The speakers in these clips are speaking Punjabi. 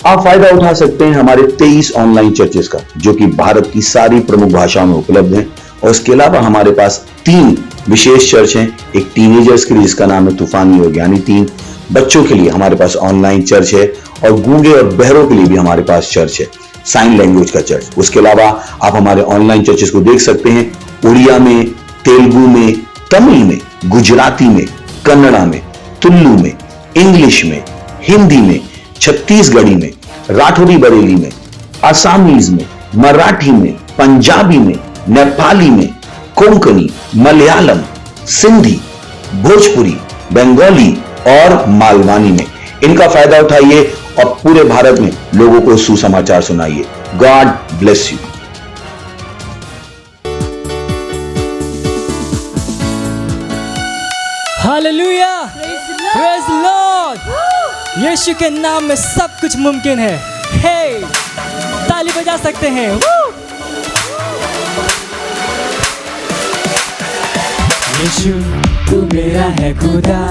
आप फायदा उठा सकते हैं हमारे 23 ऑनलाइन चर्चेस का, जो कि भारत की सारी प्रमुख भाषाओं में उपलब्ध हैं। और इसके अलावा हमारे पास 3 विशेष चर्च हैं। एक टीनेजर्स के लिए जिसका नाम है तूफानी और ज्ञानी 3, बच्चों के लिए हमारे पास ऑनलाइन चर्च है, और गूंगे और बहरों के लिए भी हमारे पास चर्च है, साइन लैंग्वेज का चर्च। उसके अलावा आप हमारे ऑनलाइन चर्चेस को देख सकते हैं उड़िया में, तेलुगु में, तमिल में, गुजराती में, कन्नड़ा में, तुलु में, इंग्लिश में, हिंदी में, छत्तीसगढ़ी में, राठौरी बरेली में, आसामीज में, मराठी में, पंजाबी में, नेपाली में, कोंकणी, मलयालम, सिंधी, भोजपुरी, बंगाली और मालवानी में। इनका फायदा उठाइए और पूरे भारत में लोगों को सुसमाचार सुनाइए। God bless you. Hallelujah, praise lord. यीशु के नाम में सब कुछ मुमकिन है। हे, ताली बजा सकते हैं। यीशु तू मेरा है खुदा,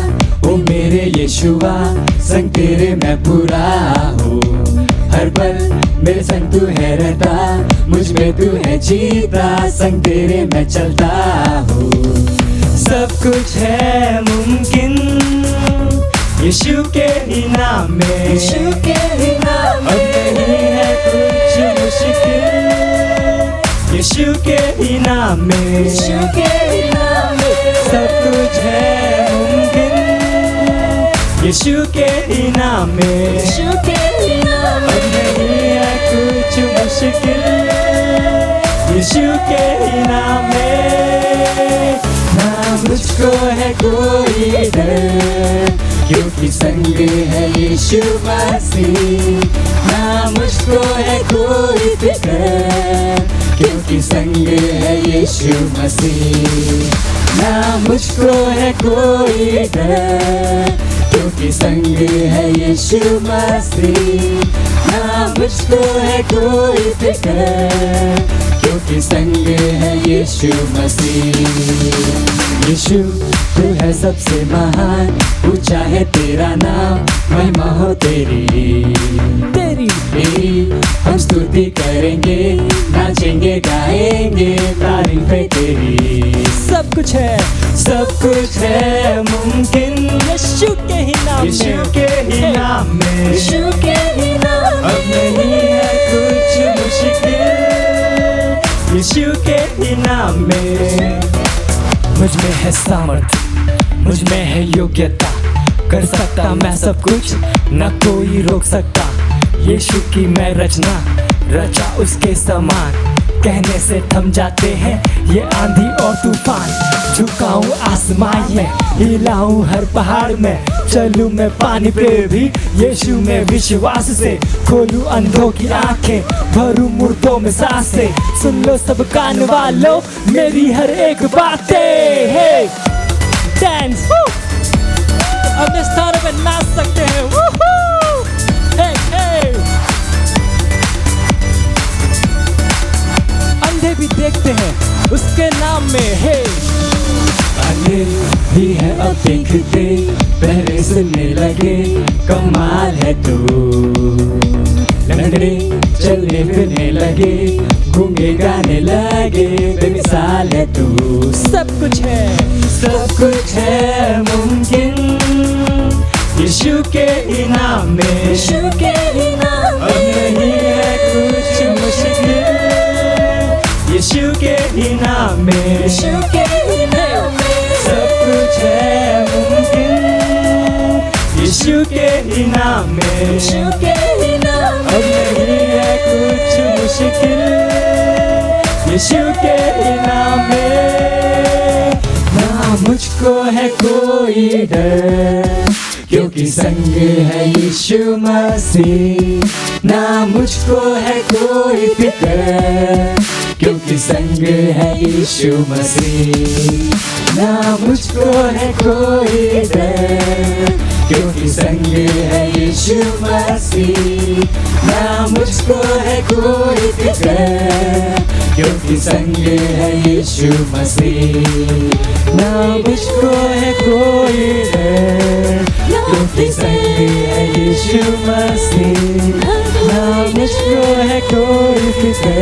ओ मेरे यीशुआ, संग तेरे मैं पूरा हूँ। हर पल मेरे संग तू है रहता, मुझ में तू है जीता, संग तेरे मैं चलता हूँ। सब कुछ है मुमकिन यीशु के ही नाम में, यीशु के ही नाम में। अब नहीं है कुछ मुश्किल यीशु के ही नाम में, यीशु के ही नाम में। सब कुछ है मुमकिन यीशु के ही नाम में, यीशु के ही नाम में। अब नहीं है कुछ मुश्किल यीशु के ही नाम में। ना मुझको है कोई डर, क्योंकि संग है यीशु मसीह। ना मुझको है कोई फिक्र, क्योंकि संग है यीशु मसीह। ना मुझको है कोई डर, क्योंकि संग है यीशु मसीह। ना मुझको है कोई फिक्र, क्योंकि संग है यीशु मसीह। यीशु तू है सबसे महान, ऊंचा है तेरा नाम, महिमा हो तेरी तेरी। हम स्तुति करेंगे, नाचेंगे, गाएंगे, तारीफें तेरी। सब कुछ है मुमकिन यीशु के ही नाम में, यीशु के ही नाम में, यीशु के ही नाम में। अब नहीं है कुछ मुश्किल यीशु के ही नाम में। मुझ में है सामर्थ, मुझ में है योग्यता, कर सकता मैं सब कुछ, न कोई रोक सकता। यीशु की मैं रचना, रचा उसके समान, कहने से थम जाते हैं ये आंधी और तूफान। झुकाऊं आसमान में, हिलाऊं हर पहाड़ में, चलूं मैं पानी पे भी यीशु में विश्वास से। खोलूं अंधों की आंखें, भरूं मुर्दों में सांसें, सुन लो सब कान वालों मेरी हर एक बातें। हे डांस, अपने स्थानों पे नाच सकते हैं। हे हे, अंधे भी देखते हैं उसके नाम में। हे अंधे भी है अब देखते, बहरे सुनने लगे, कमाल है तू। लंगड़े चलने फिरने लगे, गूंगे गाने लगे, बेमिसाल है तू। सब कुछ है मुमकिन यीशु के ही नाम में, यीशु के ही नाम में। अब नहीं है कुछ मुश्किल यीशु के ही नाम में, यीशु के ही नाम में। सब कुछ है मुमकिन यीशु के ही नाम में, यीशु के ही नाम में। अब नहीं है कुछ मुश्किल यीशु के ही नाम में। ना मुझको है कोई डर, क्योंकि संग है यीशु मसीह। ना मुझको है कोई फिक्र, क्योंकि संग है यीशु मसीह। ना मुझको है कोई डर, क्योंकि संग है यीशु मसीह। ना मुझको है कोई फिक्र, क्योंकि संग है यीशु मसीह। ना मुझको है कोई डर, क्योंकि संग है यीशु मसीह। कोई फिक्र,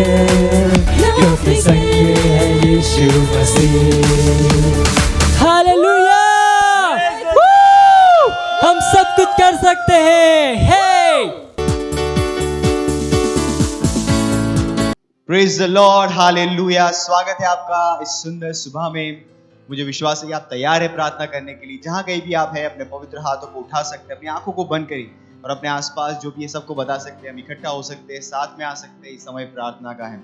क्योंकि संग है यीशु मसीह। हालेलुया, हम सब कुछ कर सकते हैं। हे प्रेज द लॉर्ड, हालेलुया। स्वागत है आपका इस सुंदर सुबह में। मुझे विश्वास है कि आप तैयार है प्रार्थना करने के लिए। जहां कहीं भी आप हैं, अपने पवित्र हाथों को उठा सकते हैं, अपनी आंखों को बंद करिए और अपने आसपास जो भी है सबको बता सकते हैं। हम इकट्ठा हो सकते हैं, साथ में आ सकते हैं। इस समय प्रार्थना का है।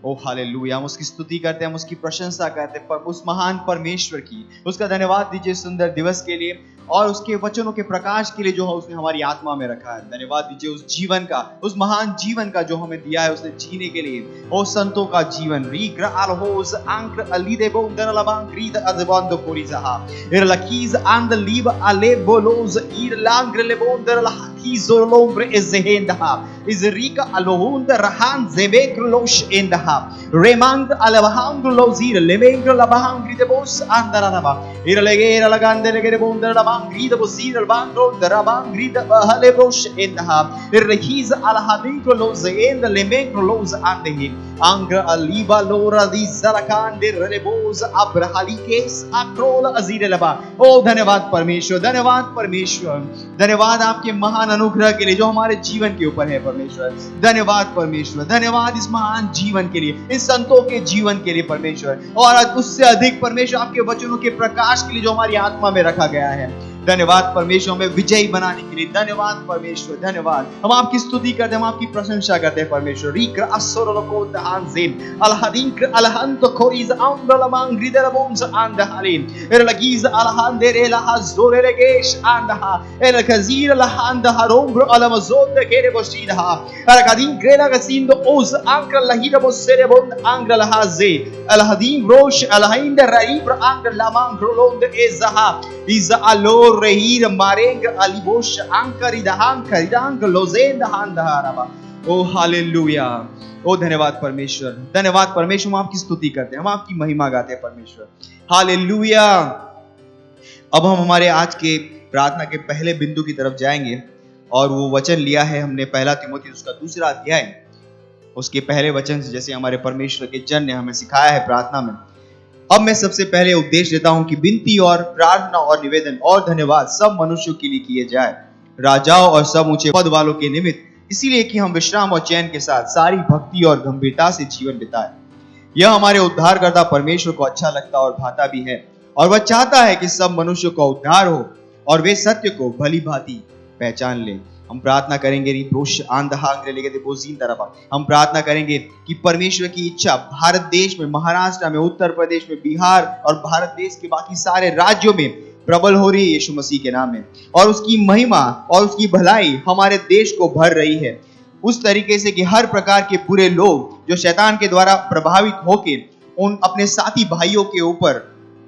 ओ हालेलुया, हम उसकी स्तुति करते हैं, हम उसकी प्रशंसा करते हैं, पर उस महान परमेश्वर की। उसका धन्यवाद दीजिए सुंदर दिवस के लिए और उसके वचनों के प्रकाश के लिए जो है उसने हमारी आत्मा में रखा है। धन्यवाद दीजिए उस जीवन का, उस महान जीवन का जो हमें दिया है उसने जीने के लिए। ओ संतों का जीवन रीग्र अलहोस आंक्र अलीदेबो दरलबांक्रीद अदबांदो कोरिजाहा इरलकीज आंद leap अलेबोलोज इरलांग्र लेबोन दरलहाकीजोलोम्ब्रे इजहेंदहा इजरीका अलोहुंद रहान जेबेक्रोलोश एंदहा रेमांग अलवहांग्रोलोजीर लेमेंग्र लबहांग्रीदेबोस आंदरानबा इरलेगेर लगांदेलेगेबोन Grida bosir bangro darabang grida halebrosh enha irhiz alhadikro loze end lemengro loze andehi angra aliba lora di zalakan de releboz abrahalikes akrola azirelaba। ओ धन्यवाद परमेश्वर, धन्यवाद परमेश्वर, धन्यवाद आपके महान अनुग्रह के लिए जो हमारे जीवन के ऊपर है परमेश्वर। धन्यवाद परमेश्वर, धन्यवाद इस महान जीवन के लिए, इस संतों के जीवन के लिए परमेश्वर, और उससे अधिक परमेश्वर आपके वचनों के प्रकाश के लिए जो हमारी आत्मा में रखा गया है। धन्यवाद परमेश्वर, हमें विजयी बनाने के लिए। धन्यवाद परमेश्वर, धन्यवाद। हम आपकी स्तुति करते हैं, हम आपकी प्रशंसा करते हैं परमेश्वर। रीक्र असोरलोको दहांजेम अलहदिंक्र अलहंत खोरीज आंदलमांग ग्रिदरबोंस आंदहालिन एरलगीज अलहंदेरे लहाजोरेगेश आंदहा एरकजीर लहांदहारोंग्र अलमजोद केरेबोशीदहा एरकदिन ग्रेलागसिंदो ओज आंक्र लहिदबोसेरेबोन आंग्र लहाजे अलहदीन रोश Alhind राइब्र आंग्र लमांग्रोलोंद एजहा is aloe रहीर मारेंग अलिबोश आंकरिदहां खरिदांग लोजेंदहां दहारबा। O hallelujah, ओ धन्यवाद परमेश्वर, धन्यवाद परमेश्वर। हम आपकी स्तुति करते हैं, हम आपकी महिमा गाते हैं परमेश्वर। हालेलुया। अब हम हमारे आज के प्रार्थना के पहले बिंदु की तरफ जाएंगे और वो वचन लिया है हमने पहला तिमोथी उसका 2 अध्याय, उसके पहले वचन से, जैसे हमारे परमेश्वर के जन ने हमें सिखाया है प्रार्थना में। अब मैं सबसे पहले उपदेश देता हूं कि विनती और प्रार्थना और निवेदन और धन्यवाद सब मनुष्यों के लिए किए जाए, राजाओं और सब ऊंचे पद वालों के निमित्त, इसीलिए कि हम विश्राम और चैन के साथ सारी भक्ति और गंभीरता से जीवन बिताए। यह हमारे उद्धारकर्ता परमेश्वर को अच्छा लगता और भाता भी है, और वह चाहता है कि सब मनुष्यों का उद्धार हो और वे सत्य को भली भांति पहचान लें। हम प्रार्थना करेंगे हम प्रार्थना करेंगे कि परमेश्वर की इच्छा भारत देश में, महाराष्ट्र में, उत्तर प्रदेश में, बिहार और भारत देश के बाकी सारे राज्यों में प्रबल हो रही है यीशु मसीह के नाम में, और उसकी महिमा और उसकी भलाई हमारे देश को भर रही है उस तरीके से कि हर प्रकार के बुरे लोग जो शैतान के द्वारा प्रभावित होके उन अपने साथी भाइयों के ऊपर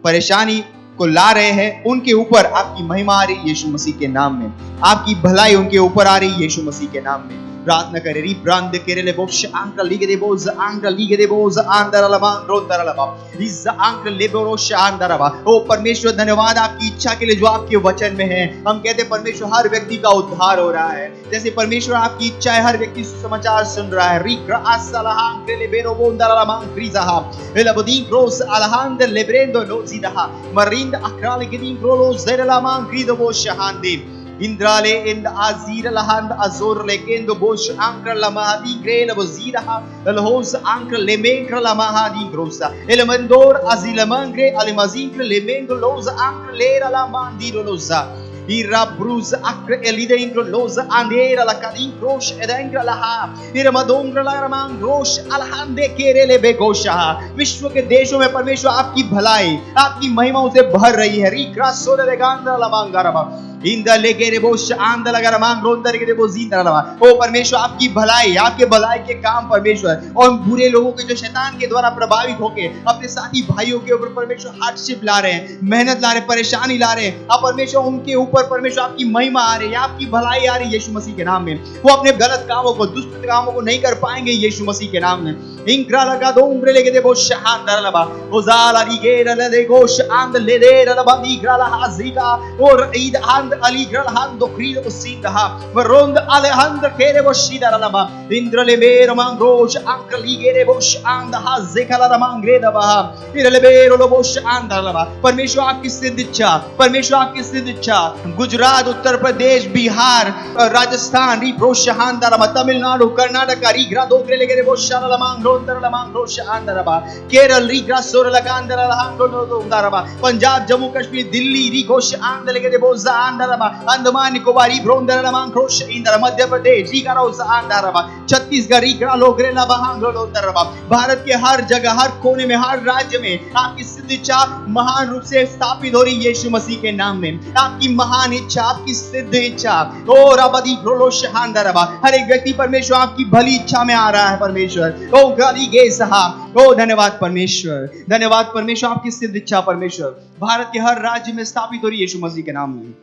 परेशानी को ला रहे हैं, उनके ऊपर आपकी महिमा आ रही यीशु मसीह के नाम में, आपकी भलाई उनके ऊपर आ रही यीशु मसीह के नाम में। प्रार्थना करें। री ब्रांड केरेले बोश आंक्र लीगे दे बोज आंक्र लीगे दे बोज आंदरलबा रोंदरलबा इज आंक्र लेबोरोश आंदरबा। ओ परमेश्वर, धन्यवाद आपकी इच्छा के लिए जो आपके वचन में है। हम कहते हैं परमेश्वर हर व्यक्ति का उद्धार हो रहा है, जैसे परमेश्वर आपकी इच्छा है हर व्यक्ति सुसमाचार सुन रहा है। री ग्रासलहा आंक्र लेबेरो बोंदरलबा क्रिजाहा एलबदी ग्रोस अलहांद लेब्रेंदो लोजिदहा मरिंद अक्राल गिदिन ग्रोलो जेरलामा ग्रिदो बोशहांदे इंद्राले इंद आजीर लहांद अजोर लेकेंदो बोश आंक्र लमादी ग्रेल बजीरहा लहोस आंक्र लेमेंक्र लमादी ग्रोसा एलमंदोर अजिलमंग्रे अलिमजिंक्र लेमेंग्र लोज आंक्र लेरा लमादी लोजा ira brus acre elide incro los andera la cadin crosh edengra laha irmadongra la ramang grosh alhande kerele begosha। विश्व के देशों में परमेश्वर आपकी भलाई, आपकी महिमा से भर रही है। री क्रासोले लेगांद्रा लमांगारबा इंदा लेगेरे बोश आंदा लगा मांग रोंदर के वो जींदा लगा। ओ परमेश्वर, आपकी भलाई, आपके भलाई के काम परमेश्वर, और बुरे लोगों के जो शैतान के द्वारा प्रभावित होके अपने साथी भाइयों के ऊपर परमेश्वर हार्डशिप ला रहे हैं, मेहनत ला रहे हैं, परेशानी ला रहे हैं, अब परमेश्वर उनके ऊपर परमेश्वर आपकी महिमा आ रही है, आपकी भलाई आ रही है यीशु मसीह के नाम में। वो अपने गलत कामों को, दुष्ट कामों को नहीं कर पाएंगे यीशु मसीह के नाम में। Ingrala gadumbre legede bosh andaraba. Ozala ligera le gosh and ledera la bamigrala hazika or id and aligrala hando krido usinda ronda alejandra kere boshida la ba indrale mero mangrosh ankra ligere bosh and hazika la mangreda ba irale mero lo bosh andala ba परमेश्वर आपकी सिद्ध इच्छा परमेश्वर आपकी सिद्ध इच्छा गुजरात उत्तर प्रदेश बिहार राजस्थान री प्रोशाहांदरा तमिलनाडु कर्नाटक री ग्रा दोगरे लेगे बोशाला मांग्रोंदरा मांग्रोशाहांदरा केरल री ग्रा सोरला कांदरा लांग्रोंदरा पंजाब जम्मू कश्मीर दिल्ली री घोष आंदर लेगे बोजा आंदरा अंडमान निकोबार री ब्रोंदरा मांग्रोश इंदरा मध्य प्रदेश री गारोसा आंदरा छत्तीसगढ़ री ग्रा लोगरेला बांग्रोंदरा भारत के हर जगह हर कोने में हर राज्य में आपकी सिद्ध इच्छा महान रूप से स्थापित हो रही यीशु मसीह के नाम में आपकी महान इच्छा आपकी सिद्ध इच्छा ओ रबदी ग्रोलोशहांदरबा हर एक व्यक्ति परमेश्वर आपकी भली इच्छा में आ रहा है परमेश्वर ओ गाली गे साहब ओ धन्यवाद परमेश्वर आपकी सिद्ध इच्छा परमेश्वर भारत के हर राज्य में स्थापित हो रही यीशु मसीह के नाम में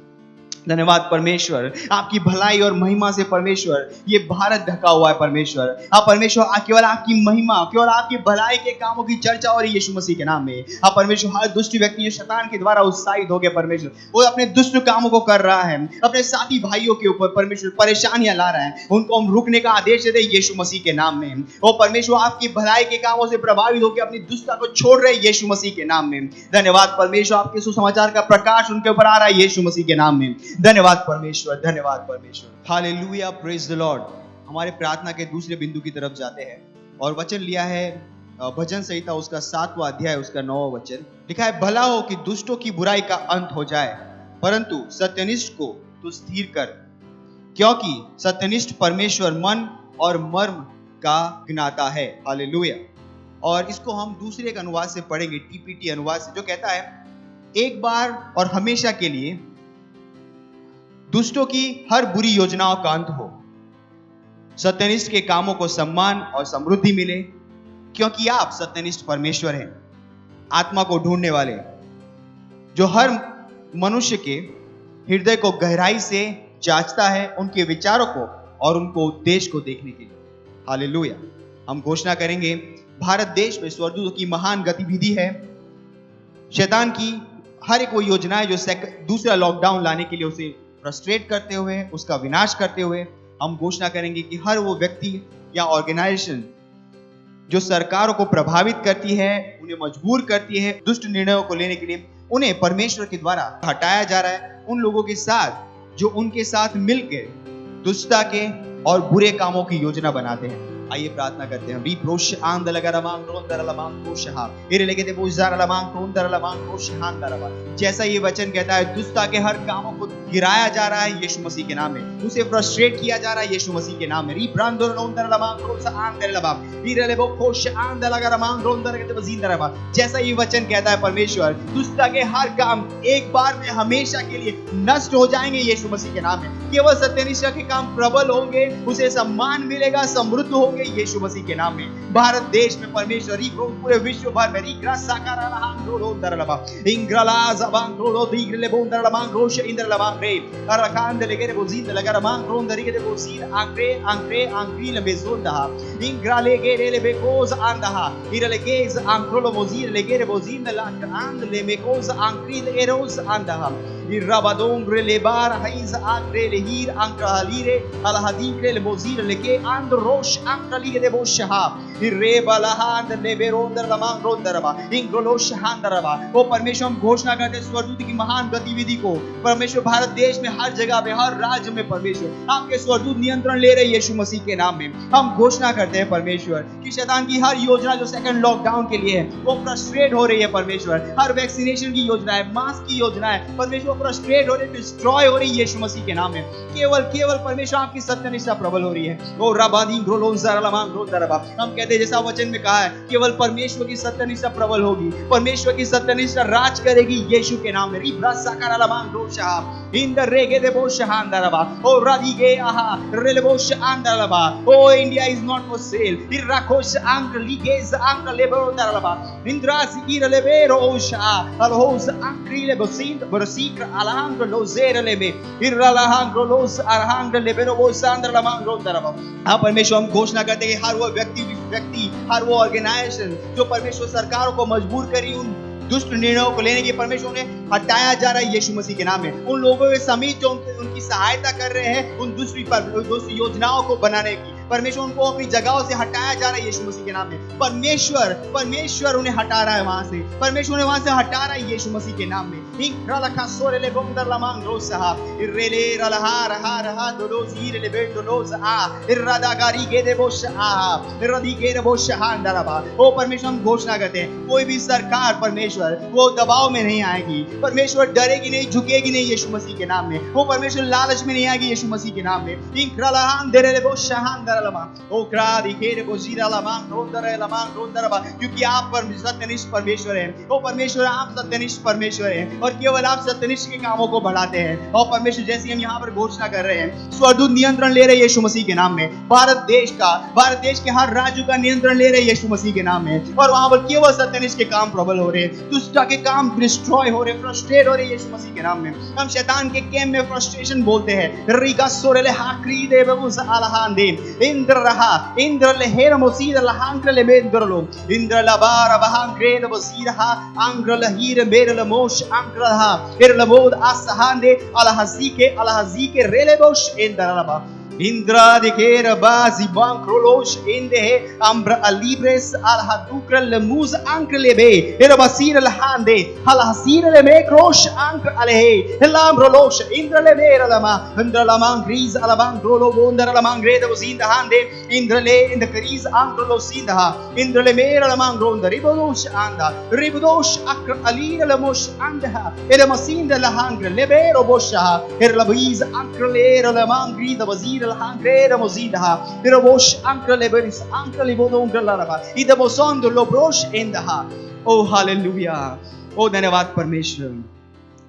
धन्यवाद परमेश्वर आपकी भलाई और महिमा से परमेश्वर ये भारत ढका हुआ है परमेश्वर आप परमेश्वर केवल आपकी महिमा केवल आपकी भलाई के कामों की चर्चा हो रही है यीशु मसीह के नाम में आप परमेश्वर हर दुष्ट व्यक्ति जो शैतान के द्वारा उत्साहित हो गए परमेश्वर वो अपने दुष्ट कामों को कर रहा है अपने साथी भाइयों के ऊपर परमेश्वर परेशानियां ला रहा है उनको हम रुकने का आदेश दे यीशु मसीह के नाम में वो परमेश्वर आपकी भलाई के कामों से प्रभावित होकर अपनी दुष्टता को छोड़ रहे यीशु मसीह के नाम में धन्यवाद परमेश्वर आपके सुसमाचार का प्रकाश उनके ऊपर आ रहा है यीशु मसीह के नाम में धन्यवाद परमेश्वर हालेलुया प्रेज द लॉर्ड। हमारे प्रार्थना के दूसरे बिंदु की तरफ जाते हैं और वचन लिया है भजन संहिता उसका 7वां अध्याय उसका 9वां वचन लिखा है भला हो कि दुष्टों की बुराई का अंत हो जाए परंतु सत्यनिष्ठ को तू स्थिर कर क्योंकि सत्यनिष्ठ परमेश्वर मन और मर्म का ज्ञाता है। हालेलुया। और इसको हम दूसरे एक अनुवाद से पढ़ेंगे टीपीटी अनुवाद से जो कहता है एक बार और हमेशा के लिए दुष्टों की हर बुरी योजनाओं का अंत हो सत्यनिष्ठ के कामों को सम्मान और समृद्धि मिले क्योंकि आप सत्यनिष्ठ परमेश्वर हैं आत्मा को ढूंढने वाले जो हर मनुष्य के हृदय को गहराई से जांचता है उनके विचारों को और उनको उद्देश्य को देखने के लिए। हालेलुया। हम घोषणा करेंगे भारत देश में स्वर्गदूतों की महान गतिविधि है। शैतान की हर एक वो योजनाएं जो दूसरा लॉकडाउन लाने के लिए उसे फ्रस्ट्रेट करते हुए उसका विनाश करते हुए हम घोषणा करेंगे कि हर वो व्यक्ति या ऑर्गेनाइजेशन जो सरकारों को प्रभावित करती है उन्हें मजबूर करती है दुष्ट निर्णयों को लेने के लिए उन्हें परमेश्वर के द्वारा हटाया जा रहा है उन लोगों के साथ जो उनके साथ मिलकर दुष्टता के और बुरे कामों की योजना बनाते हैं। आइए प्रार्थना करते हैं। रिप्रोश आंदलगरमांग रोंदरलमांग कोशहा इरेलेगेते बोजारलमांग रोंदरलमांग कोशहांदरबा जैसा ये वचन कहता है दुष्टता के हर कामों को गिराया जा रहा है यीशु मसीह के नाम में उसे फ्रस्ट्रेट किया जा रहा है यीशु मसीह के नाम में रिब्रांदोर रोंदरलमांग कोशहांदरलबा इरेलेबो कोशहांदलगरमांग रोंदरगेते बजींदरबा जैसा ये वचन कहता है परमेश्वर दुष्टता के हर काम एक बार में हमेशा के लिए नष्ट हो जाएंगे यीशु मसीह के नाम में केवल सत्यनिष्ठा के काम प्रबल होंगे उसे सम्मान मिलेगा समृद्ध होंगे यीशु मसीह के नाम में। भारत देश में परमेश्वर पूरे विश्व भर में परमेश्वर हम घोषणा करते हैं स्वर्गदूत की महान गतिविधि को परमेश्वर भारत देश में हर जगह में हर राज्य में परमेश्वर आपके स्वर्गदूत नियंत्रण ले रहे हैं यीशु मसीह के नाम में। हम घोषणा करते हैं परमेश्वर कि शैतान की हर योजना जो सेकंड लॉकडाउन के लिए है वो फ्रस्ट्रेट हो रही है परमेश्वर हर वैक्सीनेशन की योजना है मास्क की योजना है परमेश्वर फ्रस्ट्रेट हो रही है डिस्ट्रॉय हो रही है यीशु मसीह के नाम में। केवल परमेश्वर आपकी सत्यनिष्ठा प्रबल हो रही है। ओ रबादी हम कहते हैं जैसा वचन में कहा है केवल परमेश्वर की सत्यनिष्ठा प्रबल होगी परमेश्वर की सत्यनिष्ठा राज करेगी यीशु के नाम में। Oh, India is not for sale. Irrakosh angle ligez angle lebero daraba. Indras irelebero osha. Alhos ankrile bosin borsikra alangro lozere lebe. Iralahangro los arhangro lebero bosandra lamangro daraba. आप परमेश्वर हम घोषणा करते हैं हर वो व्यक्ति व्यक्ति, हर वो ऑर्गेनाइजेशन जो परमेश्वर सरकारों को मजबूर करी उन दुष्ट निर्णयों को लेने के, परमेश्वर ने हटाया जा रहा है यीशु मसीह के नाम में। उन लोगों के समीप जो उनकी सहायता कर रहे हैं उन दुष्ट योजनाओं को बनाने की, परमेश्वर उनको अपनी जगहों से हटाया जा रहा है यीशु मसीह के नाम में। परमेश्वर उन्हें हटा रहा है वहां से, परमेश्वर ने वहां से हटा रहा है यीशु मसीह के नाम में। ओ परमेश्वर, हम घोषणा करते हैं कोई भी सरकार परमेश्वर वो दबाव में नहीं आएगी, परमेश्वर डरेगी नहीं, झुकेगी नहीं यीशु मसीह के नाम में। वो परमेश्वर लालच में नहीं आएगी यीशु मसीह के नाम में। क्योंकि आप सत्यनिष्ठ परमेश्वर हैं। ओ परमेश्वर, आप सत्यनिष्ठ परमेश्वर हैं और केवल आप सत्यनिष्ठ के कामों को बढ़ाते हैं। और परमेश्वर, जैसे हम यहाँ पर घोषणा कर रहे हैं, स्वर्गदूत नियंत्रण ले रहे हैं यीशु मसीह के नाम में। भारत देश के हर राज्य का नियंत्रण ले रहे हैं यीशु मसीह के नाम में। और वहां पर केवल सत्यनिष्ठ के काम प्रबल हो रहे हैं, दुष्टता के काम डिस्ट्रॉय हो रहे, फ्रस्ट्रेट हो रहे यीशु मसीह के नाम में। हम शैतान के कैम्प में फ्रस्ट्रेशन बोलते हैं। रिगा सोरेले हाक्री दे बबुस अलहान दे इंद्र रहा इंद्र लेहेर मोसीद लहांक्र ले मेंद्रलो इंद्र लबार बहां ग्रेड बसीरहा अंग्र लहीर मेरल मोश अंग्र रहा इरलमोद असहान दे अलहजी के रेले बोश इंद्र लबा Indra de kera bazi bankrolos inde ambra alibres al hadukra lemuz ankre lebe era basir al hande hal hasir le mekrosh ankre alehe elambrolos indra le mera lama indra lama gris al bankrolo bondar lama greda usinda hande indra le in the gris ankro sinda indra le mera lama gronda ribolos anda ribodos akra alira le mosh anda era masinda la hangre lebero bosha era labiz ankre le lama grida basir Hangreda mozida Pirobosh ankle leberis ankle libodo ungrala ida bosondo lobrosh endaha. Oh hallelujah. Oh धन्यवाद परमेश्वर,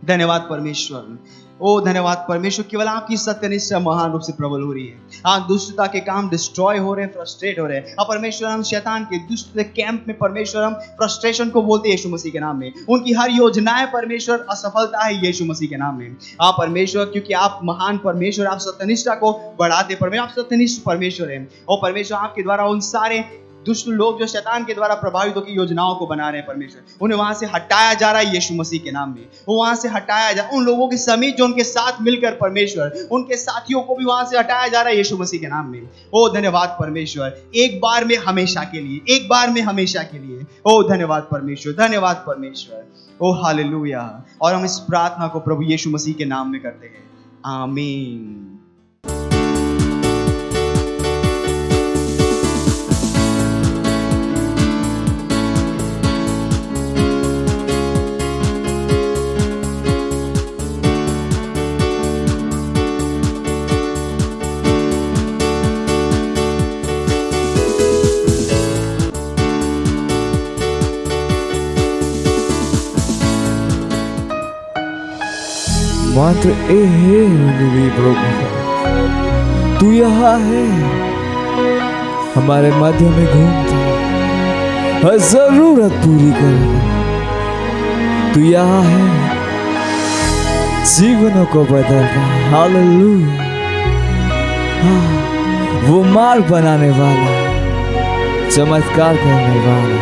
धन्यवाद परमेश्वर, ओ धन्यवाद परमेश्वर। केवल आपकी सत्यनिष्ठा महान रूप से प्रबल हो रही है। आज दुष्टता के काम डिस्ट्रॉय हो रहे हैं, फ्रस्ट्रेट हो रहे हैं। अब परमेश्वर, हम शैतान के दुष्ट कैंप में परमेश्वर हम फ्रस्ट्रेशन को बोलते हैं यीशु मसीह के नाम में। उनकी हर योजनाएं परमेश्वर असफलता है यीशु मसीह के नाम में। आप परमेश्वर, क्योंकि आप महान परमेश्वर, आप सत्यनिष्ठा को बढ़ाते परमेश्वर, आप सत्यनिष्ठ परमेश्वर हैं। और परमेश्वर, आपके द्वारा उन सारे दुष्ट लोग जो शैतान के द्वारा प्रभावित होकर योजनाओं को बना रहे हैं परमेश्वर, उन्हें वहां से हटाया जा रहा है यीशु मसीह के नाम में। वो वहां से हटाया जा, उन लोगों के समीप जो उनके साथ मिलकर परमेश्वर, उनके साथियों को भी वहां से हटाया जा रहा है यीशु मसीह के नाम में। ओ धन्यवाद परमेश्वर, एक बार में हमेशा के लिए, एक बार में हमेशा के लिए। ओ धन्यवाद परमेश्वर, धन्यवाद परमेश्वर। ओ हालेलुया। और हम इस प्रार्थना को प्रभु यीशु मसीह के नाम में करते हैं, आमीन। मात्र प्रभु, तू यहाँ है, हमारे मध्य में घूमता, हर जरूरत पूरी कर। तू यहाँ है, जीवनों को बदलता। हालेलुया। वो मार्ग बनाने वाला, चमत्कार करने वाला,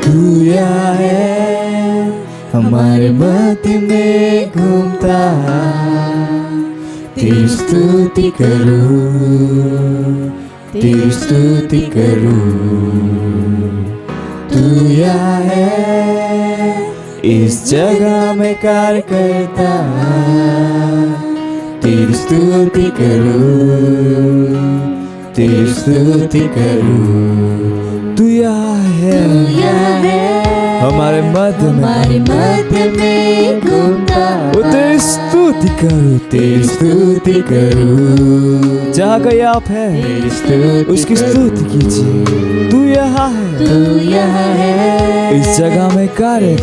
तू यहाँ है, हमारे मध्य में घूमता। तेरी स्तुति करूं, तेरी स्तुति करूं। तू यहाँ है, इस जगह में कार्य करता। तेरी स्तुति करूं, तेरी स्तुति करूं। तू यहाँ है, हमारे मध्य में घूमता। तेरी स्तुति करूं, तेरी स्तुति करूं। जहाँ कहीं आप हैं, उसकी स्तुति कीजिए। तू यहाँ है, इस जगह में कार्य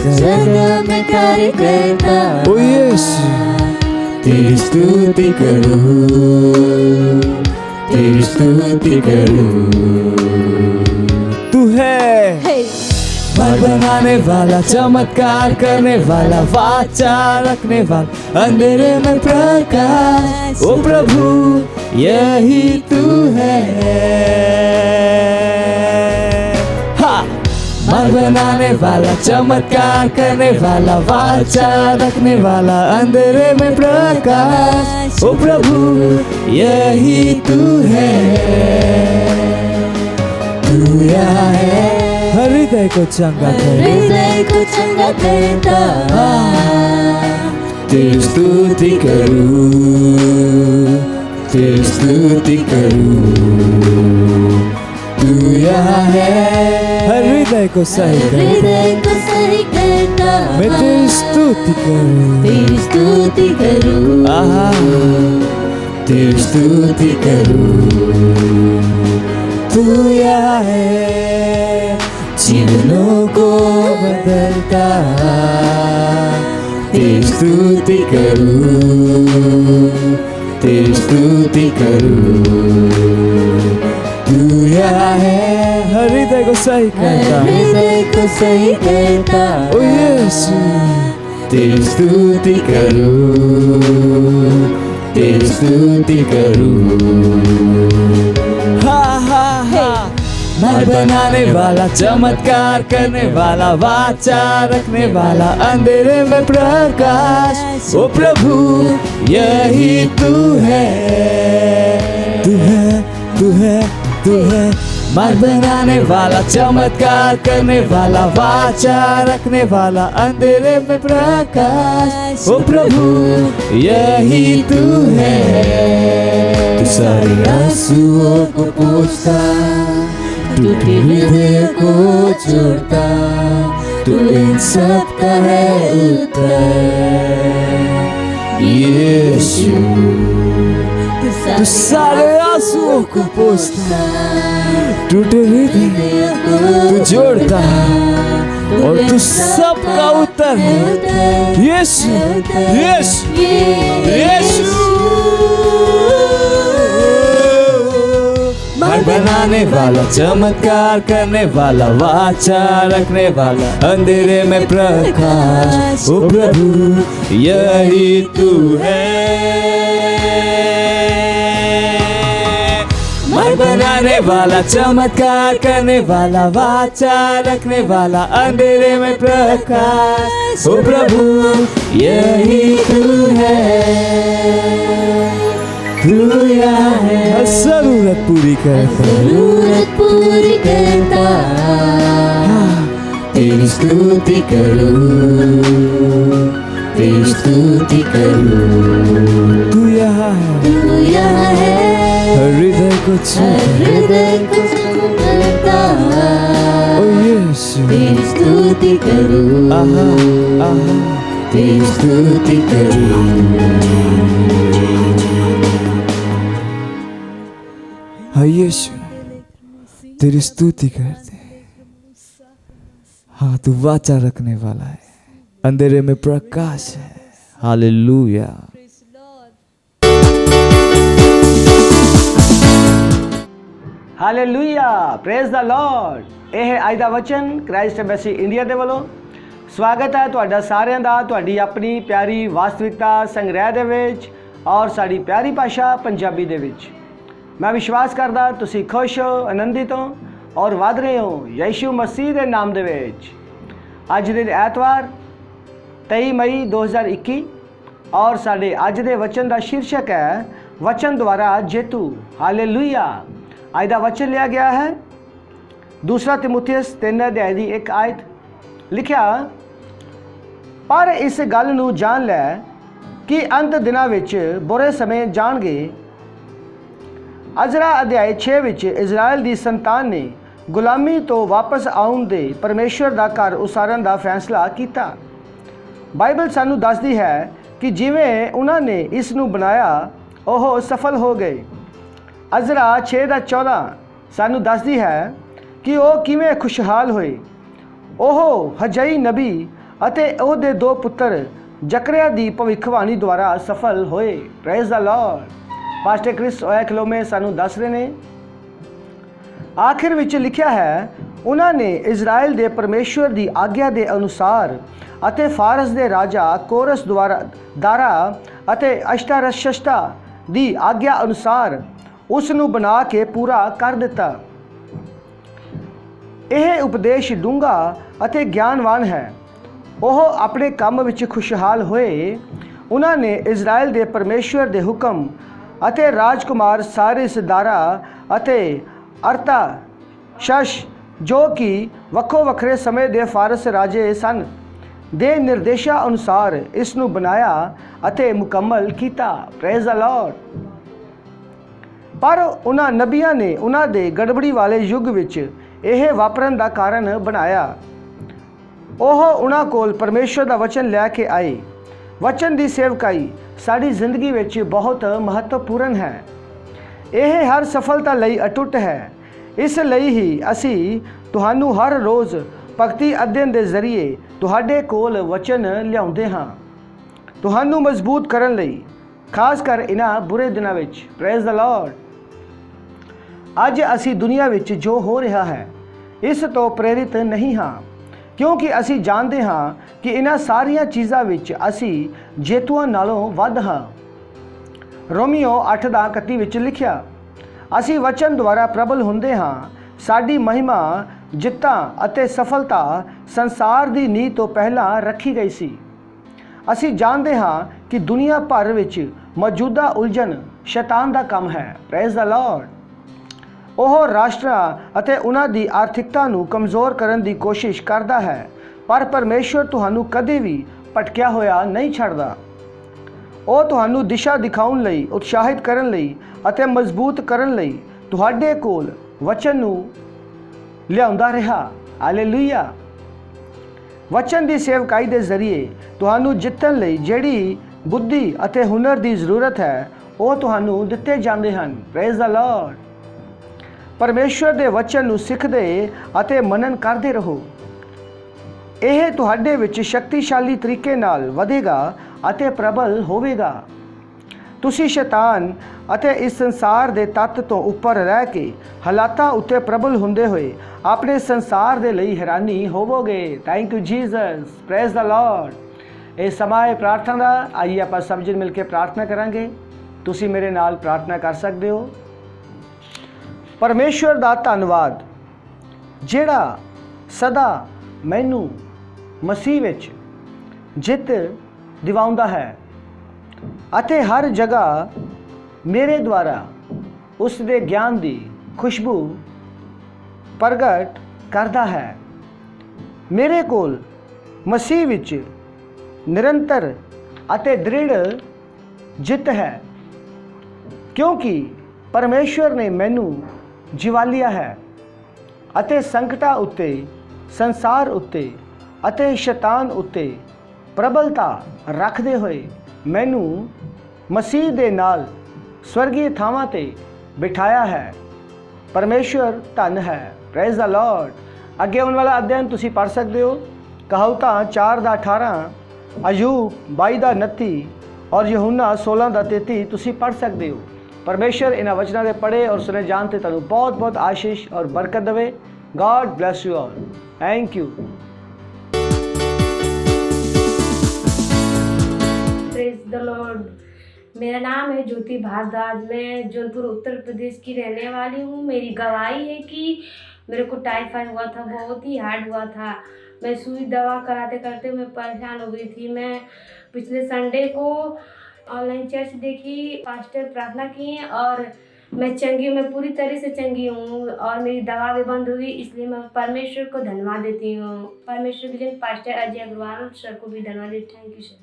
करता। ओ यीशु, तेरी स्तुति करूं, तेरी स्तुति करूं। तू है मार्ग बनाने वाला, चमत्कार करने वाला, वाचा रखने वाला, अंधेरे में प्रकाश। ओ प्रभु, यही तू है। हाँ, मार्ग बनाने वाला, चमत्कार करने वाला, वाचा रखने वाला, अंधेरे में प्रकाश। ओ प्रभु यही तू है, तू यहाँ है। हर हृदय को चंगा करे, हृदय को चंगा करता, तेरी स्तुति करूं, तेरी स्तुति करूं। तू यहाँ है, हर हृदय को सही करे, हृदय को सही करता, मैं तेरी स्तुति करूं, तेरी स्तुति करूं। आहा, तेरी स्तुति करूं। तू यहाँ है, जीवनों को बदलता, तेरी स्तुति करूं, तेरी स्तुति करूं। तू यहाँ है, हर हृदय को सही करता, हृदय को सही करता, ओ यीशु, तेरी स्तुति करूं, तेरी स्तुति करूं। हा हा हा, मार्ग बनाने वाला, चमत्कार करने वाला, वाचा रखने वाला, अंधेरे में प्रकाश। ओ प्रभु यही तू है, तू है, तू है, तू है। मार्ग बनाने वाला, चमत्कार करने वाला, वाचा रखने वाला, अंधेरे में प्रकाश। ओ प्रभु यही तू है, तू सारे आंसुओं को पोंछता, टूटे हृदय को जोड़ता, तू इन सब का है उत्तर। यीशु तू सारे आंसुओं को पोंछता, टूटे हृदय तू जोड़ता, और तू सब का उत्तर है। यीशु, यीशु, यीशु। मार्ग बनाने वाला, चमत्कार करने वाला, वाचा रखने वाला, अंधेरे में प्रकाश। ओ प्रभु यही तू है, मार्ग बनाने वाला, चमत्कार करने वाला, वाचा रखने वाला, अंधेरे में प्रकाश। ओ प्रभु यही तू है, तू यहाँ है, हर जरूरत पूरी करता, जरूरत पूरी करता, तेरी स्तुति करूं, तेरी स्तुति करूं। तू यहाँ है, तू यहाँ है, हर हृदय को हृदय को चंगा, ओ यीशु, तेरी स्तुति करूं, आहा, आहा, तेरी स्तुति करूं। हाँ यीशु, तेरी स्तुति करते हैं। हाँ, तू वाचा रखने वाला है, अंधेरे में प्रकाश है। Hallelujah. Hallelujah, praise the Lord. ਇਹ ਹੈ ਅੱਜ ਦਾ ਵਚਨ ਕ੍ਰਾਈਸਟ ਐਮਬੈਸੀ ਇੰਡੀਆ ਦੇ ਵੱਲੋਂ। ਸਵਾਗਤ ਹੈ ਤੁਹਾਡਾ ਸਾਰਿਆਂ ਦਾ ਤੁਹਾਡੀ ਆਪਣੀ ਪਿਆਰੀ ਵਾਸਤਵਿਕਤਾ ਸੰਗ੍ਰਹਿ ਦੇ ਵਿੱਚ ਔਰ ਸਾਡੀ ਪਿਆਰੀ ਭਾਸ਼ਾ ਪੰਜਾਬੀ ਦੇ ਵਿੱਚ। ਮੈਂ ਵਿਸ਼ਵਾਸ ਕਰਦਾ ਤੁਸੀਂ ਖੁਸ਼ ਹੋ, ਆਨੰਦਿਤ ਹੋ ਔਰ ਵਧ ਰਹੇ ਹੋ ਯਿਸੂ ਮਸੀਹ ਦੇ ਨਾਮ ਦੇ ਵਿੱਚ। ਅੱਜ ਦੇ ਐਤਵਾਰ 23 ਮਈ 2021 ਔਰ ਸਾਡੇ ਅੱਜ ਦੇ ਵਚਨ ਦਾ ਸ਼ੀਰਸ਼ਕ ਹੈ ਵਚਨ ਦੁਆਰਾ ਜੇਤੂ। ਹਾਲੇਲੂਇਆ। ਅੱਜ ਦਾ ਵਚਨ ਲਿਆ ਗਿਆ ਹੈ 2 ਤਿਮੋਥੀਅਸ 3 ਅਧਿਆਇ ਦੀ 1 ਆਇਤ। ਲਿਖਿਆ, ਪਰ ਇਸ ਗੱਲ ਨੂੰ ਜਾਣ ਲੈ ਕਿ ਅੰਤ ਦਿਨਾਂ ਵਿੱਚ ਬੁਰੇ ਸਮੇਂ ਜਾਣਗੇ। ਅਜ਼ਰਾ ਅਧਿਆਇ 6 ਵਿੱਚ ਇਜ਼ਰਾਈਲ ਦੀ ਸੰਤਾਨ ਨੇ ਗੁਲਾਮੀ ਤੋਂ ਵਾਪਸ ਆਉਣ ਦੇ ਪਰਮੇਸ਼ਵਰ ਦਾ ਘਰ ਉਸਾਰਨ ਦਾ ਫੈਸਲਾ ਕੀਤਾ। ਬਾਈਬਲ ਸਾਨੂੰ ਦੱਸਦੀ ਹੈ ਕਿ ਜਿਵੇਂ ਉਹਨਾਂ ਨੇ ਇਸ ਨੂੰ ਬਣਾਇਆ ਉਹ ਸਫਲ ਹੋ ਗਏ। ਅਜ਼ਰਾ 6:14 ਸਾਨੂੰ ਦੱਸਦੀ ਹੈ ਕਿ ਉਹ ਕਿਵੇਂ ਖੁਸ਼ਹਾਲ ਹੋਏ। ਉਹ ਹਜਈ ਨਬੀ ਅਤੇ ਉਹਦੇ 2 ਪੁੱਤਰ ਜ਼ਕਰਿਆ ਦੀ ਭਵਿੱਖਬਾਣੀ ਦੁਆਰਾ ਸਫਲ ਹੋਏ। Praise the lord. Pastor Chris Oyakhilome ਸਾਨੂੰ ਦੱਸ ਰਹੇ ਨੇ। ਆਖਿਰ ਵਿੱਚ ਲਿਖਿਆ ਹੈ, ਉਹਨਾਂ ਨੇ ਇਜ਼ਰਾਈਲ ਦੇ ਪਰਮੇਸ਼ਵਰ ਦੀ ਆਗਿਆ ਦੇ ਅਨੁਸਾਰ ਅਤੇ ਫਾਰਸ ਦੇ ਰਾਜਾ ਕੋਰਸ ਦੁਆਰਾ ਦਾਰਾ ਅਤੇ ਅਸ਼ਟਾਰਸ਼ਸ਼ਤਾ ਦੀ ਆਗਿਆ ਅਨੁਸਾਰ ਉਸ ਨੂੰ ਬਣਾ ਕੇ ਪੂਰਾ ਕਰ ਦਿੱਤਾ। ਇਹ ਉਪਦੇਸ਼ ਡੂੰਘਾ ਅਤੇ ਗਿਆਨਵਾਨ ਹੈ। ਉਹ ਆਪਣੇ ਕੰਮ ਵਿੱਚ ਖੁਸ਼ਹਾਲ ਹੋਏ। ਉਹਨਾਂ ਨੇ ਇਜ਼ਰਾਈਲ ਦੇ ਪਰਮੇਸ਼ਵਰ ਦੇ ਹੁਕਮ ਅਤੇ ਰਾਜਕੁਮਾਰ ਸਾਰਿਸਦਾਰਾ ਅਤੇ ਅਰਤਾਸ਼ਸ਼ ਜੋ ਕਿ ਵੱਖੋ ਵੱਖਰੇ ਸਮੇਂ ਦੇ ਫਾਰਸ ਰਾਜੇ ਸਨ ਦੇ ਨਿਰਦੇਸ਼ਾਂ ਅਨੁਸਾਰ ਇਸ ਨੂੰ ਬਣਾਇਆ ਅਤੇ ਮੁਕੰਮਲ ਕੀਤਾ। Praise the Lord. ਪਰ ਉਹਨਾਂ ਨਬੀਆਂ ਨੇ ਉਹਨਾਂ ਦੇ ਗੜਬੜੀ ਵਾਲੇ ਯੁੱਗ ਵਿੱਚ ਇਹ ਵਾਪਰਨ ਦਾ ਕਾਰਨ ਬਣਾਇਆ। ਉਹ ਉਹਨਾਂ ਕੋਲ ਪਰਮੇਸ਼ਵਰ ਦਾ ਵਚਨ ਲੈ ਕੇ ਆਏ। ਵਚਨ ਦੀ ਸੇਵਕਾਈ ਸਾਡੀ ਜ਼ਿੰਦਗੀ ਵਿੱਚ ਬਹੁਤ ਮਹੱਤਵਪੂਰਨ ਹੈ। ਇਹ ਹਰ ਸਫਲਤਾ ਲਈ ਅਟੁੱਟ ਹੈ। ਇਸ ਲਈ ਹੀ ਅਸੀਂ ਤੁਹਾਨੂੰ ਹਰ ਰੋਜ਼ ਭਗਤੀ ਅਧਿਐਨ ਦੇ ਜ਼ਰੀਏ ਤੁਹਾਡੇ ਕੋਲ ਵਚਨ ਲਿਆਉਂਦੇ ਹਾਂ, ਤੁਹਾਨੂੰ ਮਜ਼ਬੂਤ ਕਰਨ ਲਈ, ਖਾਸ ਕਰ ਇਹਨਾਂ ਬੁਰੇ ਦਿਨਾਂ ਵਿੱਚ। Praise the Lord. ਅੱਜ ਅਸੀਂ ਦੁਨੀਆ ਵਿੱਚ ਜੋ ਹੋ ਰਿਹਾ ਹੈ ਇਸ ਤੋਂ ਪ੍ਰੇਰਿਤ ਨਹੀਂ ਹਾਂ, ਕਿਉਂਕਿ ਅਸੀਂ ਜਾਣਦੇ ਹਾਂ ਕਿ ਇਹਨਾਂ ਸਾਰੀਆਂ ਚੀਜ਼ਾਂ ਵਿੱਚ ਅਸੀਂ ਜੇਤੂਆਂ ਨਾਲੋਂ ਵੱਧ ਹਾਂ। ਰੋਮੀਓ 8:31 ਵਿੱਚ ਲਿਖਿਆ, ਅਸੀਂ ਵਚਨ ਦੁਆਰਾ ਪ੍ਰਬਲ ਹੁੰਦੇ ਹਾਂ। ਸਾਡੀ ਮਹਿਮਾ, ਜਿੱਤਾਂ ਅਤੇ ਸਫਲਤਾ ਸੰਸਾਰ ਦੀ ਨੀਂਹ ਤੋਂ ਪਹਿਲਾਂ ਰੱਖੀ ਗਈ ਸੀ। ਅਸੀਂ ਜਾਣਦੇ ਹਾਂ ਕਿ ਦੁਨੀਆ ਭਰ ਵਿੱਚ ਮੌਜੂਦਾ ਉਲਝਣ ਸ਼ੈਤਾਨ ਦਾ ਕੰਮ ਹੈ। Praise the Lord. ਉਹ ਰਾਸ਼ਟਰਾਂ ਅਤੇ ਉਹਨਾਂ ਦੀ ਆਰਥਿਕਤਾ ਨੂੰ ਕਮਜ਼ੋਰ ਕਰਨ ਦੀ ਕੋਸ਼ਿਸ਼ ਕਰਦਾ ਹੈ, ਪਰ ਪਰਮੇਸ਼ਵਰ ਤੁਹਾਨੂੰ ਕਦੇ ਵੀ ਭਟਕਿਆ ਹੋਇਆ ਨਹੀਂ ਛੱਡਦਾ। ਉਹ ਤੁਹਾਨੂੰ ਦਿਸ਼ਾ ਦਿਖਾਉਣ ਲਈ, ਉਤਸ਼ਾਹਿਤ ਕਰਨ ਲਈ ਅਤੇ ਮਜ਼ਬੂਤ ਕਰਨ ਲਈ ਤੁਹਾਡੇ ਕੋਲ ਵਚਨ ਨੂੰ ਲਿਆਉਂਦਾ ਰਿਹਾ। ਹਾਲੇਲੂਇਆ। ਵਚਨ ਦੀ ਸੇਵਕਾਈ ਦੇ ਜ਼ਰੀਏ ਤੁਹਾਨੂੰ ਜਿੱਤਣ ਲਈ ਜਿਹੜੀ ਬੁੱਧੀ ਅਤੇ ਹੁਨਰ ਦੀ ਜ਼ਰੂਰਤ ਹੈ ਉਹ ਤੁਹਾਨੂੰ ਦਿੱਤੇ ਜਾਂਦੇ ਹਨ। Praise the Lord. ਪਰਮੇਸ਼ਵਰ ਦੇ ਵਚਨ ਨੂੰ ਸਿੱਖਦੇ ਅਤੇ ਮਨਨ ਕਰਦੇ ਰਹੋ। ਇਹ ਤੁਹਾਡੇ ਵਿੱਚ ਸ਼ਕਤੀਸ਼ਾਲੀ ਤਰੀਕੇ ਨਾਲ ਵਧੇਗਾ ਅਤੇ ਪ੍ਰਬਲ ਹੋਵੇਗਾ। ਤੁਸੀਂ ਸ਼ੈਤਾਨ ਅਤੇ ਇਸ ਸੰਸਾਰ ਦੇ ਤੱਤ ਤੋਂ ਉੱਪਰ ਰਹਿ ਕੇ ਹਾਲਾਤਾਂ ਉੱਤੇ ਪ੍ਰਬਲ ਹੁੰਦੇ ਹੋਏ ਆਪਣੇ ਸੰਸਾਰ ਦੇ ਲਈ ਹੈਰਾਨੀ ਹੋਵੋਗੇ। Thank you Jesus. Praise the Lord. ਇਹ ਸਮਾਂ ਹੈ ਪ੍ਰਾਰਥਨਾ ਦਾ। ਆਈਏ ਆਪਾਂ ਸਭ ਜਣ ਮਿਲ ਕੇ ਪ੍ਰਾਰਥਨਾ ਕਰਾਂਗੇ। ਤੁਸੀਂ ਮੇਰੇ ਨਾਲ ਪ੍ਰਾਰਥਨਾ ਕਰ ਸਕਦੇ ਹੋ। ਪਰਮੇਸ਼ਵਰ ਦਾ ਧੰਨਵਾਦ ਜਿਹੜਾ ਸਦਾ ਮੈਨੂੰ ਮਸੀਹ ਵਿੱਚ ਜਿੱਤ ਦਿਵਾਉਂਦਾ ਹੈ ਅਤੇ ਹਰ ਜਗ੍ਹਾ ਮੇਰੇ ਦੁਆਰਾ ਉਸ ਦੇ ਗਿਆਨ ਦੀ ਖੁਸ਼ਬੂ ਪ੍ਰਗਟ ਕਰਦਾ ਹੈ। ਮੇਰੇ ਕੋਲ ਮਸੀਹ ਵਿੱਚ ਨਿਰੰਤਰ ਅਤੇ ਦ੍ਰਿੜ ਜਿੱਤ ਹੈ, ਕਿਉਂਕਿ ਪਰਮੇਸ਼ਵਰ ਨੇ ਮੈਨੂੰ ਜਿਵਾ ਲਿਆ ਹੈ ਅਤੇ ਸੰਕਟਾਂ ਉੱਤੇ, ਸੰਸਾਰ ਉੱਤੇ ਅਤੇ ਸ਼ੈਤਾਨ ਉੱਤੇ ਪ੍ਰਬਲਤਾ ਰੱਖਦੇ ਹੋਏ ਮੈਨੂੰ ਮਸੀਹ ਦੇ ਨਾਲ ਸਵਰਗੀ ਥਾਵਾਂ ਤੇ ਬਿਠਾਇਆ ਹੈ। ਪਰਮੇਸ਼ਵਰ ਧੰਨ ਹੈ। Praise the Lord. ਅੱਗੇ ਆਉਣ ਵਾਲਾ ਅਧਿਐਨ ਤੁਸੀਂ ਪੜ੍ਹ ਸਕਦੇ ਹੋ। ਕਹਾਵਤਾਂ 4:18, ਅਯੂਬ 22:29 ਔਰ ਯਹੂਨਾ 16:33 ਤੁਸੀਂ ਪੜ੍ਹ ਸਕਦੇ ਹੋ। ਪਰਮੇਸ਼ਵਰ ਇਹਨਾਂ ਵਚਨਾਂ ਦੇ ਪੜ੍ਹੇ ਔਰ ਸੁਣੇ ਜਾਣ ਤੇ ਤੁਹਾਨੂੰ ਬਹੁਤ ਬਹੁਤ ਆਸ਼ੀਸ਼ ਔਰ ਬਰਕਤ ਦੇਵੇ। God bless you all. Thank you. Praise the Lord. मेरा नाम है ज्योति भारद्वाज। मैं जौनपुर उत्तर प्रदेश की रहने वाली हूँ। मेरी गवाही है कि मेरे को टाइफाइड हुआ था, बहुत ही हार्ड हुआ था। मैं सुई दवा कराते करते मैं परेशान हो गई थी। मैं पिछले संडे को ऑनलाइन चर्च देखी, पास्टर प्रार्थना की और मैं चंगी हूँ। मैं पूरी तरह से चंगी हूँ और मेरी दवा भी बंद हुई। इसलिए मैं परमेश्वर को धन्यवाद देती हूँ। परमेश्वर के जन पास्टर अजय अग्रवाल सर को भी धन्यवाद देती हूँ। Thank you sir.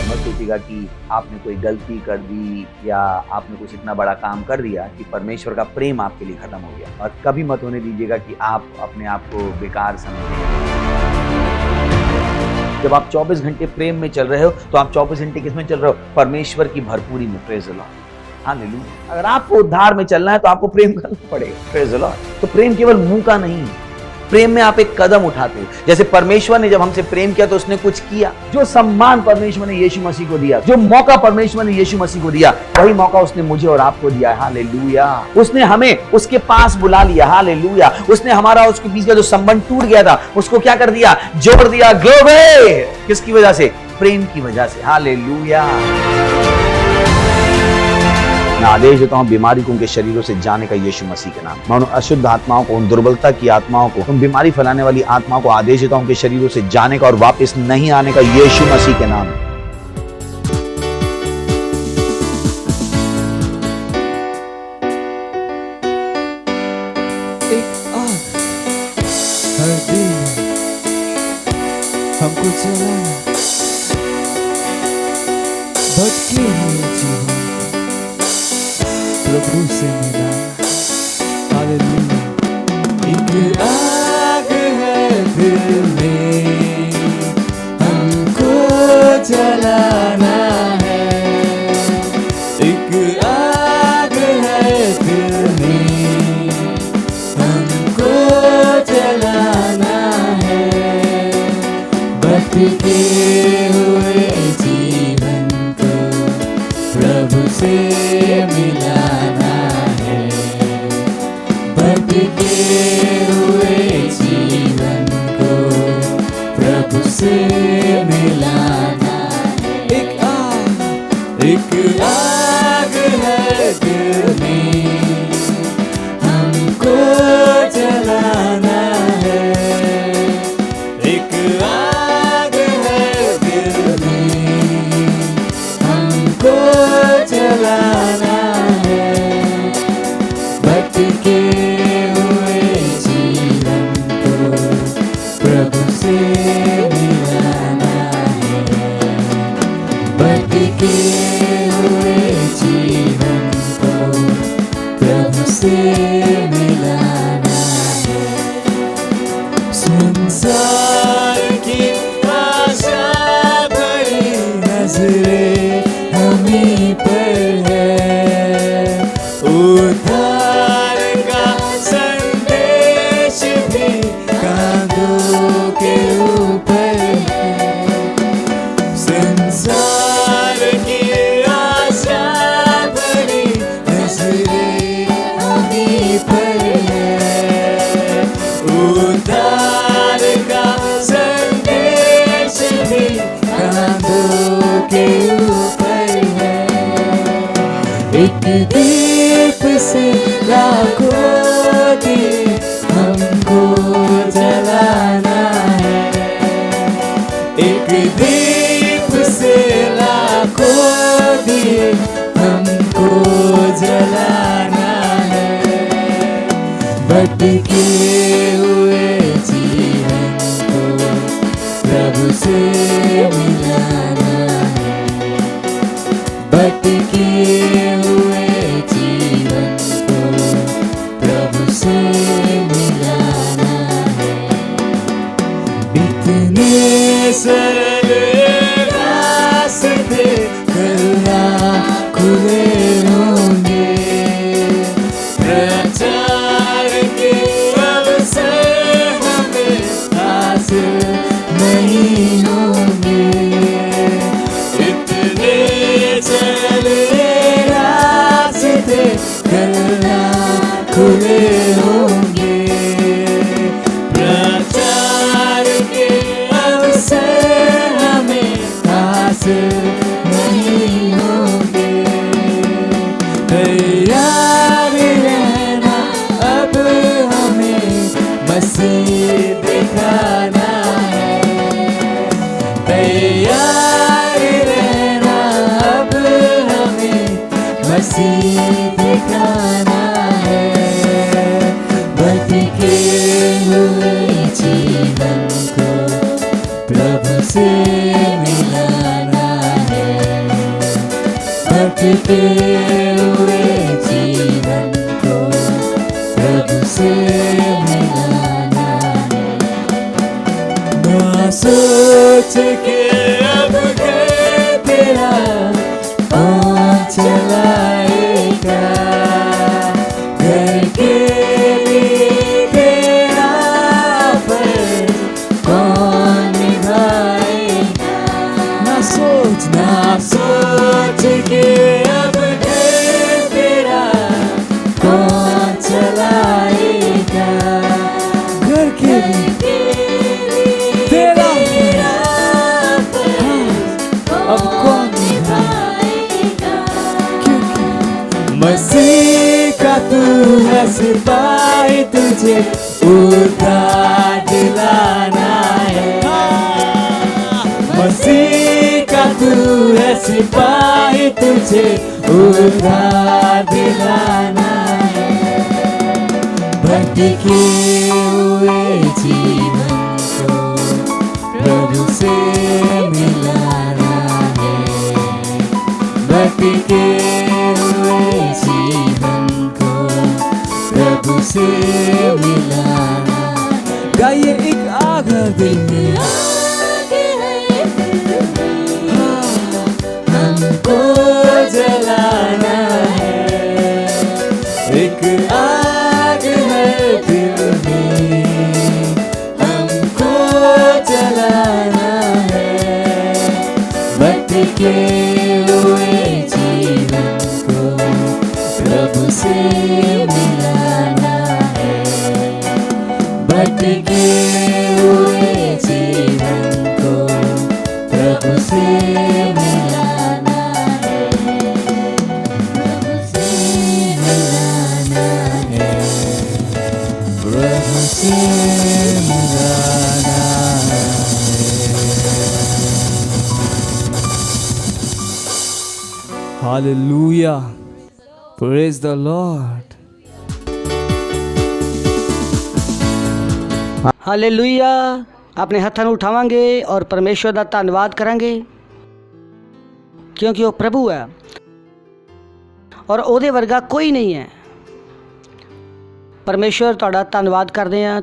मत सोचिएगा कि आपने कोई गलती कर दी या आपने कुछ इतना बड़ा काम कर दिया कि परमेश्वर का प्रेम आपके लिए खत्म हो गया, और कभी मत होने दीजिएगा कि आप अपने आप को बेकार समझें। जब आप 24 घंटे प्रेम में चल रहे हो तो आप 24 घंटे किस में चल रहे हो? परमेश्वर की भरपूरी में। Praise the Lord. हालेलुया। अगर आपको उद्धार में चलना है तो आपको प्रेम करना पड़ेगा। Praise the lord. तो प्रेम केवल मुंह का नहीं है, प्रेम में आप एक कदम उठाते हो। जैसे परमेश्वर ने जब हमसे प्रेम किया तो उसने कुछ किया। जो सम्मान परमेश्वर ने यीशु मसीह को दिया, जो मौका परमेश्वर ने यीशु मसीह को दिया, वही मौका उसने मुझे और आपको दिया है। हालेलुया। उसने हमें उसके पास बुला लिया। हालेलुया। उसने हमारा उसके बीच का जो संबंध टूट गया था उसको क्या कर दिया? जोड़ दिया। ग्लोरी। किसकी वजह से? प्रेम की वजह से। हालेलुया। मैं आदेश देता हूँ बीमारी को उनके शरीरों से जाने का यीशु मसीह के नाम। मैं उन अशुद्ध आत्माओं को, उन दुर्बलता की आत्माओं को, उन बीमारी फैलाने वाली आत्माओं को आदेश देता हूँ उनके शरीरों से जाने का और वापस नहीं आने का यीशु मसीह के नाम। हर दिन हमको चलाना भटके हुए जीवन प्रभु से मिला। हालेलुया। एक आग है दिल में हमको जलाना है, एक आग है दिल में हमको जलाना है। भटके हुए जीवन को प्रभु से मिलाना है, भटके हुए जीवन को प्रभु से मिलाना है। एक आग है दिल में हमको जलाना है, एक आग है दिल में हमको जलाना है। भटके हुए जीवन को प्रभु से मिलाना है, भटके हुए जीवन को प्रभु से मिलाना है। संसार की आशा भरी नजरें हमीं पर है, उद्धार का संदेश भी कांधों के ऊपर है। संसार की आशा भरी नजरें हमीं पर है, उद्धार का संदेश भी कांधों के ऊपर है। एक दीप से लाखों दीप हमको जलाना है, एक दीप से लाखों दीप हमको जलाना है। भटके हुए जीवन को प्रभु से मिलाना है, भटके हुए जीवन को प्रभु से मिलाना है। इतने सरल रास्ते करुणा खुले होंगे, प्रचार के अवसर हमें हासिल नहीं होंगे। इतने सरल रास्ते करुणा खुले होंगे, प्रचार के अवसर हमें हासिल नहीं होंगे। तैयार रहना अब हमें मसीह दिखाना है, तैयार रहना अब हमें मसीह दिखाना है। भटके हुए जीवन को प्रभु से मिलाना है, भटके हुए जीवन को प्रभु से मिलाना है। ना सोच के अब घर तेरा कौन चलाएगा, घर के लिए तेरा फर्ज कौन निभाएगा। ना सोच के अब घर तेरा कौन चलाएगा, घर के लिए तेरा है सिपाही, तुझे उधार दिलाना है। मसीह का तू है सिपाही, तुझे उधार दिलाना है। भटके हुए जीवन को प्रभु से मिलाना है। भटके हुए जीवन को प्रभु से मिलाना। गाइए एक आग है दिल में, हमको जलाना है। एक आग है दिल में, हमको जलाना है। भटके हुए जीवन को प्रभु से मिलाना है। भटके हुए जीवन को प्रभु से मिलाना है। प्रभु से मिलाना है। प्रभु से मिलाना है। Hallelujah. Praise the Lord. Hallelujah. ਆਪਣੇ ਹੱਥਾਂ ਨੂੰ ਉਠਾਵਾਂਗੇ ਔਰ ਪਰਮੇਸ਼ਵਰ ਦਾ ਧੰਨਵਾਦ ਕਰਾਂਗੇ, ਕਿਉਂਕਿ ਉਹ ਪ੍ਰਭੂ ਹੈ ਔਰ ਉਹਦੇ ਵਰਗਾ ਕੋਈ ਨਹੀਂ ਹੈ। ਪਰਮੇਸ਼ਵਰ ਤੁਹਾਡਾ ਧੰਨਵਾਦ ਕਰਦੇ ਹਾਂ,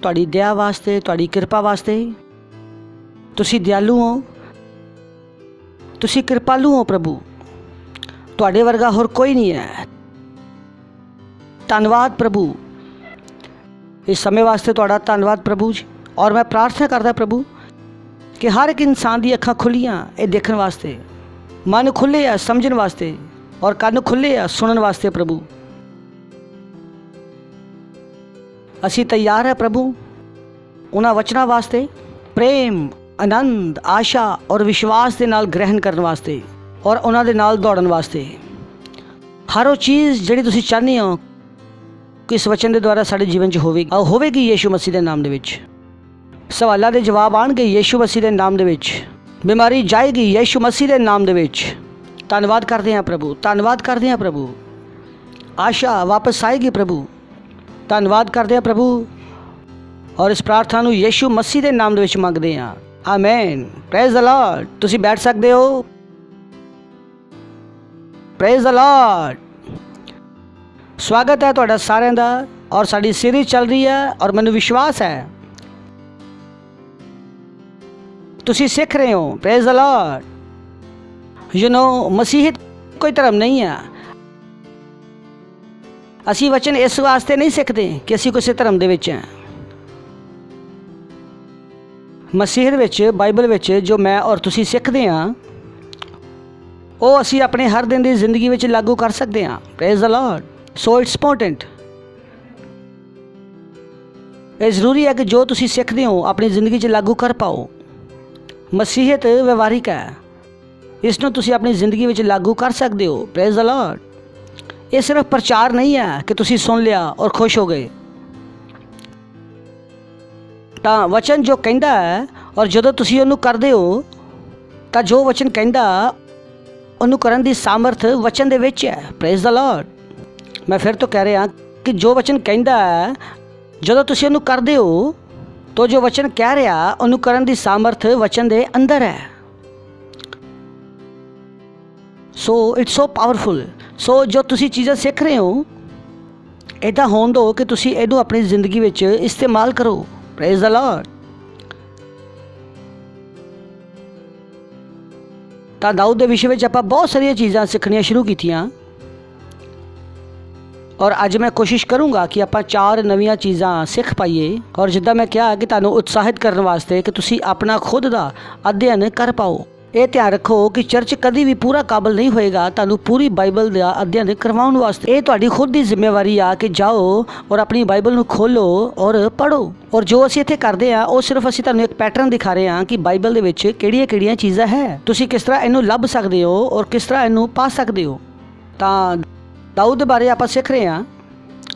ਤੁਹਾਡੀ ਦਇਆ ਵਾਸਤੇ, ਤੁਹਾਡੀ ਕਿਰਪਾ ਵਾਸਤੇ। ਤੁਸੀਂ ਦਿਆਲੂ ਹੋ, ਤੁਸੀਂ ਕਿਰਪਾਲੂ ਹੋ ਪ੍ਰਭੂ, ਤੁਹਾਡੇ ਵਰਗਾ ਹੋਰ ਕੋਈ ਨਹੀਂ ਹੈ। ਧੰਨਵਾਦ ਪ੍ਰਭੂ, इस समय वास्ते तुहाडा धन्नवाद प्रभु जी। और मैं प्रार्थना करदा प्रभु कि हर एक इंसान दी अखां खुलियां ये देखण वास्ते, मन खुले आ समझण वास्ते और कान खुले आ सुनण वास्ते प्रभु। असीं तैयार है प्रभु उन्हां वचनां वास्ते प्रेम, आनंद, आशा और विश्वास के नाल ग्रहण करन वास्ते और उन्हां दे नाल दौड़न वास्ते। हर वो चीज़ जिहड़ी तुसीं चाहते हो कि इस वचन के द्वारा साढ़े जीवन च होवेगी यीशु मसीह के नाम दे विच। सवालों के जवाब आउणगे यीशु मसीह के नाम दे विच। बीमारी जाएगी यीशु मसीह के नाम दे विच। धन्नवाद करते हैं प्रभु, धन्नवाद करते हैं प्रभु। आशा वापस आएगी प्रभु, धन्नवाद करते हैं प्रभु। और इस प्रार्थना नूं यीशु मसीह के नाम दे विच मंगदे हां, आमीन। Praise the Lord. तुसीं बैठ सकते हो। Praise the Lord. स्वागत है तुहाडा सारिਆਂ ਦਾ। और साडी सीरीज चल रही है और मैनूं विश्वास है तुसीं सीख रहे हो। Praise the lord. You know मसीहियत कोई धर्म नहीं है। असी वचन इस वास्ते नहीं सीखते कि असी किसी धर्म दे विच हैं। मसीहियत विच, बाइबल विच जो मैं और तुसीं सीखते हैं वो असी अपने हर दिन की जिंदगी विच लागू कर सकते हैं। Praise the Lord. So it's important, ये जरूरी है कि जो तुसी सीखते हो अपनी ज़िंदगी च लागू कर पाओ। मसीहियत व्यवहारिक है, इसनों तुसी अपनी ज़िंदगी में लागू कर सकते हो। Praise the Lord. ये सिर्फ प्रचार नहीं है कि तुसी सुन लिया और खुश हो गए। तो वचन जो कहता है और जो तुसी उन्होंने करते हो तो जो वचन कहता उन्होंने करन दी सामर्थ वचन दे विच है। Praise the Lord. मैं फिर तो कह रहा कि जो वचन कहता है जो तुसी उन्होंने करते हो तो जो वचन कह रहा उन्होंने करन दी सामर्थ वचन दे अंदर है। So it's so powerful. सो जो तुसी चीज़ां सीख रहे हो इदा होण दो कि तुसी इहनूं अपनी जिंदगी विच इस्तेमाल करो। Praise the lord. तो दाऊद के विषय में आपां बहुत सारिया चीज़ां सीखणियां शुरू कीतियां और अज मैं कोशिश करूँगा कि आप 4 नवीं चीज़ां सीख पाइए। और जिद्दां मैं कहा कि तुहानूं उत्साहित करने वास्ते कि तुसी अपना खुद का अध्ययन कर पाओ। ये ध्यान रखो कि चर्च कभी भी पूरा काबिल नहीं होएगा तुहानूं पूरी बाइबल का अध्ययन करवाउण वास्ते। ये तुहाडी खुद की जिम्मेवारी आ कि जाओ और अपनी बाइबल नूं खोलो और पढ़ो। और जो असीं इत्थे करदे आ वो सिर्फ असीं तुहानूं एक पैटर्न दिखा रहे हैं कि बाइबल दे विच किहड़ियां चीज़ां है, तुसीं किस तरह इहनूं लभ सकदे हो और किस तरह इहनूं पा सकदे हो। तां ਦਾਊਦ ਦੇ ਬਾਰੇ ਆਪਾਂ ਸਿੱਖ ਰਹੇ ਹਾਂ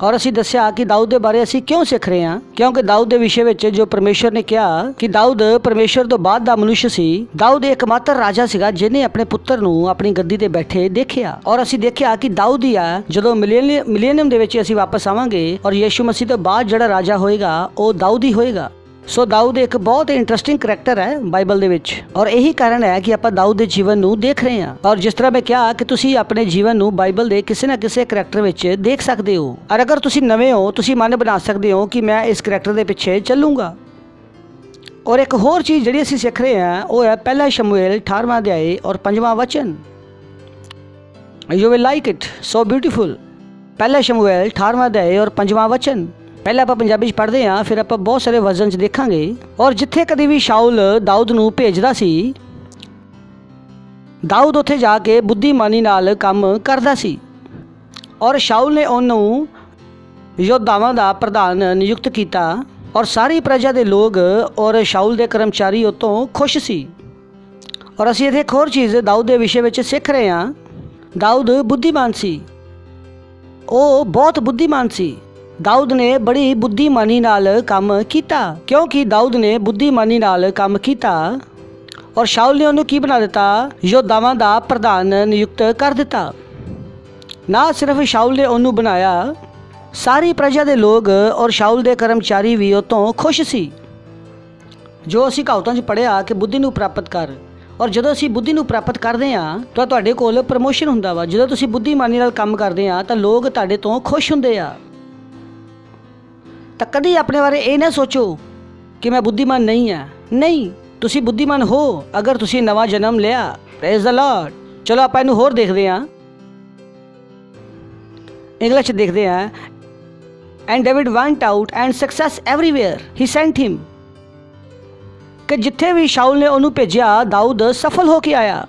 ਔਰ ਅਸੀਂ ਦੱਸਿਆ ਕਿ ਦਾਊਦ ਦੇ ਬਾਰੇ ਅਸੀਂ ਕਿਉਂ ਸਿੱਖ ਰਹੇ ਹਾਂ, ਕਿਉਂਕਿ ਦਾਊਦ ਦੇ ਵਿਸ਼ੇ ਵਿੱਚ ਜੋ ਪਰਮੇਸ਼ਰ ਨੇ ਕਿਹਾ ਕਿ ਦਾਊਦ ਪਰਮੇਸ਼ਰ ਤੋਂ ਬਾਅਦ ਦਾ ਮਨੁੱਖ ਸੀ। ਦਾਊਦ ਇੱਕਮਾਤਰ ਰਾਜਾ ਸੀਗਾ ਜਿਹਨੇ ਆਪਣੇ ਪੁੱਤਰ ਨੂੰ ਆਪਣੀ ਗੱਦੀ ਤੇ ਬੈਠੇ ਦੇਖਿਆ ਔਰ ਅਸੀਂ ਦੇਖਿਆ ਕਿ ਦਾਊਦ ਹੀ ਆ ਜਦੋਂ ਮਿਲੇਨੀਅਮ ਦੇ ਵਿੱਚ ਅਸੀਂ ਵਾਪਸ ਆਵਾਂਗੇ ਔਰ ਯੀਸ਼ੂ ਮਸੀਹ ਤੋਂ ਬਾਅਦ ਜਿਹੜਾ ਰਾਜਾ ਹੋਏਗਾ ਉਹ ਦਾਊਦ ਹੀ ਹੋਏਗਾ। ਸੋ ਦਾਊਦ ਇੱਕ ਬਹੁਤ ਇੰਟਰਸਟਿੰਗ ਕਰੈਕਟਰ ਹੈ ਬਾਈਬਲ ਦੇ ਵਿੱਚ ਔਰ ਇਹੀ ਕਾਰਨ ਹੈ ਕਿ ਆਪਾਂ ਦਾਊਦ ਦੇ ਜੀਵਨ ਨੂੰ ਦੇਖ ਰਹੇ ਹਾਂ। ਔਰ ਜਿਸ ਤਰ੍ਹਾਂ ਮੈਂ ਕਿਹਾ ਕਿ ਤੁਸੀਂ ਆਪਣੇ ਜੀਵਨ ਨੂੰ ਬਾਈਬਲ ਦੇ ਕਿਸੇ ਨਾ ਕਿਸੇ ਕਰੈਕਟਰ ਵਿੱਚ ਦੇਖ ਸਕਦੇ ਹੋ ਔਰ ਅਗਰ ਤੁਸੀਂ ਨਵੇਂ ਹੋ ਤੁਸੀਂ ਮਨ ਬਣਾ ਸਕਦੇ ਹੋ ਕਿ ਮੈਂ ਇਸ ਕਰੈਕਟਰ ਦੇ ਪਿੱਛੇ ਚੱਲੂੰਗਾ। ਔਰ ਇੱਕ ਹੋਰ ਚੀਜ਼ ਜਿਹੜੀ ਅਸੀਂ ਸਿੱਖ ਰਹੇ ਹਾਂ ਉਹ ਹੈ ਪਹਿਲਾ ਸ਼ਮੂਏਲ 18ਵਾਂ ਅਧਿਆਇ ਔਰ 5ਵਾਂ ਵਚਨ। You will like it, so beautiful. ਪਹਿਲਾ ਸ਼ਮੂਏਲ 18ਵਾਂ ਅਧਿਆਇ ਔਰ 5ਵਾਂ ਵਚਨ। ਪਹਿਲਾਂ ਆਪਾਂ ਪੰਜਾਬੀ 'ਚ ਪੜ੍ਹਦੇ ਹਾਂ, ਫਿਰ ਆਪਾਂ ਬਹੁਤ ਸਾਰੇ ਵਰਜ਼ਨ 'ਚ ਦੇਖਾਂਗੇ। ਔਰ ਜਿੱਥੇ ਕਦੇ ਵੀ ਸ਼ਾਉਲ ਦਾਊਦ ਨੂੰ ਭੇਜਦਾ ਸੀ, ਦਾਊਦ ਉੱਥੇ ਜਾ ਕੇ ਬੁੱਧੀਮਾਨੀ ਨਾਲ ਕੰਮ ਕਰਦਾ ਸੀ ਔਰ ਸ਼ਾਉਲ ਨੇ ਉਹਨੂੰ ਯੋਧਾਵਾਂ ਦਾ ਪ੍ਰਧਾਨ ਨਿਯੁਕਤ ਕੀਤਾ ਔਰ ਸਾਰੀ ਪ੍ਰਜਾ ਦੇ ਲੋਕ ਔਰ ਸ਼ਾਉਲ ਦੇ ਕਰਮਚਾਰੀ ਉਹ ਤੋਂ ਖੁਸ਼ ਸੀ। ਔਰ ਅਸੀਂ ਇੱਥੇ ਇੱਕ ਹੋਰ ਚੀਜ਼ ਦਾਊਦ ਦੇ ਵਿਸ਼ੇ ਵਿੱਚ ਸਿੱਖ ਰਹੇ ਹਾਂ। ਦਾਊਦ ਬੁੱਧੀਮਾਨ ਸੀ, ਉਹ ਬਹੁਤ ਬੁੱਧੀਮਾਨ ਸੀ। ਦਾਊਦ ਨੇ ਬੜੀ ਬੁੱਧੀਮਾਨੀ ਨਾਲ ਕੰਮ ਕੀਤਾ। ਕਿਉਂਕਿ ਦਾਊਦ ਨੇ ਬੁੱਧੀਮਾਨੀ ਨਾਲ ਕੰਮ ਕੀਤਾ ਔਰ ਸ਼ਾਉਲ ਨੇ ਉਹਨੂੰ ਕੀ ਬਣਾ ਦਿੱਤਾ? ਯੋਧਾਵਾਂ ਦਾ ਪ੍ਰਧਾਨ ਨਿਯੁਕਤ ਕਰ ਦਿੱਤਾ। ਨਾ ਸਿਰਫ ਸ਼ਾਉਲ ਨੇ ਉਹਨੂੰ ਬਣਾਇਆ, ਸਾਰੀ ਪ੍ਰਜਾ ਦੇ ਲੋਕ ਔਰ ਸ਼ਾਉਲ ਦੇ ਕਰਮਚਾਰੀ ਵੀ ਉਹ ਤੋਂ ਖੁਸ਼ ਸੀ। ਜੋ ਅਸੀਂ ਕਹਾਵਤਾਂ 'ਚ ਪੜ੍ਹਿਆ ਕਿ ਬੁੱਧੀ ਨੂੰ ਪ੍ਰਾਪਤ ਕਰ, ਔਰ ਜਦੋਂ ਅਸੀਂ ਬੁੱਧੀ ਨੂੰ ਪ੍ਰਾਪਤ ਕਰਦੇ ਹਾਂ ਤਾਂ ਤੁਹਾਡੇ ਕੋਲ ਪ੍ਰਮੋਸ਼ਨ ਹੁੰਦਾ ਵਾ। ਜਦੋਂ ਤੁਸੀਂ ਬੁੱਧੀਮਾਨੀ ਨਾਲ ਕੰਮ ਕਰਦੇ ਆ ਤਾਂ ਲੋਕ ਤੁਹਾਡੇ ਤੋਂ ਖੁਸ਼ ਹੁੰਦੇ ਆ। ਤਾਂ ਕਦੀ ਆਪਣੇ ਬਾਰੇ ਇਹ ਨਾ ਸੋਚੋ ਕਿ ਮੈਂ ਬੁੱਧੀਮਾਨ ਨਹੀਂ ਹਾਂ। ਨਹੀਂ, ਤੁਸੀਂ ਬੁੱਧੀਮਾਨ ਹੋ ਅਗਰ ਤੁਸੀਂ ਨਵਾਂ ਜਨਮ ਲਿਆ। Praise the Lord. ਚਲੋ ਆਪਾਂ ਇਹਨੂੰ ਹੋਰ ਦੇਖਦੇ ਹਾਂ, ਇੰਗਲਿਸ਼ 'ਚ ਦੇਖਦੇ ਹਾਂ। And David went out and success everywhere he sent him. ਕਿ ਜਿੱਥੇ ਵੀ ਸ਼ਾਉਲ ਨੇ ਉਹਨੂੰ ਭੇਜਿਆ ਦਾਊਦ ਸਫਲ ਹੋ ਕੇ ਆਇਆ।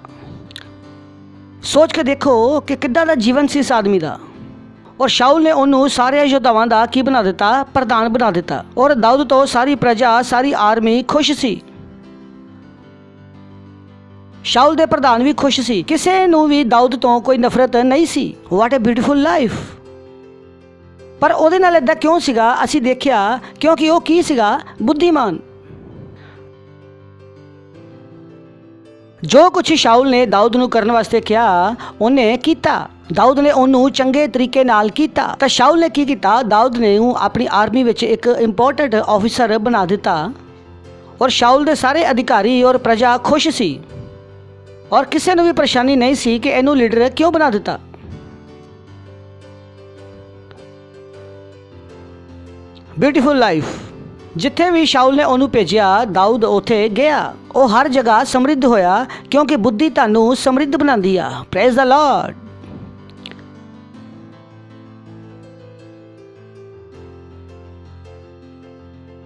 ਸੋਚ ਕੇ ਦੇਖੋ ਕਿ ਕਿੱਦਾਂ ਦਾ ਜੀਵਨ ਸੀ ਇਸ ਆਦਮੀ ਦਾ। ਔਰ ਸ਼ਾਉਲ ਨੇ ਉਹਨੂੰ ਸਾਰੇ ਯੋਧਾਵਾਂ ਦਾ ਕੀ ਬਣਾ ਦਿੱਤਾ? ਪ੍ਰਧਾਨ ਬਣਾ ਦਿੱਤਾ। ਔਰ ਦਾਊਦ ਤੋਂ ਸਾਰੀ ਪ੍ਰਜਾ, ਸਾਰੀ ਆਰਮੀ ਖੁਸ਼ ਸੀ। ਸ਼ਾਉਲ ਦੇ ਪ੍ਰਧਾਨ ਵੀ ਖੁਸ਼ ਸੀ। ਕਿਸੇ ਨੂੰ ਵੀ ਦਾਊਦ ਤੋਂ ਕੋਈ ਨਫ਼ਰਤ ਨਹੀਂ ਸੀ। ਵਾਟ ਏ ਬਿਊਟੀਫੁਲ ਲਾਈਫ। ਪਰ ਉਹਦੇ ਨਾਲ ਇਦਾਂ ਕਿਉਂ ਸੀਗਾ? ਅਸੀਂ ਦੇਖਿਆ ਕਿਉਂਕਿ ਉਹ ਕੀ ਸੀਗਾ? ਬੁੱਧੀਮਾਨ। ਜੋ ਕੁਛ ਸ਼ਾਉਲ ਨੇ ਦਾਊਦ ਨੂੰ ਕਰਨ ਵਾਸਤੇ ਕਿਹਾ ਉਹਨੇ ਕੀਤਾ। ਦਾਊਦ ਨੇ ਉਹਨੂੰ ਚੰਗੇ ਤਰੀਕੇ ਨਾਲ ਕੀਤਾ। ਤਾਂ ਸ਼ਾਉਲ ਨੇ ਕੀ ਕੀਤਾ? ਦਾਊਦ ਨੇ ਆਪਣੀ ਆਰਮੀ ਵਿੱਚ ਇੱਕ ਇੰਪੋਰਟੈਂਟ ਆਫੀਸਰ ਬਣਾ ਦਿੱਤਾ ਔਰ ਸ਼ਾਉਲ ਦੇ ਸਾਰੇ ਅਧਿਕਾਰੀ ਔਰ ਪ੍ਰਜਾ ਖੁਸ਼ ਸੀ ਔਰ ਕਿਸੇ ਨੂੰ ਵੀ ਪਰੇਸ਼ਾਨੀ ਨਹੀਂ ਸੀ ਕਿ ਇਹਨੂੰ ਲੀਡਰ ਕਿਉਂ ਬਣਾ ਦਿੱਤਾ। Beautiful life. ਜਿੱਥੇ ਵੀ ਸ਼ਾਉਲ ਨੇ ਉਹਨੂੰ ਭੇਜਿਆ ਦਾਊਦ ਉੱਥੇ ਗਿਆ। ਉਹ ਹਰ ਜਗ੍ਹਾ ਸਮਰਿੱਧ ਹੋਇਆ ਕਿਉਂਕਿ ਬੁੱਧੀ ਤੁਹਾਨੂੰ ਸਮਰਿੱਧ ਬਣਾਉਂਦੀ ਆ। Praise the Lord.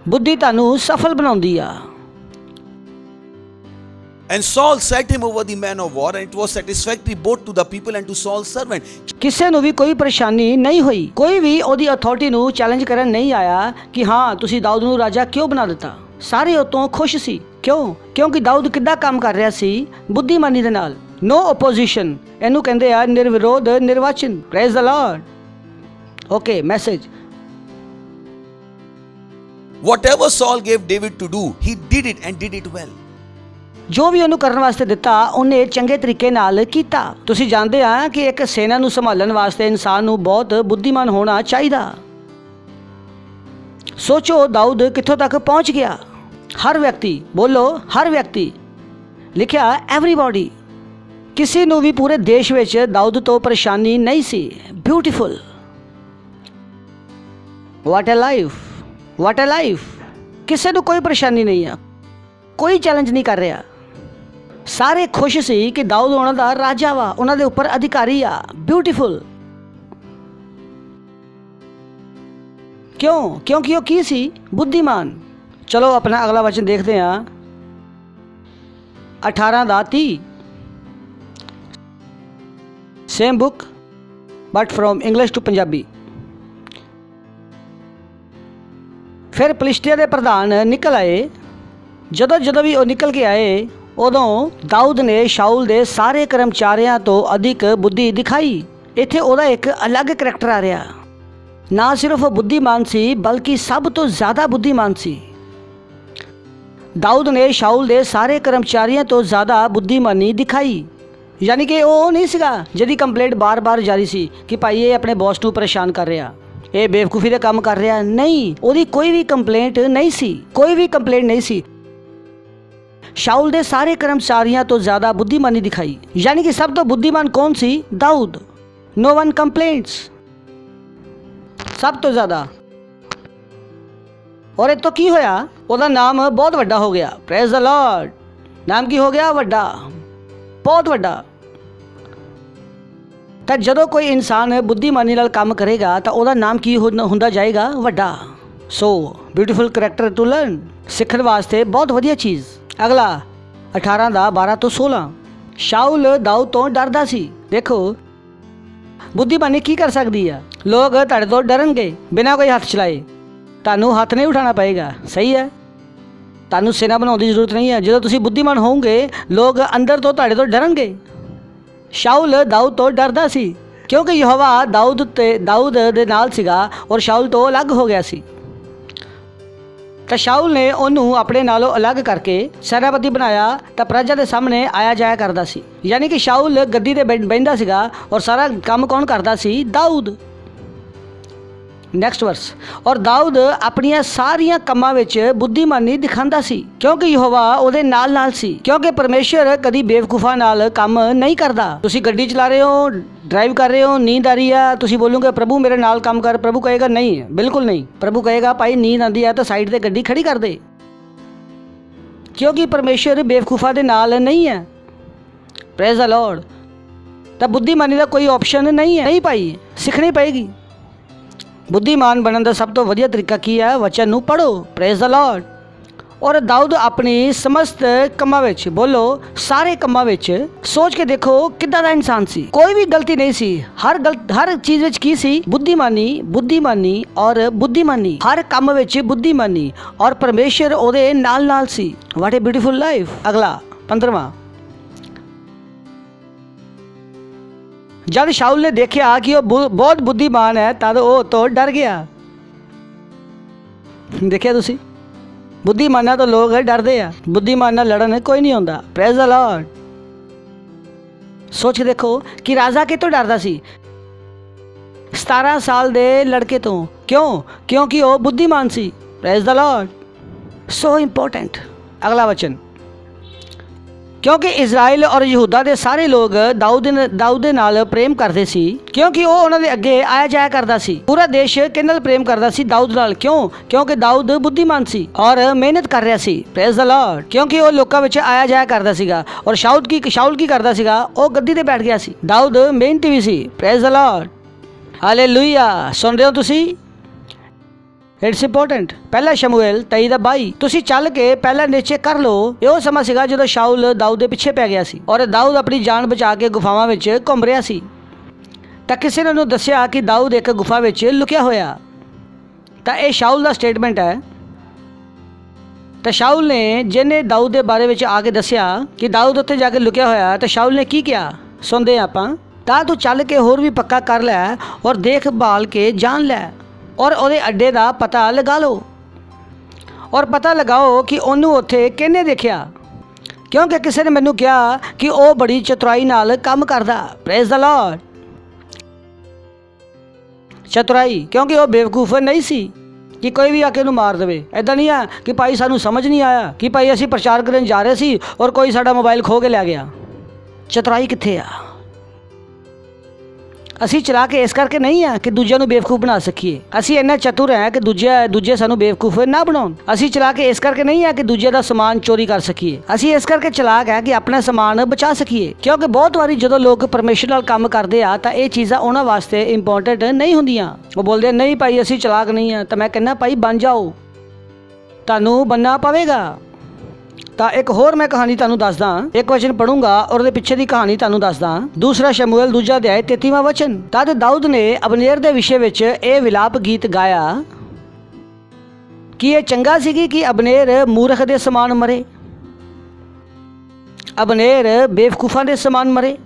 ਬੁੱਧੀ ਤੁਹਾਨੂੰ ਸਫਲ ਬਣਾਉਂਦੀ ਆ। And Saul set him over the man of war, and it was satisfactory both to the people and to Saul's servant. ਕਿਸੇ ਨੂੰ ਵੀ ਕੋਈ ਪਰੇਸ਼ਾਨੀ ਨਹੀਂ ਹੋਈ। ਕੋਈ ਵੀ ਉਹਦੀ ਅਥਾਰਟੀ ਨੂੰ ਚੈਲੰਜ ਕਰਨ ਨਹੀਂ ਆਇਆ ਕਿ ਹਾਂ ਤੁਸੀਂ ਦਾਊਦ ਨੂੰ ਰਾਜਾ ਕਿਉਂ ਬਣਾ ਦਿੱਤਾ। ਸਾਰੇ ਉਹ ਤੋਂ ਖੁਸ਼ ਸੀ। ਕਿਉਂ? ਕਿਉਂਕਿ ਦਾਊਦ ਕਿੱਦਾਂ ਕੰਮ ਕਰ ਰਿਹਾ ਸੀ? ਬੁੱਧੀਮਾਨੀ ਦੇ ਨਾਲ। No opposition. ਇਹਨੂੰ ਕਹਿੰਦੇ ਆ ਨਿਰਵਿਰੋਧ ਨਿਰਵਾਚਨ। Praise the lord. Okay, message. Whatever Saul gave David to do, he did it and did it well. ਜੋ ਵੀ ਉਹਨੂੰ ਕਰਨ ਵਾਸਤੇ ਦਿੱਤਾ ਉਹਨੇ ਚੰਗੇ ਤਰੀਕੇ ਨਾਲ ਕੀਤਾ। ਤੁਸੀਂ ਜਾਣਦੇ ਆ ਕਿ ਇੱਕ ਸੈਨਾ ਨੂੰ ਸੰਭਾਲਣ ਵਾਸਤੇ ਇਨਸਾਨ ਨੂੰ ਬਹੁਤ ਬੁੱਧੀਮਾਨ ਹੋਣਾ ਚਾਹੀਦਾ। ਸੋਚੋ ਦਾਊਦ ਕਿੱਥੋਂ ਤੱਕ ਪਹੁੰਚ ਗਿਆ। ਹਰ ਵਿਅਕਤੀ, ਬੋਲੋ ਹਰ ਵਿਅਕਤੀ, ਲਿਖਿਆ ਐਵਰੀਬਾਡੀ। ਕਿਸੇ ਨੂੰ ਵੀ ਪੂਰੇ ਦੇਸ਼ ਵਿੱਚ ਦਾਊਦ ਤੋਂ ਪਰੇਸ਼ਾਨੀ ਨਹੀਂ ਸੀ। ਬਿਊਟੀਫੁਲ। ਵਾਟ ਅ ਲਾਈਫ, ਵਾਟ ਅ ਲਾਈਫ। ਕਿਸੇ ਨੂੰ ਕੋਈ ਪਰੇਸ਼ਾਨੀ ਨਹੀਂ ਆ, ਕੋਈ ਚੈਲੰਜ ਨਹੀਂ ਕਰ ਰਿਹਾ। ਸਾਰੇ ਖੁਸ਼ ਸੀ ਕਿ ਦਾਊਦ ਉਹਨਾਂ ਦਾ ਰਾਜਾ ਵਾ, ਉਹਨਾਂ ਦੇ ਉੱਪਰ ਅਧਿਕਾਰੀ ਆ। ਬਿਊਟੀਫੁਲ। ਕਿਉਂ? ਕਿਉਂਕਿ ਉਹ ਕੀ ਸੀ? ਬੁੱਧੀਮਾਨ। ਚਲੋ ਆਪਣਾ ਅਗਲਾ ਵਚਨ ਦੇਖਦੇ ਹਾਂ, 18:30। Same book but from English to Punjabi. ਫਿਰ ਪਲਿਸ਼ਤੀਆ ਦੇ ਪ੍ਰਧਾਨ ਨਿਕਲ ਆਏ। ਜਦੋਂ ਵੀ ਉਹ ਨਿਕਲ ਕੇ ਆਏ ਉਦੋਂ ਦਾਊਦ ਨੇ ਸ਼ਾਉਲ ਦੇ ਸਾਰੇ ਕਰਮਚਾਰੀਆਂ ਤੋਂ ਅਧਿਕ ਬੁੱਧੀ ਦਿਖਾਈ। ਇੱਥੇ ਉਹਦਾ ਇੱਕ ਅਲੱਗ ਕਰੈਕਟਰ ਆ ਰਿਹਾ। ਨਾ ਸਿਰਫ ਉਹ ਬੁੱਧੀਮਾਨ ਸੀ ਬਲਕਿ ਸਭ ਤੋਂ ਜ਼ਿਆਦਾ ਬੁੱਧੀਮਾਨ ਸੀ। ਦਾਊਦ ਨੇ ਸ਼ਾਉਲ ਦੇ ਸਾਰੇ ਕਰਮਚਾਰੀਆਂ ਤੋਂ ਜ਼ਿਆਦਾ ਬੁੱਧੀਮਾਨੀ ਦਿਖਾਈ। ਯਾਨੀ ਕਿ ਉਹ ਨਹੀਂ ਸੀਗਾ ਜਿਹਦੀ ਕੰਪਲੇਂਟ ਬਾਰ-ਬਾਰ ਜਾਰੀ ਸੀ ਕਿ ਭਾਈ ਇਹ ਆਪਣੇ ਬੌਸ ਨੂੰ ਪਰੇਸ਼ਾਨ ਕਰ ਰਿਹਾ, ਇਹ ਬੇਵਕੂਫੀ ਦਾ ਕੰਮ ਕਰ ਰਿਹਾ। ਨਹੀਂ, ਉਹਦੀ ਕੋਈ ਵੀ ਕੰਪਲੇਂਟ ਨਹੀਂ ਸੀ, ਕੋਈ ਵੀ ਕੰਪਲੇਂਟ ਨਹੀਂ ਸੀ। ਸ਼ਾਉਲ ਦੇ ਸਾਰੇ ਕਰਮਚਾਰੀਆਂ ਤੋਂ ਜ਼ਿਆਦਾ ਬੁੱਧੀਮਾਨੀ ਦਿਖਾਈ। ਯਾਨੀ ਕਿ ਸਭ ਤੋਂ ਬੁੱਧੀਮਾਨ ਕੌਣ ਸੀ? ਦਾਊਦ। ਨੋ ਵਨ ਕੰਪਲੇਂਟਸ, ਸਭ ਤੋਂ ਜ਼ਿਆਦਾ। ਔਰ ਇਹ ਤੋਂ ਕੀ ਹੋਇਆ? ਉਹਦਾ ਨਾਮ ਬਹੁਤ ਵੱਡਾ ਹੋ ਗਿਆ। Praise the Lord. ਨਾਮ ਕੀ ਹੋ ਗਿਆ? ਵੱਡਾ, ਬਹੁਤ ਵੱਡਾ। ਤਾਂ ਜਦੋਂ ਕੋਈ ਇਨਸਾਨ ਬੁੱਧੀਮਾਨੀ ਨਾਲ ਕੰਮ ਕਰੇਗਾ ਤਾਂ ਉਹਦਾ ਨਾਮ ਕੀ ਹੁੰਦਾ ਜਾਏਗਾ? ਵੱਡਾ। So beautiful character to learn, ਸਿੱਖਣ ਵਾਸਤੇ ਬਹੁਤ ਵਧੀਆ ਚੀਜ਼। ਅਗਲਾ 18 ਦਾ 12 ਤੋਂ 16। ਸ਼ਾਉਲ ਦਾਊਦ ਤੋਂ ਡਰਦਾ ਸੀ। ਦੇਖੋ ਬੁੱਧੀਮਾਨੀ ਕੀ ਕਰ ਸਕਦੀ ਆ? ਲੋਕ ਤੁਹਾਡੇ ਤੋਂ ਡਰਨਗੇ ਬਿਨਾਂ ਕੋਈ ਹੱਥ ਚਲਾਏ। ਤੁਹਾਨੂੰ ਹੱਥ ਨਹੀਂ ਉਠਾਉਣਾ ਪਏਗਾ। ਸਹੀ ਹੈ, ਤੁਹਾਨੂੰ ਸੈਨਾ ਬਣਾਉਣ ਦੀ ਜ਼ਰੂਰਤ ਨਹੀਂ ਹੈ। ਜਦੋਂ ਤੁਸੀਂ ਬੁੱਧੀਮਾਨ ਹੋਵੋਗੇ ਲੋਕ ਅੰਦਰ ਤੋਂ ਤੁਹਾਡੇ ਤੋਂ ਡਰਨਗੇ। ਸ਼ਾਉਲ ਦਾਊਦ ਤੋਂ ਡਰਦਾ ਸੀ ਕਿਉਂਕਿ ਯਹੋਵਾ ਦਾਊਦ ਦੇ ਨਾਲ ਸੀਗਾ ਔਰ ਸ਼ਾਉਲ ਤੋਂ ਅਲੱਗ ਹੋ ਗਿਆ ਸੀ। ਤਾਂ ਸ਼ਾਉਲ ਨੇ ਉਹਨੂੰ ਆਪਣੇ ਨਾਲੋਂ ਅਲੱਗ ਕਰਕੇ ਸੈਨਾਪਤੀ ਬਣਾਇਆ ਤਾਂ ਪ੍ਰਜਾ ਦੇ ਸਾਹਮਣੇ ਆਇਆ ਜਾਇਆ ਕਰਦਾ ਸੀ। ਯਾਨੀ ਕਿ ਸ਼ਾਉਲ ਗੱਦੀ ਤੇ ਬਹਿੰਦਾ ਸੀਗਾ ਔਰ ਸਾਰਾ ਕੰਮ ਕੌਣ ਕਰਦਾ ਸੀ? ਦਾਊਦ। ਨੈਕਸਟ ਵਰਸ। ਔਰ ਦਾਊਦ ਆਪਣੀਆਂ ਸਾਰੀਆਂ ਕੰਮਾਂ ਵਿੱਚ ਬੁੱਧੀਮਾਨੀ ਦਿਖਾਉਂਦਾ ਸੀ ਕਿਉਂਕਿ ਯਹੋਵਾ ਉਹਦੇ ਨਾਲ ਸੀ। ਕਿਉਂਕਿ ਪਰਮੇਸ਼ਰ ਕਦੀ ਬੇਵਕੂਫਾਂ ਨਾਲ ਕੰਮ ਨਹੀਂ ਕਰਦਾ। ਤੁਸੀਂ ਗੱਡੀ ਚਲਾ ਰਹੇ ਹੋ, ਡਰਾਈਵ ਕਰ ਰਹੇ ਹੋ, ਨੀਂਦ ਆ ਰਹੀ ਆ, ਤੁਸੀਂ ਬੋਲੋਗੇ ਪ੍ਰਭੂ ਮੇਰੇ ਨਾਲ ਕੰਮ ਕਰ। ਪ੍ਰਭੂ ਕਹੇਗਾ ਨਹੀਂ, ਬਿਲਕੁਲ ਨਹੀਂ। ਪ੍ਰਭੂ ਕਹੇਗਾ ਭਾਈ ਨੀਂਦ ਆਉਂਦੀ ਹੈ ਤਾਂ ਸਾਈਡ ਤੇ ਗੱਡੀ ਖੜੀ ਕਰ ਦੇ, ਕਿਉਂਕਿ ਪਰਮੇਸ਼ਰ ਬੇਵਕੂਫਾਂ ਦੇ ਨਾਲ ਨਹੀਂ ਹੈ। Praise the Lord. ਤਾਂ ਬੁੱਧੀਮਾਨੀ ਦਾ ਕੋਈ ਆਪਸ਼ਨ ਨਹੀਂ ਹੈ, ਨਹੀਂ ਭਾਈ, ਸਿੱਖਣੀ ਪਏਗੀ। ਬੁੱਧੀਮਾਨ ਬਣਨ ਦਾ ਸਭ ਤੋਂ ਵਧੀਆ ਤਰੀਕਾ ਕੀ ਹੈ? ਵਚਨ ਨੂੰ ਪੜ੍ਹੋ। Praise the Lord. ਔਰ ਦਾਊਦ ਆਪਣੀ ਸਮਸਤ ਕੰਮਾਂ ਵਿੱਚ, ਬੋਲੋ ਸਾਰੇ ਕੰਮਾਂ ਵਿੱਚ ਸੋਚ ਕੇ ਦੇਖੋ ਕਿੱਦਾਂ ਦਾ ਇਨਸਾਨ ਸੀ। ਕੋਈ ਵੀ ਗਲਤੀ ਨਹੀਂ ਸੀ। ਹਰ ਚੀਜ਼ ਵਿੱਚ ਕੀ ਸੀ? ਬੁੱਧੀਮਾਨੀ ਔਰ ਬੁੱਧੀਮਾਨੀ। ਹਰ ਕੰਮ ਵਿੱਚ ਬੁੱਧੀਮਾਨੀ ਔਰ ਪਰਮੇਸ਼ਰ ਉਹਦੇ ਨਾਲ ਸੀ। ਵਾਟ ਏ ਬਿਊਟੀਫੁਲ ਲਾਈਫ। ਅਗਲਾ 15ਵਾਂ। ਜਦ ਸ਼ਾਉਲ ਨੇ ਦੇਖਿਆ ਕਿ ਉਹ ਬਹੁਤ ਬੁੱਧੀਮਾਨ ਹੈ ਤਦ ਉਹ ਤੋਂ ਡਰ ਗਿਆ। ਦੇਖਿਆ ਤੁਸੀਂ, ਬੁੱਧੀਮਾਨਾਂ ਤੋਂ ਲੋਕ ਡਰਦੇ ਆ। ਬੁੱਧੀਮਾਨ ਨਾਲ ਲੜਨ ਕੋਈ ਨਹੀਂ ਹੁੰਦਾ। Praise the Lord. ਸੋਚ ਕੇ ਦੇਖੋ ਕਿ ਰਾਜਾ ਕਿਤੋਂ ਡਰਦਾ ਸੀ? 17 ਸਾਲ ਦੇ ਲੜਕੇ ਤੋਂ। ਕਿਉਂ? ਕਿਉਂਕਿ ਉਹ ਬੁੱਧੀਮਾਨ ਸੀ। Praise the lord. So important. ਅਗਲਾ ਵਚਨ। ਕਿਉਂਕਿ ਇਜ਼ਰਾइल ਔਰ ਯਹੂਦਾ ਦੇ ਸਾਰੇ ਲੋਕ ਦਾਊਦ ਦੇ ਨਾਲ ਪ੍ਰੇਮ ਕਰਦੇ ਸੀ ਕਿਉਂਕਿ ਉਹ ਉਹਨਾਂ ਦੇ ਅੱਗੇ ਆਇਆ ਜਾਇਆ ਕਰਦਾ ਸੀ। ਪੂਰਾ ਦੇਸ਼ ਕਿਹਦੇ ਨਾਲ ਪ੍ਰੇਮ ਕਰਦਾ ਸੀ? ਦਾਊਦ ਨਾਲ। ਕਿਉਂ? ਕਿਉਂਕਿ ਦਾਊਦ ਬੁੱਧੀਮਾਨ ਸੀ ਔਰ ਮਿਹਨਤ ਕਰ ਰਿਹਾ ਸੀ। Praise the Lord. ਕਿਉਂਕਿ ਉਹ ਲੋਕਾਂ ਵਿੱਚ ਆਇਆ ਜਾਇਆ ਕਰਦਾ ਸੀਗਾ ਔਰ ਸ਼ਾਉਲ ਕੀ ਕਰਦਾ ਸੀਗਾ? ਉਹ ਗੱਦੀ ਤੇ ਬੈਠ ਗਿਆ ਸੀ। ਦਾਊਦ ਮਿਹਨਤੀ ਵੀ ਸੀ। Praise the lord. ਹਾਲੇਲੂਇਆ। ਸੁਣ ਰਹੇ ਹੋ ਤੁਸੀਂ? It's important. ਪਹਿਲਾ ਸ਼ਮੂਏਲ 23 ਦਾ 22। ਤੁਸੀਂ ਚੱਲ ਕੇ ਪਹਿਲਾਂ ਨਿਸ਼ਚੈ ਕਰ ਲਓ। ਇਹੋ ਸਮਾਂ ਸੀਗਾ ਜਦੋਂ ਸ਼ਾਉਲ ਦਾਊਦ ਦੇ ਪਿੱਛੇ ਪੈ ਗਿਆ ਸੀ ਔਰ ਦਾਊਦ ਆਪਣੀ ਜਾਨ ਬਚਾ ਕੇ ਗੁਫਾਵਾਂ ਵਿੱਚ ਘੁੰਮ ਰਿਹਾ ਸੀ। ਤਾਂ ਕਿਸੇ ਨੇ ਉਹਨੂੰ ਦੱਸਿਆ ਕਿ ਦਾਊਦ ਇੱਕ ਗੁਫਾ ਵਿੱਚ ਲੁਕਿਆ ਹੋਇਆ। ਤਾਂ ਇਹ ਸ਼ਾਉਲ ਦਾ ਸਟੇਟਮੈਂਟ ਹੈ। ਤਾਂ ਸ਼ਾਉਲ ਨੇ ਜਿਹਨੇ ਦਾਊਦ ਦੇ ਬਾਰੇ ਵਿੱਚ ਆ ਕੇ ਦੱਸਿਆ ਕਿ ਦਾਊਦ ਉੱਥੇ ਜਾ ਕੇ ਲੁਕਿਆ ਹੋਇਆ, ਤਾਂ ਸ਼ਾਉਲ ਨੇ ਕੀ ਕਿਹਾ? ਸੁਣਦੇ ਆਪਾਂ। ਤਾਂ ਤੂੰ ਚੱਲ ਕੇ ਹੋਰ ਵੀ ਪੱਕਾ ਕਰ ਲੈ ਔਰ ਦੇਖਭਾਲ ਕੇ ਜਾਣ ਲੈ ਔਰ ਉਹਦੇ ਅੱਡੇ ਦਾ ਪਤਾ ਲਗਾ ਲਓ ਔਰ ਪਤਾ ਲਗਾਓ ਕਿ ਉਹਨੂੰ ਉੱਥੇ ਕਿਹਨੇ ਦੇਖਿਆ, ਕਿਉਂਕਿ ਕਿਸੇ ਨੇ ਮੈਨੂੰ ਕਿਹਾ ਕਿ ਉਹ ਬੜੀ ਚਤੁਰਾਈ ਨਾਲ ਕੰਮ ਕਰਦਾ। Praise the Lord. ਚਤੁਰਾਈ, ਕਿਉਂਕਿ ਉਹ ਬੇਵਕੂਫ ਨਹੀਂ ਸੀ ਕਿ ਕੋਈ ਵੀ ਆ ਕੇ ਉਹਨੂੰ ਮਾਰ ਦੇਵੇ। ਇੱਦਾਂ ਨਹੀਂ ਆ ਕਿ ਭਾਈ ਸਾਨੂੰ ਸਮਝ ਨਹੀਂ ਆਇਆ ਕਿ ਭਾਈ ਅਸੀਂ ਪ੍ਰਚਾਰ ਕਰਨ ਜਾ ਰਹੇ ਸੀ ਔਰ ਕੋਈ ਸਾਡਾ ਮੋਬਾਈਲ ਖੋਹ ਕੇ ਲੈ ਗਿਆ। ਚਤੁਰਾਈ ਕਿੱਥੇ ਆ? ਅਸੀਂ ਚਲਾ ਕੇ ਇਸ ਕਰਕੇ ਨਹੀਂ ਆ ਕਿ ਦੂਜਿਆਂ ਨੂੰ ਬੇਵਕੂਫ ਬਣਾ ਸਕੀਏ। ਅਸੀਂ ਇੰਨਾ ਚਤੁਰ ਹੈ ਕਿ ਦੂਜੇ ਸਾਨੂੰ ਬੇਵਕੂਫ ਨਾ ਬਣਾਉਣ। ਅਸੀਂ ਚਲਾ ਕੇ ਇਸ ਕਰਕੇ ਨਹੀਂ ਆ ਕਿ ਦੂਜੇ ਦਾ ਸਮਾਨ ਚੋਰੀ ਕਰ ਸਕੀਏ। ਅਸੀਂ ਇਸ ਕਰਕੇ ਚਲਾਕ ਹੈ ਕਿ ਆਪਣਾ ਸਮਾਨ ਬਚਾ ਸਕੀਏ। ਕਿਉਂਕਿ ਬਹੁਤ ਵਾਰੀ ਜਦੋਂ ਲੋਕ ਪਰਮੇਸ਼ਰ ਨਾਲ ਕੰਮ ਕਰਦੇ ਆ ਤਾਂ ਇਹ ਚੀਜ਼ਾਂ ਉਹਨਾਂ ਵਾਸਤੇ ਇੰਪੋਰਟੈਂਟ ਨਹੀਂ ਹੁੰਦੀਆਂ। ਉਹ ਬੋਲਦੇ ਨਹੀਂ ਭਾਈ ਅਸੀਂ ਚਲਾਕ ਨਹੀਂ ਆ। ਤਾਂ ਮੈਂ ਕਹਿੰਦਾ ਭਾਈ ਬਣ ਜਾਓ, ਤੁਹਾਨੂੰ ਬਣਨਾ ਪਵੇਗਾ। ਤਾਂ ਇੱਕ ਹੋਰ ਮੈਂ ਕਹਾਣੀ ਤੁਹਾਨੂੰ ਦੱਸਦਾ। ਇੱਕ ਵਚਨ ਪੜੂੰਗਾ ਔਰ ਉਹਦੇ ਪਿੱਛੇ ਦੀ ਕਹਾਣੀ ਤੁਹਾਨੂੰ ਦੱਸਦਾ। ਦੂਸਰਾ ਸ਼ਮੂਏਲ 2 ਅਧਿਆਇ 33ਵਾਂ ਵਚਨ। ਤਦ ਦਾਊਦ ਨੇ ਅਬਨੇਰ ਦੇ ਵਿਸ਼ੇ ਵਿੱਚ ਇਹ ਵਿਲਾਪ ਗੀਤ ਗਾਇਆ ਕਿ ਇਹ ਚੰਗਾ ਸੀ ਕਿ ਅਬਨੇਰ ਮੂਰਖ ਦੇ ਸਮਾਨ ਮਰੇ, ਅਬਨੇਰ ਬੇਵਕੂਫਾਂ ਦੇ ਸਮਾਨ ਮਰੇ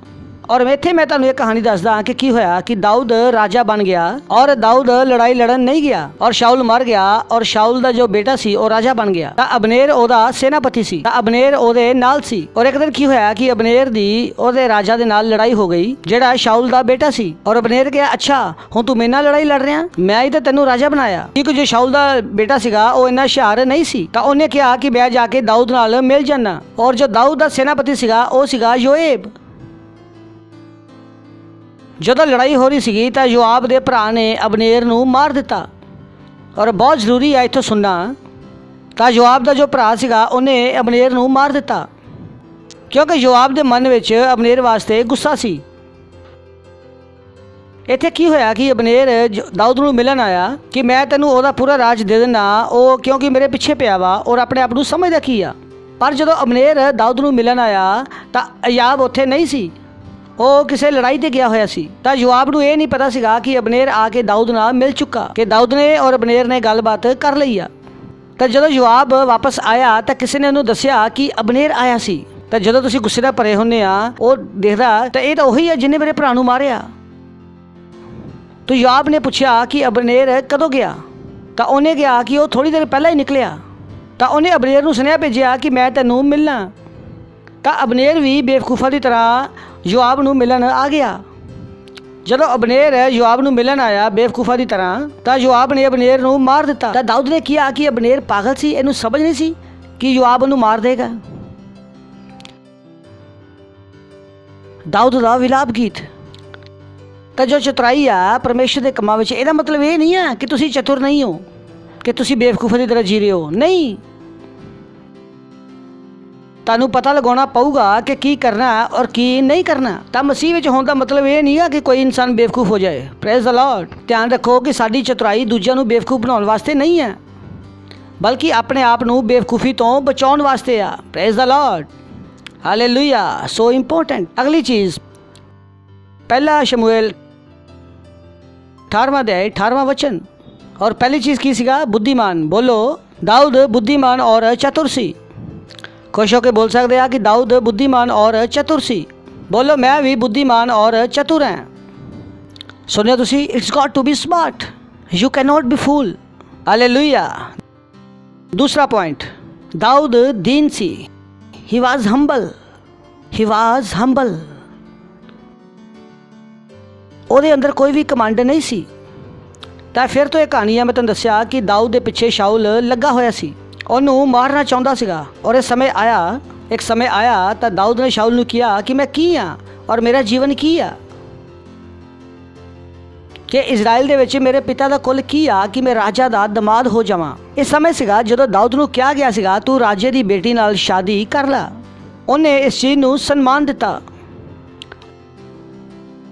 ਔਰ ਇੱਥੇ ਮੈਂ ਤੁਹਾਨੂੰ ਇੱਕ ਕਹਾਣੀ ਦੱਸਦਾ ਕਿ ਕੀ ਹੋਇਆ ਕਿ ਦਾਊਦ ਰਾਜਾ ਬਣ ਗਿਆ ਔਰ ਦਾਊਦ ਲੜਾਈ ਲੜਨ ਨਹੀਂ ਗਿਆ ਔਰ ਸ਼ਾਉਲ ਮਰ ਗਿਆ ਔਰ ਸ਼ਾਉਲ ਦਾ ਜੋ ਬੇਟਾ ਸੀ ਉਹ ਰਾਜਾ ਬਣ ਗਿਆ। ਤਾਂ ਅਬਨੇਰ ਉਹਦਾ ਸੈਨਾਪਤੀ ਸੀ, ਤਾਂ ਅਬਨੇਰ ਉਹਦੇ ਨਾਲ ਸੀ। ਔਰ ਇੱਕ ਦਿਨ ਕੀ ਹੋਇਆ ਕਿ ਅਬਨੇਰ ਦੀ ਉਹਦੇ ਰਾਜਾ ਦੇ ਨਾਲ ਲੜਾਈ ਹੋ ਗਈ ਜਿਹੜਾ ਸ਼ਾਉਲ ਦਾ ਬੇਟਾ ਸੀ। ਔਰ ਅਬਨੇਰ ਕਿਹਾ ਅੱਛਾ ਹੁਣ ਤੂੰ ਮੇਰੇ ਨਾਲ ਲੜਾਈ ਲੜ ਰਿਹਾ, ਮੈਂ ਹੀ ਤਾਂ ਤੈਨੂੰ ਰਾਜਾ ਬਣਾਇਆ। ਕਿਉਂਕਿ ਜੋ ਸ਼ਾਉਲ ਦਾ ਬੇਟਾ ਸੀਗਾ ਉਹ ਇੰਨਾ ਹੁਸ਼ਿਆਰ ਨਹੀਂ ਸੀ, ਤਾਂ ਉਹਨੇ ਕਿਹਾ ਕਿ ਮੈਂ ਜਾ ਕੇ ਦਾਊਦ ਨਾਲ ਮਿਲ ਜਾਣਾ। ਔਰ ਜੋ ਦਾਊਦ ਦਾ ਸੈਨਾਪਤੀ ਸੀਗਾ ਉਹ ਸੀਗਾ ਯੋਏਬ। ਜਦੋਂ ਲੜਾਈ ਹੋ ਰਹੀ ਸੀਗੀ ਤਾਂ ਯੋਆਬ ਦੇ ਭਰਾ ਨੇ ਅਬਨੇਰ ਨੂੰ ਮਾਰ ਦਿੱਤਾ। ਔਰ ਬਹੁਤ ਜ਼ਰੂਰੀ ਹੈ ਇੱਥੋਂ ਸੁਣਨਾ, ਤਾਂ ਯੋਆਬ ਦਾ ਜੋ ਭਰਾ ਸੀਗਾ ਉਹਨੇ ਅਬਨੇਰ ਨੂੰ ਮਾਰ ਦਿੱਤਾ ਕਿਉਂਕਿ ਯੋਆਬ ਦੇ ਮਨ ਵਿੱਚ ਅਬਨੇਰ ਵਾਸਤੇ ਗੁੱਸਾ ਸੀ। ਇੱਥੇ ਕੀ ਹੋਇਆ ਕਿ ਅਬਨੇਰ ਦਾਊਦ ਨੂੰ ਮਿਲਣ ਆਇਆ ਕਿ ਮੈਂ ਤੈਨੂੰ ਉਹਦਾ ਪੂਰਾ ਰਾਜ ਦੇ ਦੇਣਾ, ਉਹ ਕਿਉਂਕਿ ਮੇਰੇ ਪਿੱਛੇ ਪਿਆ ਵਾ ਔਰ ਆਪਣੇ ਆਪ ਨੂੰ ਸਮਝਦਾ ਕੀ ਆ। ਪਰ ਜਦੋਂ ਅਬਨੇਰ ਦਾਊਦ ਨੂੰ ਮਿਲਣ ਆਇਆ ਤਾਂ ਯੋਆਬ ਉੱਥੇ ਨਹੀਂ ਸੀ, ਉਹ ਕਿਸੇ ਲੜਾਈ ਤੇ ਗਿਆ ਹੋਇਆ ਸੀ। ਤਾਂ ਯੋਆਬ ਨੂੰ ਇਹ ਨਹੀਂ ਪਤਾ ਸੀਗਾ ਕਿ ਅਬਨੇਰ ਆ ਕੇ ਦਾਊਦ ਨਾਲ ਮਿਲ ਚੁੱਕਾ, ਕਿ ਦਾਊਦ ਨੇ ਔਰ ਅਬਨੇਰ ਨੇ ਗੱਲਬਾਤ ਕਰ ਲਈ ਆ। ਤਾਂ ਜਦੋਂ ਯੋਆਬ ਵਾਪਸ ਆਇਆ ਤਾਂ ਕਿਸੇ ਨੇ ਉਹਨੂੰ ਦੱਸਿਆ ਕਿ ਅਬਨੇਰ ਆਇਆ ਸੀ। ਤਾਂ ਜਦੋਂ ਤੁਸੀਂ ਗੁੱਸੇ ਨਾਲ ਭਰੇ ਹੁੰਦੇ ਆ ਉਹ ਦੇਖਦਾ ਤਾਂ ਇਹ ਤਾਂ ਉਹੀ ਹੈ ਜਿਹਨੇ ਮੇਰੇ ਭਰਾ ਨੂੰ ਮਾਰਿਆ। ਤਾਂ ਯੋਆਬ ਨੇ ਪੁੱਛਿਆ ਕਿ ਅਬਨੇਰ ਕਦੋਂ ਗਿਆ, ਤਾਂ ਉਹਨੇ ਕਿਹਾ ਕਿ ਉਹ ਥੋੜੀ ਦੇਰ ਪਹਿਲਾਂ ਹੀ ਨਿਕਲਿਆ। ਤਾਂ ਉਹਨੇ ਅਬਨੇਰ ਨੂੰ ਸੁਨੇਹਾ ਭੇਜਿਆ ਕਿ ਮੈਂ ਤੈਨੂੰ ਮਿਲਣਾ। ਤਾਂ ਅਬਨੇਰ ਵੀ ਬੇਵਕੂਫਾਂ ਦੀ ਤਰ੍ਹਾਂ ਯੋਆਬ ਨੂੰ ਮਿਲਣ ਆ ਗਿਆ। ਜਦੋਂ ਅਬਨੇਰ ਯੋਆਬ ਨੂੰ ਮਿਲਣ ਆਇਆ ਬੇਵਕੂਫਾਂ ਦੀ ਤਰ੍ਹਾਂ, ਤਾਂ ਯੋਆਬ ਨੇ ਅਬਨੇਰ ਨੂੰ ਮਾਰ ਦਿੱਤਾ। ਤਾਂ ਦਾਊਦ ਨੇ ਕਿਹਾ ਕਿ ਅਬਨੇਰ ਪਾਗਲ ਸੀ, ਇਹਨੂੰ ਸਮਝ ਨਹੀਂ ਸੀ ਕਿ ਯੋਆਬ ਨੂੰ ਮਾਰ ਦੇਗਾ। ਦਾਊਦ ਦਾ ਵਿਲਾਪ ਗੀਤ। ਤਾਂ ਜੋ ਚਤੁਰਾਈ ਆ ਪਰਮੇਸ਼ਰ ਦੇ ਕੰਮਾਂ ਵਿੱਚ, ਇਹਦਾ ਮਤਲਬ ਇਹ ਨਹੀਂ ਹੈ ਕਿ ਤੁਸੀਂ ਚਤੁਰ ਨਹੀਂ ਹੋ, ਕਿ ਤੁਸੀਂ ਬੇਵਕੂਫਾਂ ਦੀ ਤਰ੍ਹਾਂ ਜੀ ਰਹੇ ਹੋ। ਨਹੀਂ, ਤੁਹਾਨੂੰ ਪਤਾ ਲਗਾਉਣਾ ਪਊਗਾ ਕਿ ਕੀ ਕਰਨਾ ਔਰ ਕੀ ਨਹੀਂ ਕਰਨਾ। ਤਾਂ ਮਸੀਹ ਵਿੱਚ ਹੋਣ ਦਾ ਮਤਲਬ ਇਹ ਨਹੀਂ ਹੈ ਕਿ ਕੋਈ ਇਨਸਾਨ ਬੇਵਕੂਫ ਹੋ ਜਾਏ। Praise the Lord. ਧਿਆਨ ਰੱਖੋ ਕਿ ਸਾਡੀ ਚਤੁਰਾਈ ਦੂਜਿਆਂ ਨੂੰ ਬੇਵਕੂਫ ਬਣਾਉਣ ਵਾਸਤੇ ਨਹੀਂ ਹੈ, ਬਲਕਿ ਆਪਣੇ ਆਪ ਨੂੰ ਬੇਵਕੂਫੀ ਤੋਂ ਬਚਾਉਣ ਵਾਸਤੇ ਆ। Praise the lord, hallelujah. So important. ਅਗਲੀ ਚੀਜ਼, ਪਹਿਲਾ ਸ਼ਮੂਏਲ 18ਵਾਂ ਅਧਿਆਇ 18ਵਾਂ ਵਚਨ। ਔਰ ਪਹਿਲੀ ਚੀਜ਼ ਕੀ ਸੀਗਾ? ਬੁੱਧੀਮਾਨ। ਬੋਲੋ, ਦਾਊਦ ਬੁੱਧੀਮਾਨ ਔਰ ਚਤੁਰ ਸੀ। खुश होकर बोल सकते हैं कि दाऊद बुद्धिमान और चतुर सी। बोलो, मैं भी बुद्धिमान और चतुर हैं। सुनिए तुसी, it's got to be smart, you can not be fool. Hallelujah. दूसरा पॉइंट, दाऊद दीन सी, he was humble, he was humble. ਉਹਦੇ ਅੰਦਰ ਕੋਈ ਵੀ ਕਮਾਂਡ ਨਹੀਂ ਸੀ। ਤਾਂ ਫਿਰ ਤੋਂ ਇਹ ਕਹਾਣੀ ਹੈ, ਮੈਂ ਤੁਹਾਨੂੰ ਦੱਸਿਆ ਕਿ ਦਾਊਦ ਦੇ ਪਿੱਛੇ ਸ਼ਾਉਲ ਲੱਗਾ ਹੋਇਆ ਸੀ, ਉਹਨੂੰ ਮਾਰਨਾ ਚਾਹੁੰਦਾ ਸੀਗਾ। ਔਰ ਇੱਕ ਸਮੇਂ ਆਇਆ ਤਾਂ ਦਾਊਦ ਨੇ ਸ਼ਾਉਲ ਨੂੰ ਕਿਹਾ ਕਿ ਮੈਂ ਕੀ ਹਾਂ ਔਰ ਮੇਰਾ ਜੀਵਨ ਕੀ ਆ, ਕਿ ਇਜ਼ਰਾਈਲ ਦੇ ਵਿੱਚ ਮੇਰੇ ਪਿਤਾ ਦਾ ਕੁੱਲ ਕੀ ਆ ਕਿ ਮੈਂ ਰਾਜਾ ਦਾ ਦਮਾਦ ਹੋ ਜਾਵਾਂ। ਇਸ ਸਮੇਂ ਸੀਗਾ ਜਦੋਂ ਦਾਊਦ ਨੂੰ ਕਿਹਾ ਗਿਆ ਸੀਗਾ ਤੂੰ ਰਾਜੇ ਦੀ ਬੇਟੀ ਨਾਲ ਸ਼ਾਦੀ ਕਰ ਲੈ। ਉਹਨੇ ਇਸ ਚੀਜ਼ ਨੂੰ ਸਨਮਾਨ ਦਿੱਤਾ।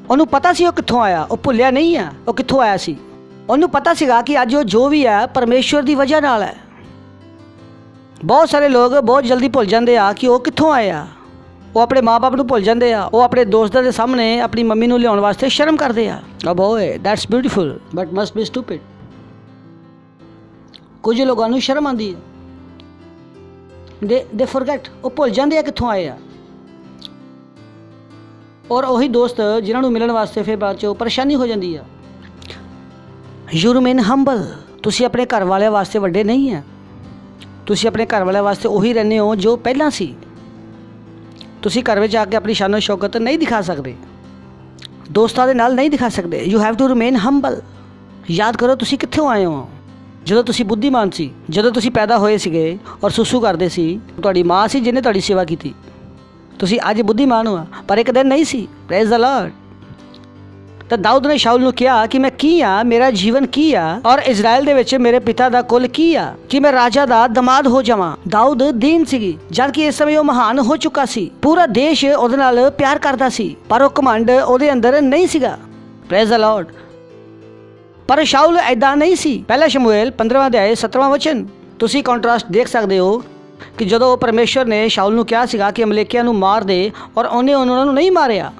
ਉਹਨੂੰ ਪਤਾ ਸੀ ਉਹ ਕਿੱਥੋਂ ਆਇਆ, ਉਹ ਭੁੱਲਿਆ ਨਹੀਂ ਆ ਉਹ ਕਿੱਥੋਂ ਆਇਆ ਸੀ। ਉਹਨੂੰ ਪਤਾ ਸੀਗਾ ਕਿ ਅੱਜ ਉਹ ਜੋ ਵੀ ਹੈ ਪਰਮੇਸ਼ਵਰ ਦੀ ਵਜ੍ਹਾ ਨਾਲ ਹੈ। ਬਹੁਤ ਸਾਰੇ ਲੋਕ ਬਹੁਤ ਜਲਦੀ ਭੁੱਲ ਜਾਂਦੇ ਆ ਕਿ ਉਹ ਕਿੱਥੋਂ ਆਏ ਆ। ਉਹ ਆਪਣੇ ਮਾਂ-ਬਾਪ ਨੂੰ ਭੁੱਲ ਜਾਂਦੇ ਆ, ਉਹ ਆਪਣੇ ਦੋਸਤਾਂ ਦੇ ਸਾਹਮਣੇ ਆਪਣੀ ਮੰਮੀ ਨੂੰ ਲਿਆਉਣ ਵਾਸਤੇ ਸ਼ਰਮ ਕਰਦੇ ਆ। Boy, that's beautiful but must B stupid. ਕੁਝ ਲੋਕਾਂ ਨੂੰ ਸ਼ਰਮ ਆਉਂਦੀ ਹੈ, ਦੇ ਫੋਰਗੇਟ, ਉਹ ਭੁੱਲ ਜਾਂਦੇ ਆ ਕਿੱਥੋਂ ਆਏ ਆ। ਔਰ ਉਹੀ ਦੋਸਤ ਜਿਨ੍ਹਾਂ ਨੂੰ ਮਿਲਣ ਵਾਸਤੇ ਫਿਰ ਬਾਅਦ 'ਚੋਂ ਪਰੇਸ਼ਾਨੀ ਹੋ ਜਾਂਦੀ ਆ। You remain humble. ਤੁਸੀਂ ਆਪਣੇ ਘਰ ਵਾਲਿਆਂ ਵਾਸਤੇ ਵੱਡੇ ਨਹੀਂ ਆ, ਤੁਸੀਂ ਆਪਣੇ ਘਰ ਵਾਲਿਆਂ ਵਾਸਤੇ ਉਹੀ ਰਹਿੰਦੇ ਹੋ ਜੋ ਪਹਿਲਾਂ ਸੀ। ਤੁਸੀਂ ਘਰ ਵਿੱਚ ਆ ਕੇ ਆਪਣੀ ਸ਼ਾਨੋ ਸ਼ੌਕਤ ਨਹੀਂ ਦਿਖਾ ਸਕਦੇ, ਦੋਸਤਾਂ ਦੇ ਨਾਲ ਨਹੀਂ ਦਿਖਾ ਸਕਦੇ। You have to remain humble. ਯਾਦ ਕਰੋ ਤੁਸੀਂ ਕਿੱਥੋਂ ਆਏ ਹੋ। ਜਦੋਂ ਤੁਸੀਂ ਬੁੱਧੀਮਾਨ ਸੀ, ਜਦੋਂ ਤੁਸੀਂ ਪੈਦਾ ਹੋਏ ਸੀਗੇ ਔਰ ਸੁਸੂ ਕਰਦੇ ਸੀ, ਤੁਹਾਡੀ ਮਾਂ ਸੀ ਜਿਹਨੇ ਤੁਹਾਡੀ ਸੇਵਾ ਕੀਤੀ। ਤੁਸੀਂ ਅੱਜ ਬੁੱਧੀਮਾਨ ਹੋ, ਪਰ ਇੱਕ ਦਿਨ ਨਹੀਂ ਸੀ। Praise the Lord. ਤਾਂ ਦਾਊਦ ਨੇ ਸ਼ਾਉਲ ਨੂੰ ਕਿਹਾ ਕਿ ਮੈਂ ਕੀ ਆ, ਮੇਰਾ ਜੀਵਨ ਕੀ ਆ ਔਰ ਇਜ਼ਰਾਈਲ ਦੇ ਵਿੱਚ ਮੇਰੇ ਪਿਤਾ ਦਾ ਕੁੱਲ ਕੀ ਆ ਕਿ ਮੈਂ ਰਾਜਾ ਦਾ ਦਮਾਦ ਹੋ ਜਾਵਾਂ। ਦਾਊਦ ਦੀਨ ਸੀਗੀ, ਜਦ ਕਿ ਇਸ ਸਮੇਂ ਉਹ ਮਹਾਨ ਹੋ ਚੁੱਕਾ ਸੀ। ਪੂਰਾ ਦੇਸ਼ ਉਹਦੇ ਨਾਲ ਪਿਆਰ ਕਰਦਾ ਸੀ, ਪਰ ਉਹ ਘਮੰਡ ਉਹਦੇ ਅੰਦਰ ਨਹੀਂ ਸੀਗਾ। Praise the Lord. ਪਰ ਸ਼ਾਉਲ ਐਦਾਂ ਨਹੀਂ ਸੀ। ਪਹਿਲਾ ਸ਼ਮੂਏਲ 15ਵਾਂ ਅਧਿਆਇ 17ਵਾਂ ਵਚਨ ਤੁਸੀਂ ਕੰਟਰਾਸਟ ਦੇਖ ਸਕਦੇ ਹੋ ਕਿ ਜਦੋਂ ਪਰਮੇਸ਼ਵਰ ਨੇ ਸ਼ਾਉਲ ਨੂੰ ਕਿਹਾ ਸੀਗਾ ਕਿ ਅਮਲੇਕੀਆਂ ਨੂੰ ਮਾਰ ਦੇ ਔਰ ਉਹਨੇ ਉਹਨਾਂ ਨੂੰ ਨਹੀਂ ਮਾਰਿਆ,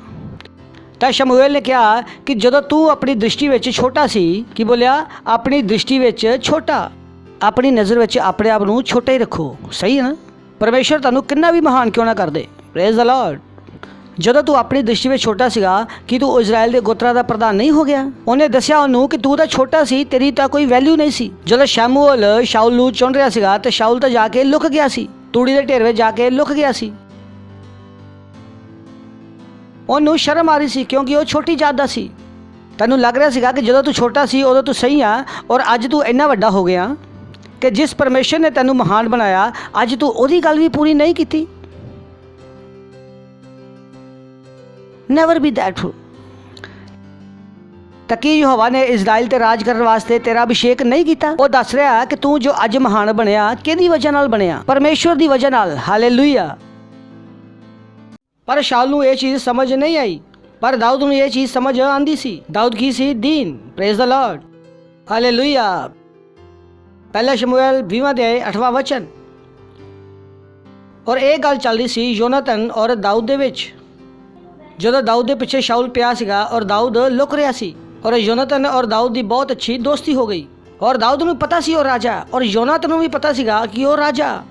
ਤਾਂ ਸ਼ਮੂਏਲ ਨੇ ਕਿਹਾ ਕਿ ਜਦੋਂ ਤੂੰ ਆਪਣੀ ਦ੍ਰਿਸ਼ਟੀ ਵਿੱਚ ਛੋਟਾ ਸੀ, ਕੀ ਬੋਲਿਆ? ਆਪਣੀ ਦ੍ਰਿਸ਼ਟੀ ਵਿੱਚ ਛੋਟਾ, ਆਪਣੀ ਨਜ਼ਰ ਵਿੱਚ ਆਪਣੇ ਆਪ ਨੂੰ ਛੋਟਾ ਹੀ ਰੱਖੋ। ਸਹੀ ਹੈ ਨਾ? ਪਰਮੇਸ਼ਵਰ ਤੁਹਾਨੂੰ ਕਿੰਨਾ ਵੀ ਮਹਾਨ ਕਿਉਂ ਨਾ ਕਰ ਦੇ। Praise the Lord. ਜਦੋਂ ਤੂੰ ਆਪਣੀ ਦ੍ਰਿਸ਼ਟੀ ਵਿੱਚ ਛੋਟਾ ਸੀਗਾ ਕਿ ਤੂੰ ਇਜ਼ਰਾਈਲ ਦੇ ਗੋਤਰਾਂ ਦਾ ਪ੍ਰਧਾਨ ਨਹੀਂ ਹੋ ਗਿਆ। ਉਹਨੇ ਦੱਸਿਆ ਉਹਨੂੰ ਕਿ ਤੂੰ ਤਾਂ ਛੋਟਾ ਸੀ, ਤੇਰੀ ਤਾਂ ਕੋਈ ਵੈਲਿਊ ਨਹੀਂ ਸੀ। ਜਦੋਂ ਸ਼ਮੂਏਲ ਸ਼ਾਊਲ ਨੂੰ ਚੁਣ ਰਿਹਾ ਸੀਗਾ ਤੇ ਸ਼ਾਊਲ ਤਾਂ ਜਾ ਕੇ ਲੁਕ ਗਿਆ ਸੀ, ਤੂੜੀ ਦੇ ਢੇਰ ਵਿੱਚ ਜਾ ਕੇ ਲੁਕ ਗਿਆ ਸੀ। ਉਹਨੂੰ ਸ਼ਰਮ ਆ ਰਹੀ ਸੀ ਕਿਉਂਕਿ ਉਹ ਛੋਟੀ ਜਾਤ ਦਾ ਸੀ। ਤੈਨੂੰ ਲੱਗ ਰਿਹਾ ਸੀਗਾ ਕਿ ਜਦੋਂ ਤੂੰ ਛੋਟਾ ਸੀ ਉਦੋਂ ਤੂੰ ਸਹੀ ਆ, ਔਰ ਅੱਜ ਤੂੰ ਇੰਨਾ ਵੱਡਾ ਹੋ ਗਿਆ ਕਿ ਜਿਸ ਪਰਮੇਸ਼ਰ ਨੇ ਤੈਨੂੰ ਮਹਾਨ ਬਣਾਇਆ ਅੱਜ ਤੂੰ ਉਹਦੀ ਗੱਲ ਵੀ ਪੂਰੀ ਨਹੀਂ ਕੀਤੀ। Never B that true. ਤਾਂ ਕੀ ਯਹੋਵਾ ਨੇ ਇਜ਼ਰਾਈਲ ਤੇ ਰਾਜ ਕਰਨ ਵਾਸਤੇ ਤੇਰਾ ਅਭਿਸ਼ੇਕ ਨਹੀਂ ਕੀਤਾ? ਉਹ ਦੱਸ ਰਿਹਾ ਕਿ ਤੂੰ ਜੋ ਅੱਜ ਮਹਾਨ ਬਣਿਆ ਕਿਹਦੀ ਵਜ੍ਹਾ ਨਾਲ ਬਣਿਆ? ਪਰਮੇਸ਼ਵਰ ਦੀ ਵਜ੍ਹਾ ਨਾਲ। ਹਾਲੇਲੂਇਆ। ਪਰ ਸ਼ਾਊਲ ਨੂੰ ਇਹ ਚੀਜ਼ ਸਮਝ ਨਹੀਂ ਆਈ, ਪਰ ਦਾਊਦ ਨੂੰ ਇਹ ਚੀਜ਼ ਸਮਝ ਆਂਦੀ ਸੀ। ਦਾਊਦ ਕੀ ਸੀ? ਦੀਨ। Praise the lord. ਹਾਲੇਲੂਇਆ। ਪਹਿਲਾ ਸ਼ਮੂਏਲ 20ਵਾਂ ਅਧਿਆਇ 8ਵਾਂ ਵਚਨ। ਔਰ ਇਹ ਗੱਲ ਚੱਲਦੀ ਸੀ ਯੋਨਾਤਨ ਔਰ ਦਾਊਦ ਦੇ ਵਿੱਚ। ਜਦੋਂ ਦਾਊਦ ਦੇ ਪਿੱਛੇ ਸ਼ਾਊਲ ਪਿਆ ਸੀਗਾ ਔਰ ਦਾਊਦ ਲੁਕ ਰਿਹਾ ਸੀ, ਔਰ ਯੋਨਾਤਨ ਔਰ ਦਾਊਦ ਦੀ ਬਹੁਤ ਅੱਛੀ ਦੋਸਤੀ ਹੋ ਗਈ। ਔਰ ਦਾਊਦ ਨੂੰ ਪਤਾ ਸੀ ਉਹ ਰਾਜਾ, ਔਰ ਯੋਨਾਤਨ ਨੂੰ ਵੀ ਪਤਾ ਸੀਗਾ ਕਿ ਉਹ ਰਾਜਾ।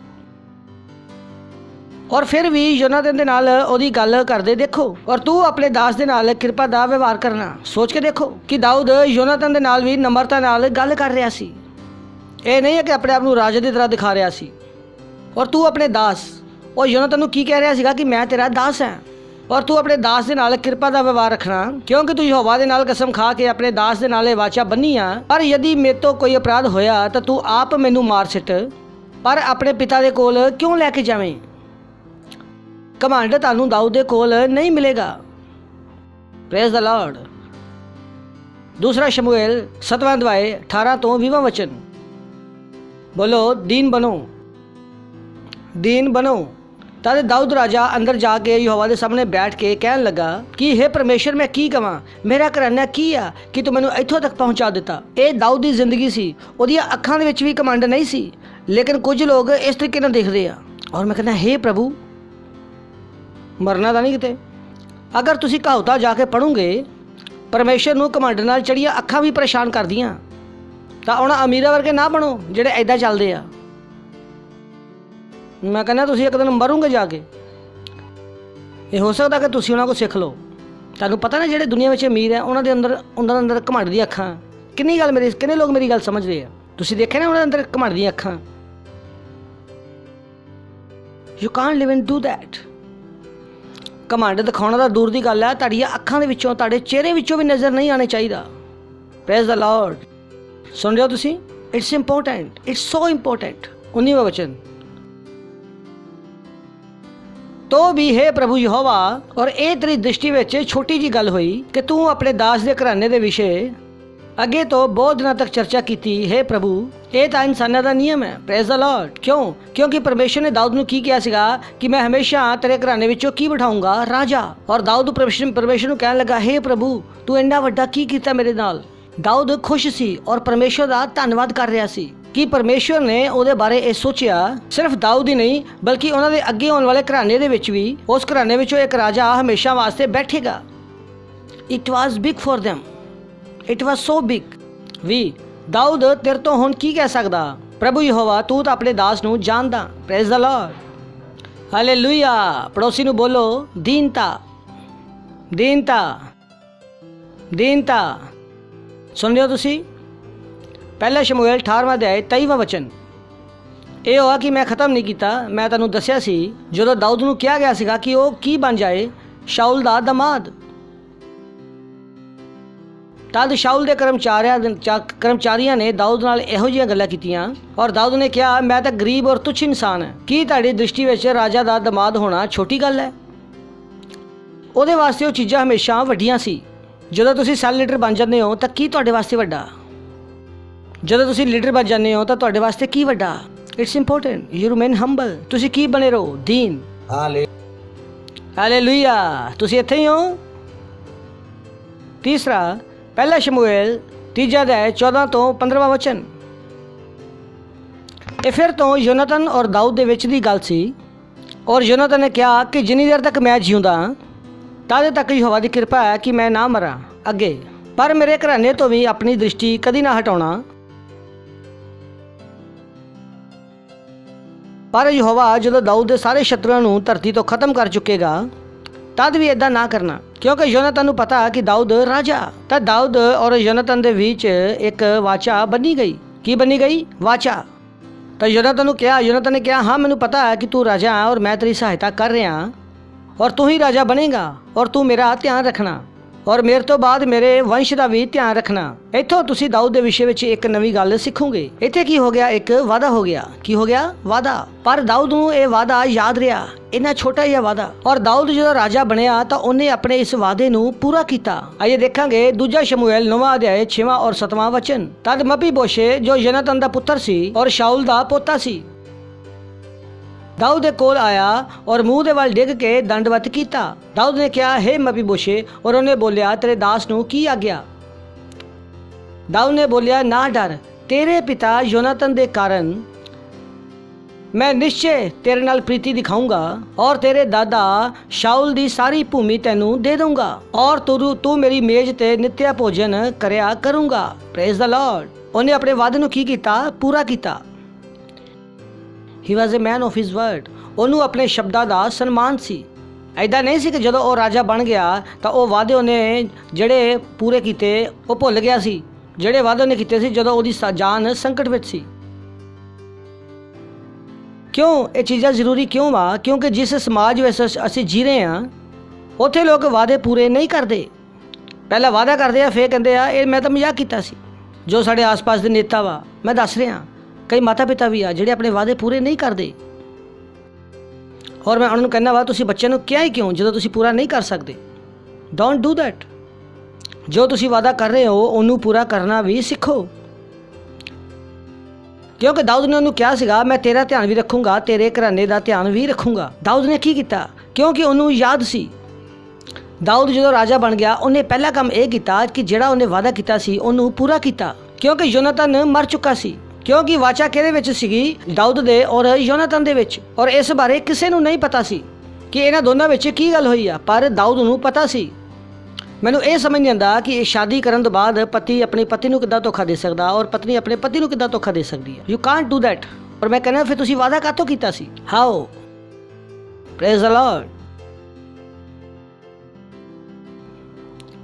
ਔਰ ਫਿਰ ਵੀ ਯੋਨਾਤਨ ਦੇ ਨਾਲ ਉਹਦੀ ਗੱਲ ਕਰਦੇ ਦੇਖੋ, ਔਰ ਤੂੰ ਆਪਣੇ ਦਾਸ ਦੇ ਨਾਲ ਕਿਰਪਾ ਦਾ ਵਿਵਹਾਰ ਕਰਨਾ। ਸੋਚ ਕੇ ਦੇਖੋ ਕਿ ਦਾਊਦ ਯੋਨਾਤਨ ਦੇ ਨਾਲ ਵੀ ਨਮਰਤਾ ਨਾਲ ਗੱਲ ਕਰ ਰਿਹਾ ਸੀ। ਇਹ ਨਹੀਂ ਹੈ ਕਿ ਆਪਣੇ ਆਪ ਨੂੰ ਰਾਜਾ ਦੀ ਤਰ੍ਹਾਂ ਦਿਖਾ ਰਿਹਾ ਸੀ। ਔਰ ਤੂੰ ਆਪਣੇ ਦਾਸ, ਉਹ ਯੋਨਾਤਨ ਨੂੰ ਕੀ ਕਹਿ ਰਿਹਾ ਸੀਗਾ ਕਿ ਮੈਂ ਤੇਰਾ ਦਾਸ ਹਾਂ, ਔਰ ਤੂੰ ਆਪਣੇ ਦਾਸ ਦੇ ਨਾਲ ਕਿਰਪਾ ਦਾ ਵਿਵਹਾਰ ਰੱਖਣਾ, ਕਿਉਂਕਿ ਤੂੰ ਯਹੋਵਾ ਦੇ ਨਾਲ ਕਸਮ ਖਾ ਕੇ ਆਪਣੇ ਦਾਸ ਦੇ ਨਾਲ ਇਹ ਵਾਚਾ ਬੰਨੀ ਆ, ਪਰ ਯਦੀ ਮੇਰੇ ਤੋਂ ਕੋਈ ਅਪਰਾਧ ਹੋਇਆ ਤਾਂ ਤੂੰ ਆਪ ਮੈਨੂੰ ਮਾਰ ਸਿੱਟ, ਪਰ ਆਪਣੇ ਪਿਤਾ ਦੇ ਕੋਲ ਕਿਉਂ ਲੈ ਕੇ ਜਾਵੇਂ? ਘਮੰਡ ਤੁਹਾਨੂੰ ਦਾਊਦ ਦੇ ਕੋਲ ਨਹੀਂ ਮਿਲੇਗਾ। Praise the Lord. ਦੂਸਰਾ ਸ਼ਮੂਏਲ 7ਵਾਂ ਅਧਿਆਇ 18 ਤੋਂ 20ਵਾਂ ਵਚਨ। ਬੋਲੋ ਦੀਨ ਬਣੋ, ਦੀਨ ਬਣੋ। ਤਦ ਦਾਊਦ ਰਾਜਾ ਅੰਦਰ ਜਾ ਕੇ ਯਹੋਵਾ ਦੇ ਸਾਹਮਣੇ ਬੈਠ ਕੇ ਕਹਿਣ ਲੱਗਾ ਕਿ ਹੇ ਪਰਮੇਸ਼ਰ, ਮੈਂ ਕੀ ਕਵਾਂ? ਮੇਰਾ ਘਰਾਨਾ ਕੀ ਆ ਕਿ ਤੂੰ ਮੈਨੂੰ ਇੱਥੋਂ ਤੱਕ ਪਹੁੰਚਾ ਦਿੱਤਾ? ਇਹ ਦਾਊਦ ਦੀ ਜ਼ਿੰਦਗੀ ਸੀ। ਉਹਦੀਆਂ ਅੱਖਾਂ ਦੇ ਵਿੱਚ ਵੀ ਘਮੰਡ ਨਹੀਂ ਸੀ, ਲੇਕਿਨ ਕੁਝ ਲੋਕ ਇਸ ਤਰੀਕੇ ਨਾਲ ਦੇਖਦੇ ਆ। ਔਰ ਮੈਂ ਕਹਿੰਦਾ ਹੇ ਪ੍ਰਭੂ, ਮਰਨਾ ਤਾਂ ਨਹੀਂ ਕਿਤੇ? ਅਗਰ ਤੁਸੀਂ ਕਹਾਵਤਾਂ ਜਾ ਕੇ ਪੜ੍ਹੋਗੇ ਪਰਮੇਸ਼ਰ ਨੂੰ ਘਮੰਡ ਨਾਲ ਚੜੀਆਂ ਅੱਖਾਂ ਵੀ ਪਰੇਸ਼ਾਨ ਕਰਦੀਆਂ, ਤਾਂ ਉਹਨਾਂ ਅਮੀਰਾਂ ਵਰਗੇ ਨਾ ਬਣੋ ਜਿਹੜੇ ਐਦਾਂ ਚੱਲਦੇ ਆ। ਮੈਂ ਕਹਿੰਦਾ ਤੁਸੀਂ ਇੱਕ ਦਿਨ ਮਰੋਗੇ ਜਾ ਕੇ। ਇਹ ਹੋ ਸਕਦਾ ਕਿ ਤੁਸੀਂ ਉਹਨਾਂ ਕੋਲ ਸਿੱਖ ਲਓ। ਤੁਹਾਨੂੰ ਪਤਾ ਨਾ ਜਿਹੜੇ ਦੁਨੀਆ ਵਿੱਚ ਅਮੀਰ ਹੈ ਉਹਨਾਂ ਦੇ ਅੰਦਰ ਘਮੰਡ ਦੀਆਂ ਅੱਖਾਂ। ਕਿੰਨੇ ਲੋਕ ਮੇਰੀ ਗੱਲ ਸਮਝ ਰਹੇ ਆ? ਤੁਸੀਂ ਦੇਖਿਆ ਨਾ ਉਹਨਾਂ ਦੇ ਅੰਦਰ ਘਮੰਡ ਦੀਆਂ ਅੱਖਾਂ। You can't live and do that. ਘਮੰਡ ਦਿਖਾਉਣਾ ਤਾਂ ਦੂਰ ਦੀ ਗੱਲ ਹੈ, ਤੁਹਾਡੀਆਂ ਅੱਖਾਂ ਦੇ ਵਿੱਚੋਂ, ਤੁਹਾਡੇ ਚਿਹਰੇ ਵਿੱਚੋਂ ਵੀ ਨਜ਼ਰ ਨਹੀਂ ਆਉਣਾ ਚਾਹੀਦਾ। Praise the lord. ਸੁਣ ਰਹੇ ਹੋ ਤੁਸੀਂ? It's important, it's so important. 19ਵਾਂ ਵਚਨ। ਤੋ ਵੀ ਹੈ ਪ੍ਰਭੂ ਯਹੋਵਾ, ਔਰ ਇਹ ਤੇਰੀ ਦ੍ਰਿਸ਼ਟੀ ਵਿੱਚ ਛੋਟੀ ਜੀ ਗੱਲ ਹੋਈ ਕਿ ਤੂੰ ਆਪਣੇ ਦਾਸ ਦੇ ਘਰਾਣੇ ਦੇ ਵਿਸ਼ੇ ਅੱਗੇ ਤੋਂ ਬਹੁਤ ਦਿਨਾਂ ਤੱਕ ਚਰਚਾ ਕੀਤੀ। ਹੈ ਪ੍ਰਭੂ, ਇਹ ਤਾਂ ਇਨਸਾਨਾਂ ਦਾ ਨਿਯਮ ਹੈ। Praise the Lord. ਕਿਉਂ? ਕਿਉਂਕਿ ਪਰਮੇਸ਼ਰ ਨੇ ਦਾਊਦ ਨੂੰ ਕੀ ਕਿਹਾ ਸੀਗਾ ਕਿ ਮੈਂ ਹਮੇਸ਼ਾ ਤੇਰੇ ਘਰਾਣੇ ਵਿੱਚੋਂ ਕੀ ਬਿਠਾਊਂਗਾ? ਰਾਜਾ। ਔਰ ਦਾਊਦ ਪਰਮੇਸ਼ਰ ਨੂੰ ਕਹਿਣ ਲੱਗਾ ਹੈ ਪ੍ਰਭੂ, ਤੂੰ ਇੰਨਾ ਵੱਡਾ ਕੀ ਕੀਤਾ ਮੇਰੇ ਨਾਲ? ਦਾਊਦ ਖੁਸ਼ ਸੀ ਔਰ ਪਰਮੇਸ਼ਰ ਦਾ ਧੰਨਵਾਦ ਕਰ ਰਿਹਾ ਸੀ ਕਿ ਪਰਮੇਸ਼ਰ ਨੇ ਉਹਦੇ ਬਾਰੇ ਇਹ ਸੋਚਿਆ। ਸਿਰਫ ਦਾਊਦ ਹੀ ਨਹੀਂ, ਬਲਕਿ ਉਹਨਾਂ ਦੇ ਅੱਗੇ ਆਉਣ ਵਾਲੇ ਘਰਾਣੇ ਦੇ ਵਿੱਚ ਵੀ ਉਸ ਘਰਾਣੇ ਵਿੱਚੋਂ ਇੱਕ ਰਾਜਾ ਹਮੇਸ਼ਾ ਵਾਸਤੇ ਬੈਠੇਗਾ। It was big for them, it was so big. ਵੀ ਦਾਊਦ ਤੇਰੇ ਤੋਂ ਹੁਣ ਕੀ ਕਹਿ ਸਕਦਾ? ਪ੍ਰਭੂ ਯਹੋਵਾ, ਤੂੰ ਤਾਂ ਆਪਣੇ ਦਾਸ ਨੂੰ ਜਾਣਦਾ। Praise the lord. ਹਾਲੇਲੂਇਆ। ਪੜੋਸੀ ਨੂੰ ਬੋਲੋ ਦੀਨਤਾ, ਦੀਨਤਾ, ਦੀਨਤਾ। ਸੁਣ ਲਿਓ ਤੁਸੀਂ? ਪਹਿਲਾ ਸ਼ਮੂਏਲ 18ਵਾਂ ਅਧਿਆਇ 23ਵਾਂ ਵਚਨ। ਇਹ ਹੋਇਆ ਕਿ ਮੈਂ ਖਤਮ ਨਹੀਂ ਕੀਤਾ। ਮੈਂ ਤੁਹਾਨੂੰ ਦੱਸਿਆ ਸੀ ਜਦੋਂ ਦਾਊਦ ਨੂੰ ਕਿਹਾ ਗਿਆ ਸੀਗਾ ਕਿ ਉਹ ਕੀ ਬਣ ਜਾਏ? ਸ਼ਾਊਲ ਦਾ ਦਮਾਦ। ਤਦ ਸ਼ਾਊਲ ਦੇ ਕਰਮਚਾਰੀਆਂ ਨੇ ਦਾਊਦ ਨਾਲ ਇਹੋ ਜਿਹੀਆਂ ਗੱਲਾਂ ਕੀਤੀਆਂ, ਔਰ ਦਾਊਦ ਨੇ ਕਿਹਾ ਮੈਂ ਤਾਂ ਗਰੀਬ ਔਰ ਤੁੱਛ ਇਨਸਾਨ ਹਾਂ। ਕੀ ਤੁਹਾਡੀ ਦ੍ਰਿਸ਼ਟੀ ਵਿੱਚ ਰਾਜਾ ਦਾ ਦਮਾਦ ਹੋਣਾ ਛੋਟੀ ਗੱਲ ਹੈ? ਉਹਦੇ ਵਾਸਤੇ ਉਹ ਚੀਜ਼ਾਂ ਹਮੇਸ਼ਾ ਵੱਡੀਆਂ ਸੀ। ਜਦੋਂ ਤੁਸੀਂ ਸੈੱਲ ਲੀਡਰ ਬਣ ਜਾਂਦੇ ਹੋ ਤਾਂ ਕੀ ਤੁਹਾਡੇ ਵਾਸਤੇ ਵੱਡਾ? ਜਦੋਂ ਤੁਸੀਂ ਲੀਡਰ ਬਣ ਜਾਂਦੇ ਹੋ ਤਾਂ ਤੁਹਾਡੇ ਵਾਸਤੇ ਕੀ ਵੱਡਾ? It's important you remain humble. ਤੁਸੀਂ ਕੀ ਬਣੇ ਰਹੋ? ਦੀਨ। ਹਾਲੇਲੂਇਆ। ਤੁਸੀਂ ਇੱਥੇ ਹੀ ਹੋ। ਤੀਸਰਾ ਪਹਿਲਾ ਸ਼ਮੂਏਲ 3 ਅਧਿਆਇ 14 ਤੋਂ 15ਵਾਂ ਵਚਨ। ਇਹ ਫਿਰ ਤੋਂ ਯੋਨਾਤਨ ਔਰ ਦਾਊਦ ਦੇ ਵਿੱਚ ਦੀ ਗੱਲ ਸੀ। ਔਰ ਯੋਨਾਤਨ ਨੇ ਕਿਹਾ ਕਿ ਜਿੰਨੀ ਦੇਰ ਤੱਕ ਮੈਂ ਜਿਉਂਦਾ ਤਦ ਤੱਕ ਯਹੋਵਾ ਦੀ ਕਿਰਪਾ ਹੈ ਕਿ ਮੈਂ ਨਾ ਮਰਾਂ ਅੱਗੇ, ਪਰ ਮੇਰੇ ਘਰਾਣੇ ਤੋਂ ਵੀ ਆਪਣੀ ਦ੍ਰਿਸ਼ਟੀ ਕਦੀ ਨਾ ਹਟਾਉਣਾ। ਪਰ ਯਹੋਵਾ ਜਦੋਂ ਦਾਊਦ ਦੇ ਸਾਰੇ ਸ਼ਤਰੂਆਂ ਨੂੰ ਧਰਤੀ ਤੋਂ ਖਤਮ ਕਰ ਚੁੱਕੇਗਾ ਤਦ ਵੀ ਇਦਾਂ ਨਾ ਕਰਨਾ, ਕਿਉਂਕਿ ਯੋਨਾਤਨ ਨੂੰ ਪਤਾ ਕਿ ਦਾਊਦ ਰਾਜਾ। ਤਾਂ ਦਾਊਦ ਔਰ ਯੋਨਾਤਨ ਦੇ ਵਿੱਚ ਇੱਕ ਵਾਚਾ ਬਣੀ ਗਈ। ਕੀ ਬਣੀ ਗਈ? ਵਾਚਾ। ਤਾਂ ਯੋਨਾਤਨ ਨੂੰ ਕਿਹਾ, ਯੋਨਾਤਨ ਨੇ ਕਿਹਾ ਹਾਂ ਮੈਨੂੰ ਪਤਾ ਹੈ ਕਿ ਤੂੰ ਰਾਜਾ ਹੈ ਔਰ ਮੈਂ ਤੇਰੀ ਸਹਾਇਤਾ ਕਰ ਰਿਹਾ ਔਰ ਤੂੰ ਹੀ ਰਾਜਾ ਬਣੇਗਾ ਔਰ ਤੂੰ ਮੇਰਾ ਧਿਆਨ ਰੱਖਣਾ ਔਰ ਮੇਰੇ ਤੋਂ ਬਾਅਦ ਮੇਰੇ ਵੰਸ਼ ਦਾ ਵੀ ਧਿਆਨ ਰੱਖਣਾ। ਇੱਥੋਂ ਤੁਸੀਂ ਦਾਊਦ ਦੇ ਵਿਸ਼ੇ ਵਿੱਚ ਇੱਕ ਨਵੀਂ ਗੱਲ ਸਿੱਖੋਗੇ। ਇੱਥੇ ਕੀ ਹੋ ਗਿਆ? ਇੱਕ ਵਾਅਦਾ ਹੋ ਗਿਆ। ਕੀ ਹੋ ਗਿਆ? ਵਾਅਦਾ। ਪਰ ਦਾਊਦ ਨੂੰ ਇਹ ਵਾਅਦਾ ਯਾਦ ਰਿਹਾ, ਇੰਨਾ ਛੋਟਾ ਜਿਹਾ ਵਾਅਦਾ। ਔਰ ਦਾਊਦ ਜਦੋਂ ਰਾਜਾ ਬਣਿਆ ਤਾਂ ਉਹਨੇ ਆਪਣੇ ਇਸ ਵਾਅਦੇ ਨੂੰ ਪੂਰਾ ਕੀਤਾ। ਆइए ਦੇਖਾਂਗੇ ਦੂਜਾ ਸ਼ਮੂਏਲ 9ਵਾਂ ਅਧਿਆਇ 6ਵਾਂ ਔਰ 7ਵਾਂ ਵਚਨ। ਤਦ ਮਪੀਬੋਸ਼ੇ ਜੋ ਯੋਨਾਤਨ ਦਾ ਪੁੱਤਰ ਸੀ ਔਰ ਸ਼ਾਉਲ ਦਾ ਪੋਤਾ ਸੀ, ਦਾਊਦ ਦੇ ਕੋਲ ਆਇਆ ਔਰ ਮੂੰਹ ਦੇ ਵੱਲ ਡਿੱਗ ਕੇ ਦੰਡਵਤ ਕੀਤਾ। ਦਾਊਦ ਨੇ ਕਿਹਾ ਹੇ ਮਪੀਬੋਸ਼ੇ, ਔਰ ਉਹਨੇ ਬੋਲਿਆ ਤੇਰੇ ਦਾਸ ਨੂੰ ਕੀ ਆਗਿਆ? ਦਾਊਦ ਨੇ ਬੋਲਿਆ ਨਾ ਡਰ, ਤੇਰੇ ਪਿਤਾ ਯੋਨਾਤਨ ਦੇ ਕਾਰਨ ਮੈਂ ਨਿਸ਼ਚੈ ਤੇਰੇ ਨਾਲ ਪ੍ਰੀਤੀ ਦਿਖਾਊਂਗਾ ਔਰ ਤੇਰੇ ਦਾਦਾ ਸ਼ਾਉਲ ਦੀ ਸਾਰੀ ਭੂਮੀ ਤੈਨੂੰ ਦੇ ਦਊਂਗਾ ਔਰ ਤੂੰ ਮੇਰੀ ਮੇਜ਼ ਤੇ ਨਿੱਤਿਆ ਭੋਜਨ ਕਰਿਆ ਕਰੂੰਗਾ। Praise the Lord. ਉਹਨੇ ਆਪਣੇ ਵਾਅਦੇ ਨੂੰ ਕੀ ਕੀਤਾ? ਪੂਰਾ ਕੀਤਾ। ਹੀ ਵਾਜ਼ ਅ ਮੈਨ ਆਫ ਹਿਸ ਵਰਡ। ਉਹਨੂੰ ਆਪਣੇ ਸ਼ਬਦਾਂ ਦਾ ਸਨਮਾਨ ਸੀ। ਐਦਾਂ ਨਹੀਂ ਸੀ ਕਿ ਜਦੋਂ ਉਹ ਰਾਜਾ ਬਣ ਗਿਆ ਤਾਂ ਉਹ ਵਾਅਦੇ ਉਹਨੇ ਜਿਹੜੇ ਪੂਰੇ ਕੀਤੇ ਉਹ ਭੁੱਲ ਗਿਆ ਸੀ, ਜਿਹੜੇ ਵਾਅਦੇ ਉਹਨੇ ਕੀਤੇ ਸੀ ਜਦੋਂ ਉਹਦੀ ਜਾਨ ਸੰਕਟ ਵਿੱਚ ਸੀ। ਕਿਉਂ ਇਹ ਚੀਜ਼ਾਂ ਜ਼ਰੂਰੀ ਕਿਉਂ ਵਾ? ਕਿਉਂਕਿ ਜਿਸ ਸਮਾਜ ਵਿੱਚ ਅਸੀਂ ਜੀ ਰਹੇ ਹਾਂ ਉੱਥੇ ਲੋਕ ਵਾਅਦੇ ਪੂਰੇ ਨਹੀਂ ਕਰਦੇ। ਪਹਿਲਾਂ ਵਾਅਦਾ ਕਰਦੇ ਆ, ਫਿਰ ਕਹਿੰਦੇ ਆ ਇਹ ਮੈਂ ਤਾਂ ਮਜ਼ਾਕ ਕੀਤਾ ਸੀ। ਜੋ ਸਾਡੇ ਆਸ-ਪਾਸ ਦੇ ਨੇਤਾ ਵਾ, ਮੈਂ ਦੱਸ ਰਿਹਾ, ਕਈ ਮਾਤਾ ਪਿਤਾ ਵੀ ਆ ਜਿਹੜੇ ਆਪਣੇ ਵਾਅਦੇ ਪੂਰੇ ਨਹੀਂ ਕਰਦੇ। ਔਰ ਮੈਂ ਉਹਨਾਂ ਨੂੰ ਕਹਿੰਦਾ ਵਾ ਤੁਸੀਂ ਬੱਚਿਆਂ ਨੂੰ ਕਿਹਾ ਹੀ ਕਿਉਂ ਜਦੋਂ ਤੁਸੀਂ ਪੂਰਾ ਨਹੀਂ ਕਰ ਸਕਦੇ? Don't do that. ਜੋ ਤੁਸੀਂ ਵਾਅਦਾ ਕਰ ਰਹੇ ਹੋ ਉਹਨੂੰ ਪੂਰਾ ਕਰਨਾ ਵੀ ਸਿੱਖੋ। ਕਿਉਂਕਿ ਦਾਊਦ ਨੇ ਉਹਨੂੰ ਕਿਹਾ ਸੀਗਾ ਮੈਂ ਤੇਰਾ ਧਿਆਨ ਵੀ ਰੱਖੂੰਗਾ, ਤੇਰੇ ਘਰਾਣੇ ਦਾ ਧਿਆਨ ਵੀ ਰੱਖੂੰਗਾ। ਦਾਊਦ ਨੇ ਕੀ ਕੀਤਾ? ਕਿਉਂਕਿ ਉਹਨੂੰ ਯਾਦ ਸੀ। ਦਾਊਦ ਜਦੋਂ ਰਾਜਾ ਬਣ ਗਿਆ ਉਹਨੇ ਪਹਿਲਾ ਕੰਮ ਇਹ ਕੀਤਾ ਕਿ ਜਿਹੜਾ ਉਹਨੇ ਵਾਅਦਾ ਕੀਤਾ ਸੀ ਉਹਨੂੰ ਪੂਰਾ ਕੀਤਾ। ਕਿਉਂਕਿ ਯੋਨਾਤਨ ਮਰ ਚੁੱਕਾ ਸੀ। ਕਿਉਂਕਿ ਵਾਚਾ ਕਿਹਦੇ ਵਿੱਚ ਸੀਗੀ? ਦਾਊਦ ਦੇ ਔਰ ਯੋਨਾਤਨ ਦੇ ਵਿੱਚ। ਔਰ ਇਸ ਬਾਰੇ ਕਿਸੇ ਨੂੰ ਨਹੀਂ ਪਤਾ ਸੀ ਕਿ ਇਹਨਾਂ ਦੋਨਾਂ ਵਿੱਚ ਕੀ ਗੱਲ ਹੋਈ ਆ, ਪਰ ਦਾਊਦ ਨੂੰ ਪਤਾ ਸੀ। ਮੈਨੂੰ ਇਹ ਸਮਝ ਨਹੀਂ ਆਉਂਦਾ ਕਿ ਇਹ ਸ਼ਾਦੀ ਕਰਨ ਤੋਂ ਬਾਅਦ ਪਤੀ ਆਪਣੀ ਪਤਨੀ ਨੂੰ ਕਿੱਦਾਂ ਧੋਖਾ ਦੇ ਸਕਦਾ ਔਰ ਪਤਨੀ ਆਪਣੇ ਪਤੀ ਨੂੰ ਕਿੱਦਾਂ ਧੋਖਾ ਦੇ ਸਕਦੀ ਹੈ। You Kant do that. ਪਰ ਮੈਂ ਕਹਿੰਦਾ ਫਿਰ ਤੁਸੀਂ ਵਾਅਦਾ ਕਾਹਤੋਂ ਕੀਤਾ ਸੀ? ਹਾਓ? Praise the Lord.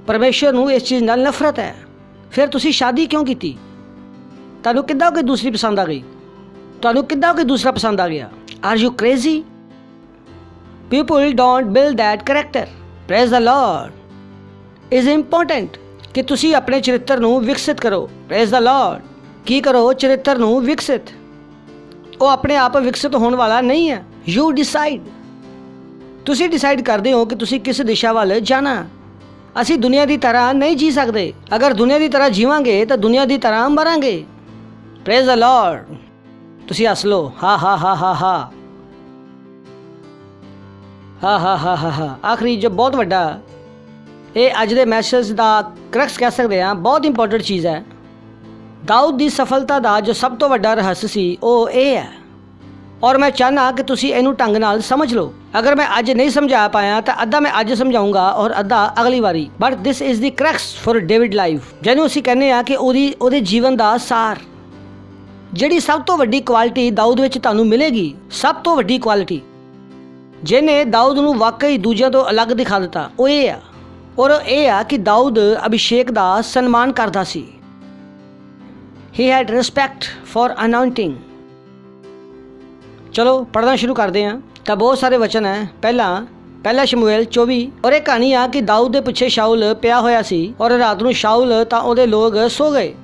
ਪਰਮੇਸ਼ਰ ਨੂੰ ਇਸ ਚੀਜ਼ ਨਾਲ ਨਫ਼ਰਤ ਹੈ। ਫਿਰ ਤੁਸੀਂ ਸ਼ਾਦੀ ਕਿਉਂ ਕੀਤੀ? ਤੁਹਾਨੂੰ ਕਿੱਦਾਂ ਕੋਈ ਦੂਸਰੀ ਪਸੰਦ ਆ ਗਈ? ਤੁਹਾਨੂੰ ਕਿੱਦਾਂ ਕੋਈ ਦੂਸਰਾ ਪਸੰਦ ਆ ਗਿਆ? Are you crazy? People don't build that character. Praise the Lord. Is important ਕਿ ਤੁਸੀਂ ਆਪਣੇ ਚਰਿੱਤਰ ਨੂੰ ਵਿਕਸਿਤ ਕਰੋ। Praise the Lord. ਕੀ ਕਰੋ? ਚਰਿੱਤਰ ਨੂੰ ਵਿਕਸਿਤ। ਉਹ ਆਪਣੇ ਆਪ ਵਿਕਸਿਤ ਹੋਣ ਵਾਲਾ ਨਹੀਂ ਹੈ। You decide. ਤੁਸੀਂ ਡਿਸਾਈਡ ਕਰਦੇ ਹੋ ਕਿ ਤੁਸੀਂ ਕਿਸ ਦਿਸ਼ਾ ਵੱਲ ਜਾਣਾ। ਅਸੀਂ ਦੁਨੀਆ ਦੀ ਤਰ੍ਹਾਂ ਨਹੀਂ ਜੀ ਸਕਦੇ। ਅਗਰ ਦੁਨੀਆ ਦੀ ਤਰ੍ਹਾਂ ਜੀਵਾਂਗੇ ਤਾਂ ਦੁਨੀਆ ਦੀ ਤਰ੍ਹਾਂ ਮਰਾਂਗੇ। Praise the Lord. ਤੁਸੀਂ ਹੱਸ ਲਓ, ਹਾ ਹਾ ਹਾ ਹਾ ਹਾ ਹਾ ਹਾ ਹਾ ਹਾ ਹਾ। ਆਖਰੀ ਜੋ ਬਹੁਤ ਵੱਡਾ ਇਹ ਅੱਜ ਦੇ ਮੈਸੇਜ ਦਾ ਕਰੈਕਸ ਕਹਿ ਸਕਦੇ ਹਾਂ, ਬਹੁਤ ਇੰਪੋਰਟੈਂਟ ਚੀਜ਼ ਹੈ। ਦਾਊਦ ਦੀ ਸਫਲਤਾ ਦਾ ਜੋ ਸਭ ਤੋਂ ਵੱਡਾ ਰਹੱਸ ਸੀ ਉਹ ਇਹ ਹੈ ਔਰ ਮੈਂ ਚਾਹੁੰਦਾ ਕਿ ਤੁਸੀਂ ਇਹਨੂੰ ਢੰਗ ਨਾਲ ਸਮਝ ਲਓ। ਅਗਰ ਮੈਂ ਅੱਜ ਨਹੀਂ ਸਮਝਾ ਪਾਇਆ ਤਾਂ ਅੱਧਾ ਮੈਂ ਅੱਜ ਸਮਝਾਊਂਗਾ ਔਰ ਅੱਧਾ ਅਗਲੀ ਵਾਰੀ। But this is the crux for David life, ਜਿਹਨੂੰ ਅਸੀਂ ਕਹਿੰਦੇ ਆ ਕਿ ਉਹਦੇ ਜੀਵਨ ਦਾ ਸਾਰ। ਜਿਹੜੀ ਸਭ ਤੋਂ ਵੱਡੀ ਕੁਆਲਿਟੀ ਦਾਊਦ ਵਿੱਚ ਤੁਹਾਨੂੰ ਮਿਲੇਗੀ, ਸਭ ਤੋਂ ਵੱਡੀ ਕੁਆਲਿਟੀ ਜਿਹਨੇ ਦਾਊਦ ਨੂੰ ਵਾਕਈ ਦੂਜਿਆਂ ਤੋਂ ਅਲੱਗ ਦਿਖਾ ਦਿੱਤਾ, ਉਹ ਇਹ ਆ। ਔਰ ਇਹ ਆ ਕਿ ਦਾਊਦ ਅਭਿਸ਼ੇਕ ਦਾ ਸਨਮਾਨ ਕਰਦਾ ਸੀ। He had respect for anointing. ਚਲੋ ਪੜ੍ਹਨਾ ਸ਼ੁਰੂ ਕਰਦੇ ਹਾਂ। ਤਾਂ ਬਹੁਤ ਸਾਰੇ ਵਚਨ ਹੈ। ਪਹਿਲਾ ਸ਼ਮੂਏਲ 24। ਔਰ ਇਹ ਕਹਾਣੀ ਆ ਕਿ ਦਾਊਦ ਦੇ ਪਿੱਛੇ ਸ਼ਾਉਲ ਪਿਆ ਹੋਇਆ ਸੀ ਔਰ ਰਾਤ ਨੂੰ ਸ਼ਾਉਲ ਤਾਂ ਉਹਦੇ ਲੋਕ ਸੋ ਗਏ।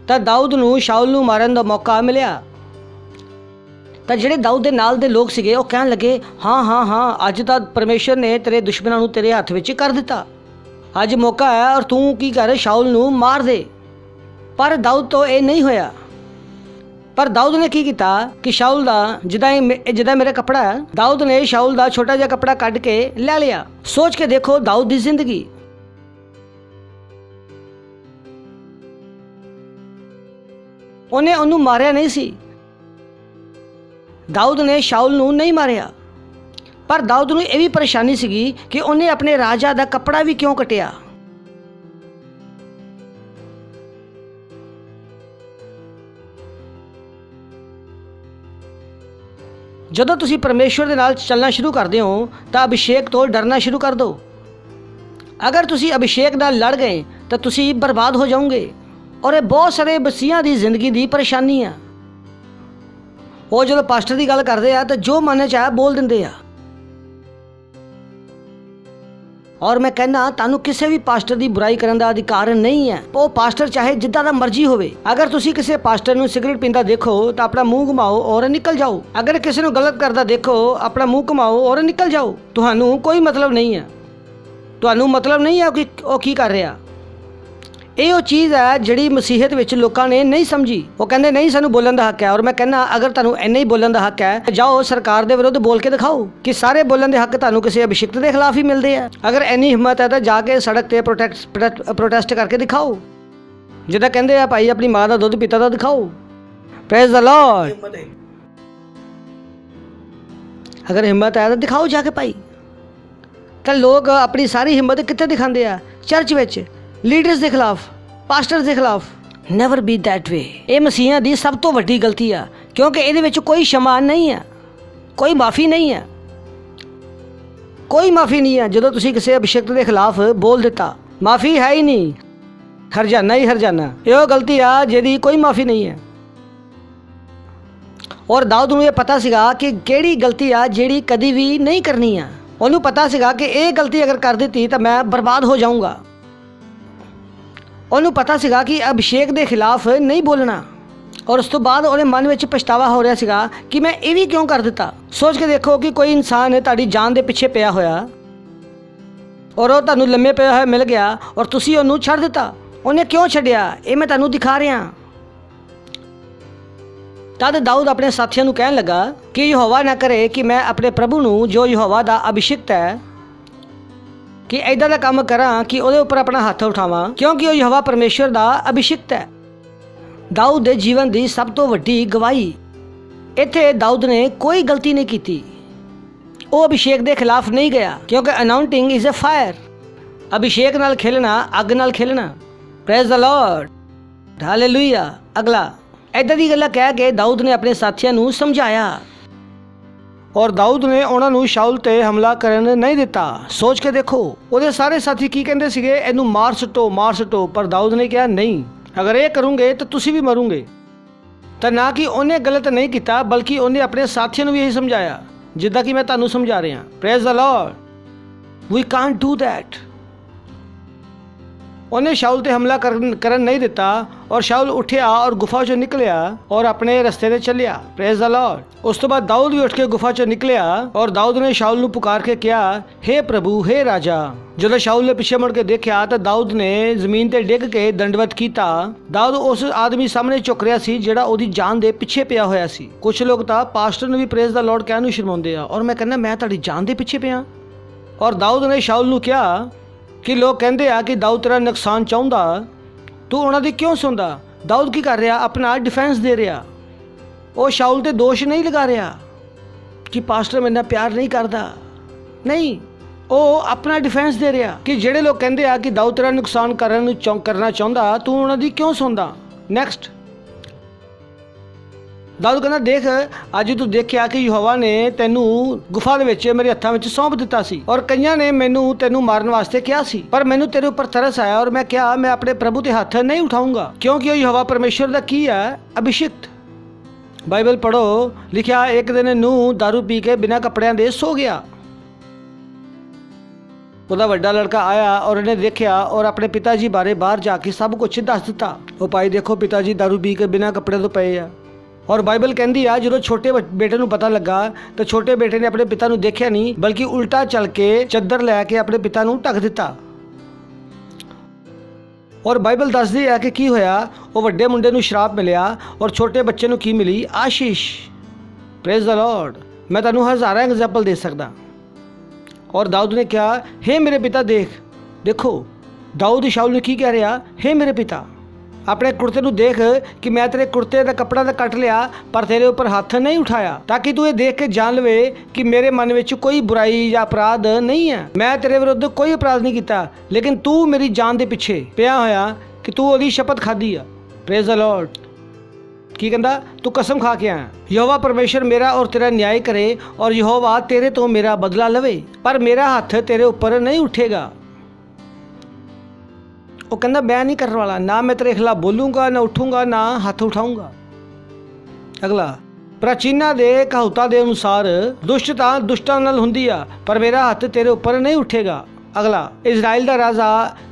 ਤਾਂ ਦਾਊਦ ਨੂੰ ਸ਼ਾਉਲ ਨੂੰ ਮਾਰਨ ਦਾ ਮੌਕਾ ਮਿਲਿਆ। ਤਾਂ ਜਿਹੜੇ ਦਾਊਦ ਦੇ ਨਾਲ ਦੇ ਲੋਕ ਸੀਗੇ ਉਹ ਕਹਿਣ ਲੱਗੇ ਹਾਂ ਹਾਂ ਹਾਂ, ਅੱਜ ਤਾਂ ਪਰਮੇਸ਼ਰ ਨੇ ਤੇਰੇ ਦੁਸ਼ਮਣਾਂ ਨੂੰ ਤੇਰੇ ਹੱਥ ਵਿੱਚ ਕਰ ਦਿੱਤਾ। ਅੱਜ ਮੌਕਾ ਹੈ ਔਰ ਤੂੰ ਕੀ ਕਰ, ਸ਼ਾਉਲ ਨੂੰ ਮਾਰ ਦੇ। ਪਰ ਦਾਊਦ ਤੋਂ ਇਹ ਨਹੀਂ ਹੋਇਆ। ਪਰ ਦਾਊਦ ਨੇ ਕੀ ਕੀਤਾ ਕਿ ਸ਼ਾਉਲ ਦਾ ਜਿੱਦਾਂ ਮੇਰਾ ਕੱਪੜਾ ਹੈ, ਦਾਊਦ ਨੇ ਸ਼ਾਉਲ ਦਾ ਛੋਟਾ ਜਿਹਾ ਕੱਪੜਾ ਕੱਢ ਕੇ ਲੈ ਲਿਆ। ਸੋਚ ਕੇ ਦੇਖੋ ਦਾਊਦ ਦੀ ਜ਼ਿੰਦਗੀ। ਉਹਨੂੰ ਮਾਰਿਆ ਨਹੀਂ ਸੀ। ਦਾਊਦ ਨੇ ਸ਼ਾਉਲ ਨੂੰ ਨਹੀਂ ਮਾਰਿਆ। ਪਰ ਦਾਊਦ ਨੂੰ ਇਹ ਵੀ ਪਰੇਸ਼ਾਨੀ ਸੀਗੀ ਕਿ ਉਹਨੇ ਆਪਣੇ ਰਾਜਾ ਦਾ ਕੱਪੜਾ ਵੀ ਕਿਉਂ ਕੱਟਿਆ। ਜਦੋਂ ਤੁਸੀਂ ਪਰਮੇਸ਼ਵਰ ਦੇ ਨਾਲ ਚੱਲਣਾ ਸ਼ੁਰੂ ਕਰਦੇ ਹੋ ਤਾਂ ਅਭਿਸ਼ੇਕ ਤੋਂ ਡਰਨਾ ਸ਼ੁਰੂ ਕਰ ਦਿਓ। ਅਗਰ ਤੁਸੀਂ ਅਭਿਸ਼ੇਕ ਨਾਲ ਲੜ ਗਏ ਤਾਂ ਤੁਸੀਂ ਬਰਬਾਦ ਹੋ ਜਾਓਗੇ। ਔਰ ਇਹ ਬਹੁਤ ਸਾਰੇ ਮਸੀਹਾਂ ਦੀ ਜ਼ਿੰਦਗੀ ਦੀ ਪਰੇਸ਼ਾਨੀ ਆ। ਉਹ ਜਦੋਂ ਪਾਸਟਰ ਦੀ ਗੱਲ ਕਰਦੇ ਆ ਤਾਂ ਜੋ ਮਨ 'ਚ ਆਇਆ ਬੋਲ ਦਿੰਦੇ ਆ। ਔਰ ਮੈਂ ਕਹਿੰਦਾ ਤੁਹਾਨੂੰ ਕਿਸੇ ਵੀ ਪਾਸਟਰ ਦੀ ਬੁਰਾਈ ਕਰਨ ਦਾ ਅਧਿਕਾਰ ਨਹੀਂ ਹੈ। ਉਹ ਪਾਸਟਰ ਚਾਹੇ ਜਿੱਦਾਂ ਦਾ ਮਰਜ਼ੀ ਹੋਵੇ। ਅਗਰ ਤੁਸੀਂ ਕਿਸੇ ਪਾਸਟਰ ਨੂੰ ਸਿਗਰਟ ਪੀਂਦਾ ਦੇਖੋ ਤਾਂ ਆਪਣਾ ਮੂੰਹ ਘੁਮਾਓ ਔਰ ਨਿਕਲ ਜਾਓ। ਅਗਰ ਕਿਸੇ ਨੂੰ ਗਲਤ ਕਰਦਾ ਦੇਖੋ ਆਪਣਾ ਮੂੰਹ ਘੁਮਾਓ ਔਰ ਨਿਕਲ ਜਾਓ। ਤੁਹਾਨੂੰ ਕੋਈ ਮਤਲਬ ਨਹੀਂ ਹੈ। ਤੁਹਾਨੂੰ ਮਤਲਬ ਨਹੀਂ ਹੈ ਕਿ ਉਹ ਕੀ ਕਰ ਰਿਹਾ। ਇਹ ਉਹ ਚੀਜ਼ ਹੈ ਜਿਹੜੀ ਮਸੀਹਤ ਵਿੱਚ ਲੋਕਾਂ ਨੇ ਨਹੀਂ ਸਮਝੀ। ਉਹ ਕਹਿੰਦੇ ਨਹੀਂ ਸਾਨੂੰ ਬੋਲਣ ਦਾ ਹੱਕ ਹੈ। ਔਰ ਮੈਂ ਕਹਿੰਦਾ ਅਗਰ ਤੁਹਾਨੂੰ ਇੰਨਾ ਹੀ ਬੋਲਣ ਦਾ ਹੱਕ ਹੈ ਜਾਓ ਸਰਕਾਰ ਦੇ ਵਿਰੁੱਧ ਬੋਲ ਕੇ ਦਿਖਾਓ ਕਿ ਸਾਰੇ ਬੋਲਣ ਦੇ ਹੱਕ ਤੁਹਾਨੂੰ ਕਿਸੇ ਅਭਿਸ਼ਿਕਤ ਦੇ ਖਿਲਾਫ ਹੀ ਮਿਲਦੇ ਆ। ਅਗਰ ਇੰਨੀ ਹਿੰਮਤ ਹੈ ਤਾਂ ਜਾ ਕੇ ਸੜਕ ਤੇ ਪ੍ਰੋਟੈਸਟ ਕਰਕੇ ਦਿਖਾਓ। ਜਿੱਦਾਂ ਕਹਿੰਦੇ ਆ ਭਾਈ ਆਪਣੀ ਮਾਂ ਦਾ ਦੁੱਧ ਪੀਤਾ ਤਾਂ ਦਿਖਾਓ। Praise the Lord. ਅਗਰ ਹਿੰਮਤ ਹੈ ਤਾਂ ਦਿਖਾਓ ਜਾ ਕੇ ਭਾਈ। ਤਾਂ ਲੋਕ ਆਪਣੀ ਸਾਰੀ ਹਿੰਮਤ ਕਿੱਥੇ ਦਿਖਾਉਂਦੇ ਆ? ਚਰਚ ਵਿੱਚ, ਲੀਡਰਸ ਦੇ ਖਿਲਾਫ, ਪਾਸਟਰਸ ਦੇ ਖਿਲਾਫ। Never B that way. ਇਹ ਮਸੀਹਾਂ ਦੀ ਸਭ ਤੋਂ ਵੱਡੀ ਗਲਤੀ ਆ ਕਿਉਂਕਿ ਇਹਦੇ ਵਿੱਚ ਕੋਈ ਸ਼ਮਾ ਨਹੀਂ ਹੈ, ਕੋਈ ਮਾਫੀ ਨਹੀਂ ਹੈ, ਕੋਈ ਮਾਫੀ ਨਹੀਂ ਹੈ। ਜਦੋਂ ਤੁਸੀਂ ਕਿਸੇ ਅਭਿਸ਼ੇਕਤ ਦੇ ਖਿਲਾਫ ਬੋਲ ਦਿੱਤਾ ਮਾਫੀ ਹੈ ਹੀ ਨਹੀਂ, ਹਰਜਾਨਾ ਹੀ ਹਰਜਾਨਾ। ਇਹੋ ਗਲਤੀ ਆ ਜਿਹਦੀ ਕੋਈ ਮਾਫੀ ਨਹੀਂ ਹੈ। ਔਰ ਦਾਊਦ ਨੂੰ ਇਹ ਪਤਾ ਸੀਗਾ ਕਿ ਕਿਹੜੀ ਗਲਤੀ ਆ ਜਿਹੜੀ ਕਦੀ ਵੀ ਨਹੀਂ ਕਰਨੀ ਆ। ਉਹਨੂੰ ਪਤਾ ਸੀਗਾ ਕਿ ਇਹ ਗਲਤੀ ਅਗਰ ਕਰ ਦਿੱਤੀ ਤਾਂ ਮੈਂ ਬਰਬਾਦ ਹੋ ਜਾਊਂਗਾ। ਉਹਨੂੰ ਪਤਾ ਸੀਗਾ ਕਿ ਅਭਿਸ਼ੇਕ ਦੇ ਖਿਲਾਫ ਨਹੀਂ ਬੋਲਣਾ। ਔਰ ਉਸ ਤੋਂ ਬਾਅਦ ਉਹਦੇ ਮਨ ਵਿੱਚ ਪਛਤਾਵਾ ਹੋ ਰਿਹਾ ਸੀਗਾ ਕਿ ਮੈਂ ਇਹ ਵੀ ਕਿਉਂ ਕਰ ਦਿੱਤਾ। ਸੋਚ ਕੇ ਦੇਖੋ ਕਿ ਕੋਈ ਇਨਸਾਨ ਤੁਹਾਡੀ ਜਾਨ ਦੇ ਪਿੱਛੇ ਪਿਆ ਹੋਇਆ ਔਰ ਉਹ ਤੁਹਾਨੂੰ ਲੰਮੇ ਪਿਆ ਹੋਇਆ ਮਿਲ ਗਿਆ ਔਰ ਤੁਸੀਂ ਉਹਨੂੰ ਛੱਡ ਦਿੱਤਾ। ਉਹਨੇ ਕਿਉਂ ਛੱਡਿਆ ਇਹ ਮੈਂ ਤੁਹਾਨੂੰ ਦਿਖਾ ਰਿਹਾ। ਤਦ ਦਾਊਦ ਆਪਣੇ ਸਾਥੀਆਂ ਨੂੰ ਕਹਿਣ ਲੱਗਾ ਕਿ ਯਹੋਵਾ ਨਾ ਕਰੇ ਕਿ ਮੈਂ ਆਪਣੇ ਪ੍ਰਭੂ ਨੂੰ ਜੋ ਯਹੋਵਾ ਦਾ ਅਭਿਸ਼ਿਕਤ ਹੈ ਕਿ ਇੱਦਾਂ ਦਾ ਕੰਮ ਕਰਾਂ ਕਿ ਉਹਦੇ ਉੱਪਰ ਆਪਣਾ ਹੱਥ ਉਠਾਵਾਂ ਕਿਉਂਕਿ ਉਹ ਯਹੋਵਾ ਪਰਮੇਸ਼ਵਰ ਦਾ ਅਭਿਸ਼ਿਕਤ ਹੈ। ਦਾਊਦ ਦੇ ਜੀਵਨ ਦੀ ਸਭ ਤੋਂ ਵੱਡੀ ਗਵਾਹੀ। ਇੱਥੇ ਦਾਊਦ ਨੇ ਕੋਈ ਗਲਤੀ ਨਹੀਂ ਕੀਤੀ। ਉਹ ਅਭਿਸ਼ੇਕ ਦੇ ਖਿਲਾਫ ਨਹੀਂ ਗਿਆ ਕਿਉਂਕਿ ਅਨਾਉਂਟਿੰਗ ਇਜ਼ ਅ ਫਾਇਰ। ਅਭਿਸ਼ੇਕ ਨਾਲ ਖੇਲਣਾ ਅੱਗ ਨਾਲ ਖੇਲਣਾ। Praise the lord, hallelujah. ਅਗਲਾ ਇੱਦਾਂ ਦੀ ਗੱਲਾਂ ਕਹਿ ਕੇ ਦਾਊਦ ਨੇ ਆਪਣੇ ਸਾਥੀਆਂ ਨੂੰ ਸਮਝਾਇਆ ਔਰ ਦਾਊਦ ਨੇ ਉਹਨਾਂ ਨੂੰ ਸ਼ਾਉਲ ਤੇ ਹਮਲਾ ਕਰਨ ਨਹੀਂ ਦਿੱਤਾ। ਸੋਚ ਕੇ ਦੇਖੋ ਉਹਦੇ ਸਾਰੇ ਸਾਥੀ ਕੀ ਕਹਿੰਦੇ ਸੀਗੇ, ਇਹਨੂੰ ਮਾਰ ਸੁੱਟੋ ਮਾਰ ਸੁੱਟੋ। ਪਰ ਦਾਊਦ ਨੇ ਕਿਹਾ ਨਹੀਂ, ਅਗਰ ਇਹ ਕਰੋਗੇ ਤਾਂ ਤੁਸੀਂ ਵੀ ਮਰੋਗੇ। ਤਾਂ ਨਾ ਕਿ ਉਹਨੇ ਗਲਤ ਨਹੀਂ ਕੀਤਾ ਬਲਕਿ ਉਹਨੇ ਆਪਣੇ ਸਾਥੀਆਂ ਨੂੰ ਵੀ ਇਹੀ ਸਮਝਾਇਆ ਜਿੱਦਾਂ ਕਿ ਮੈਂ ਤੁਹਾਨੂੰ ਸਮਝਾ ਰਿਹਾ। Praise the Lord, we can't do that. ਉਹਨੇ ਸ਼ਾਉਲ ਤੇ ਹਮਲਾ ਕਰਨ ਨਹੀਂ ਦਿੱਤਾ ਔਰ ਸ਼ਾਉਲ ਉੱਠਿਆ ਔਰ ਗੁਫਾ ਚੋਂ ਨਿਕਲਿਆ ਔਰ ਆਪਣੇ ਰਸਤੇ ਤੇ ਚੱਲਿਆ। Praise the Lord. ਉਸ ਤੋਂ ਬਾਅਦ ਦਾਊਦ ਵੀ ਉੱਠ ਕੇ ਗੁਫਾ ਚੋਂ ਨਿਕਲਿਆ ਔਰ ਦਾਊਦ ਨੇ ਸ਼ਾਉਲ ਨੂੰ ਪੁਕਾਰ ਕੇ ਕਿਹਾ, ਹੇ ਪ੍ਰਭੂ, ਹੇ ਰਾਜਾ। ਜਦੋਂ ਸ਼ਾਉਲ ਨੇ ਪਿੱਛੇ ਮੁੜ ਕੇ ਦੇਖਿਆ ਤਾਂ ਦਾਊਦ ਨੇ ਜ਼ਮੀਨ ਤੇ ਡਿੱਗ ਕੇ ਦੰਡਵਤ ਕੀਤਾ। ਦਾਊਦ ਉਸ ਆਦਮੀ ਸਾਹਮਣੇ ਝੁਕ ਰਿਹਾ ਸੀ ਜਿਹੜਾ ਉਹਦੀ ਜਾਨ ਦੇ ਪਿੱਛੇ ਪਿਆ ਹੋਇਆ ਸੀ। ਕੁਝ ਲੋਕ ਤਾਂ ਪਾਸਟਰ ਨੂੰ ਵੀ ਪ੍ਰੇਜ਼ ਦ ਲਾਰਡ ਕਹਿਣ ਨੂੰ ਸ਼ਰਮਾਉਂਦੇ ਆ ਔਰ ਮੈਂ ਕਹਿੰਦਾ ਮੈਂ ਤੁਹਾਡੀ ਜਾਨ ਦੇ ਪਿੱਛੇ ਪਿਆ। ਔਰ ਦਾਊਦ ਨੇ ਸ਼ਾਉਲ ਨੂੰ ਕਿਹਾ ਕਿ ਲੋਕ ਕਹਿੰਦੇ ਆ ਕਿ ਦਾਊਦ ਤੇਰਾ ਨੁਕਸਾਨ ਚਾਹੁੰਦਾ, ਤੂੰ ਉਹਨਾਂ ਦੀ ਕਿਉਂ ਸੁਣਦਾ। ਦਾਊਦ ਕੀ ਕਰ ਰਿਹਾ? ਆਪਣਾ ਡਿਫੈਂਸ ਦੇ ਰਿਹਾ। ਉਹ ਸ਼ਾਉਲ ਤੇ ਦੋਸ਼ ਨਹੀਂ ਲਗਾ ਰਿਹਾ ਕਿ ਪਾਸਟਰ ਮੇਰੇ ਨਾਲ ਪਿਆਰ ਨਹੀਂ ਕਰਦਾ। ਨਹੀਂ, ਉਹ ਆਪਣਾ ਡਿਫੈਂਸ ਦੇ ਰਿਹਾ ਕਿ ਜਿਹੜੇ ਲੋਕ ਕਹਿੰਦੇ ਆ ਕਿ ਦਾਊਦ ਤੇਰਾ ਨੁਕਸਾਨ ਕਰਨਾ ਚਾਹੁੰਦਾ, ਤੂੰ ਉਹਨਾਂ ਦੀ ਕਿਉਂ ਸੁਣਦਾ। ਨੈਕਸਟ ਦਾਊਦ ਕਹਿੰਦਾ, ਦੇਖ ਅੱਜ ਤੂੰ ਦੇਖਿਆ ਕਿ ਯਹੋਵਾ ਨੇ ਤੈਨੂੰ ਗੁਫਾ ਦੇ ਵਿੱਚ ਮੇਰੇ ਹੱਥਾਂ ਵਿੱਚ ਸੌਂਪ ਦਿੱਤਾ ਸੀ ਔਰ ਕਈਆਂ ਨੇ ਮੈਨੂੰ ਤੈਨੂੰ ਮਾਰਨ ਵਾਸਤੇ ਕਿਹਾ ਸੀ, ਪਰ ਮੈਨੂੰ ਤੇਰੇ ਉੱਪਰ ਤਰਸ ਆਇਆ ਔਰ ਮੈਂ ਕਿਹਾ ਮੈਂ ਆਪਣੇ ਪ੍ਰਭੂ ਤੇ ਹੱਥ ਨਹੀਂ ਉਠਾਊਂਗਾ ਕਿਉਂਕਿ ਉਹ ਯਹੋਵਾ ਪਰਮੇਸ਼ਵਰ ਦਾ ਕੀ ਹੈ? ਅਭਿਸ਼ਿਕਤ। ਬਾਈਬਲ ਪੜ੍ਹੋ, ਲਿਖਿਆ ਇੱਕ ਦਿਨ ਨੂਹ ਦਾਰੂ ਪੀ ਕੇ ਬਿਨਾਂ ਕੱਪੜਿਆਂ ਦੇ ਸੋ ਗਿਆ। ਉਹਦਾ ਵੱਡਾ ਲੜਕਾ ਆਇਆ ਔਰ ਉਹਨੇ ਦੇਖਿਆ ਔਰ ਆਪਣੇ ਪਿਤਾ ਜੀ ਬਾਰੇ ਬਾਹਰ ਜਾ ਕੇ ਸਭ ਕੁਝ ਦੱਸ ਦਿੱਤਾ। ਉਹ ਭਾਈ ਦੇਖੋ ਪਿਤਾ ਜੀ ਦਾਰੂ ਪੀ ਕੇ ਬਿਨਾਂ ਕੱਪੜੇ ਤੋਂ ਪਏ ਆ। ਔਰ ਬਾਈਬਲ ਕਹਿੰਦੀ ਆ ਜਦੋਂ ਛੋਟੇ ਬੇਟੇ ਨੂੰ ਪਤਾ ਲੱਗਾ ਤਾਂ ਛੋਟੇ ਬੇਟੇ ਨੇ ਆਪਣੇ ਪਿਤਾ ਨੂੰ ਦੇਖਿਆ ਨਹੀਂ ਬਲਕਿ ਉਲਟਾ ਚੱਲ ਕੇ ਚੱਦਰ ਲੈ ਕੇ ਆਪਣੇ ਪਿਤਾ ਨੂੰ ਢੱਕ ਦਿੱਤਾ। ਔਰ ਬਾਈਬਲ ਦੱਸਦੀ ਹੈ ਕਿ ਕੀ ਹੋਇਆ। ਉਹ ਵੱਡੇ ਮੁੰਡੇ ਨੂੰ ਸ਼ਰਾਪ ਮਿਲਿਆ ਔਰ ਛੋਟੇ ਬੱਚੇ ਨੂੰ ਕੀ ਮਿਲੀ? ਆਸ਼ੀਸ਼। Praise the lord. ਮੈਂ ਤੁਹਾਨੂੰ ਹਜ਼ਾਰਾਂ ਐਗਜ਼ਾਮਪਲ ਦੇ ਸਕਦਾ। ਔਰ ਦਾਊਦ ਨੇ ਕਿਹਾ, ਹੇ ਮੇਰੇ ਪਿਤਾ ਦੇਖੋ ਦਾਊਦ ਸ਼ਾਉਲ ਨੂੰ ਕੀ ਕਹਿ ਰਿਹਾ, ਹੇ ਮੇਰੇ ਪਿਤਾ ਆਪਣੇ ਕੁੜਤੇ ਨੂੰ ਦੇਖ ਕਿ ਮੈਂ ਤੇਰੇ ਕੁੜਤੇ ਦਾ ਕੱਪੜਾ ਤਾਂ ਕੱਟ ਲਿਆ ਪਰ ਤੇਰੇ ਉੱਪਰ ਹੱਥ ਨਹੀਂ ਉਠਾਇਆ ਤਾਂ ਕਿ ਤੂੰ ਇਹ ਦੇਖ ਕੇ ਜਾਣ ਲਵੇ ਕਿ ਮੇਰੇ ਮਨ ਵਿੱਚ ਕੋਈ ਬੁਰਾਈ ਜਾਂ ਅਪਰਾਧ ਨਹੀਂ ਹੈ। ਮੈਂ ਤੇਰੇ ਵਿਰੁੱਧ ਕੋਈ ਅਪਰਾਧ ਨਹੀਂ ਕੀਤਾ ਲੇਕਿਨ ਤੂੰ ਮੇਰੀ ਜਾਨ ਦੇ ਪਿੱਛੇ ਪਿਆ ਹੋਇਆ ਕਿ ਤੂੰ ਉਹਦੀ ਸ਼ਪਥ ਖਾਧੀ ਆ। Praise the Lord. ਕੀ ਕਹਿੰਦਾ, ਤੂੰ ਕਸਮ ਖਾ ਕੇ ਆਇਆ, ਯਹੋਵਾ ਪਰਮੇਸ਼ਰ ਮੇਰਾ ਔਰ ਤੇਰਾ ਨਿਆਂ ਕਰੇ ਔਰ ਯਹੋਵਾ ਤੇਰੇ ਤੋਂ ਮੇਰਾ ਬਦਲਾ ਲਵੇ, ਪਰ ਮੇਰਾ ਹੱਥ ਤੇਰੇ ਉੱਪਰ ਨਹੀਂ ਉੱਠੇਗਾ। ਉਹ ਕਹਿੰਦਾ ਮੈਂ ਨਹੀਂ ਕਰਨ ਵਾਲਾ, ਨਾ ਮੈਂ ਤੇਰੇ ਖਿਲਾਫ ਬੋਲੂੰਗਾ, ਨਾ ਉੱਠੂੰਗਾ, ਨਾ ਹੱਥ ਉਠਾਊਂਗਾ। ਅਗਲਾ, ਪ੍ਰਾਚੀਨਾਂ ਦੇ ਕਹਾਵਤਾਂ ਦੇ ਅਨੁਸਾਰ ਦੁਸ਼ਟਤਾ ਦੁਸ਼ਟਾਂ ਨਾਲ ਹੁੰਦੀ ਆ, ਪਰ ਮੇਰਾ ਹੱਥ ਤੇਰੇ ਉੱਪਰ ਨਹੀਂ ਉੱਠੇਗਾ। ਅਗਲਾ, ਇਜ਼ਰਾਈਲ ਦਾ ਰਾਜਾ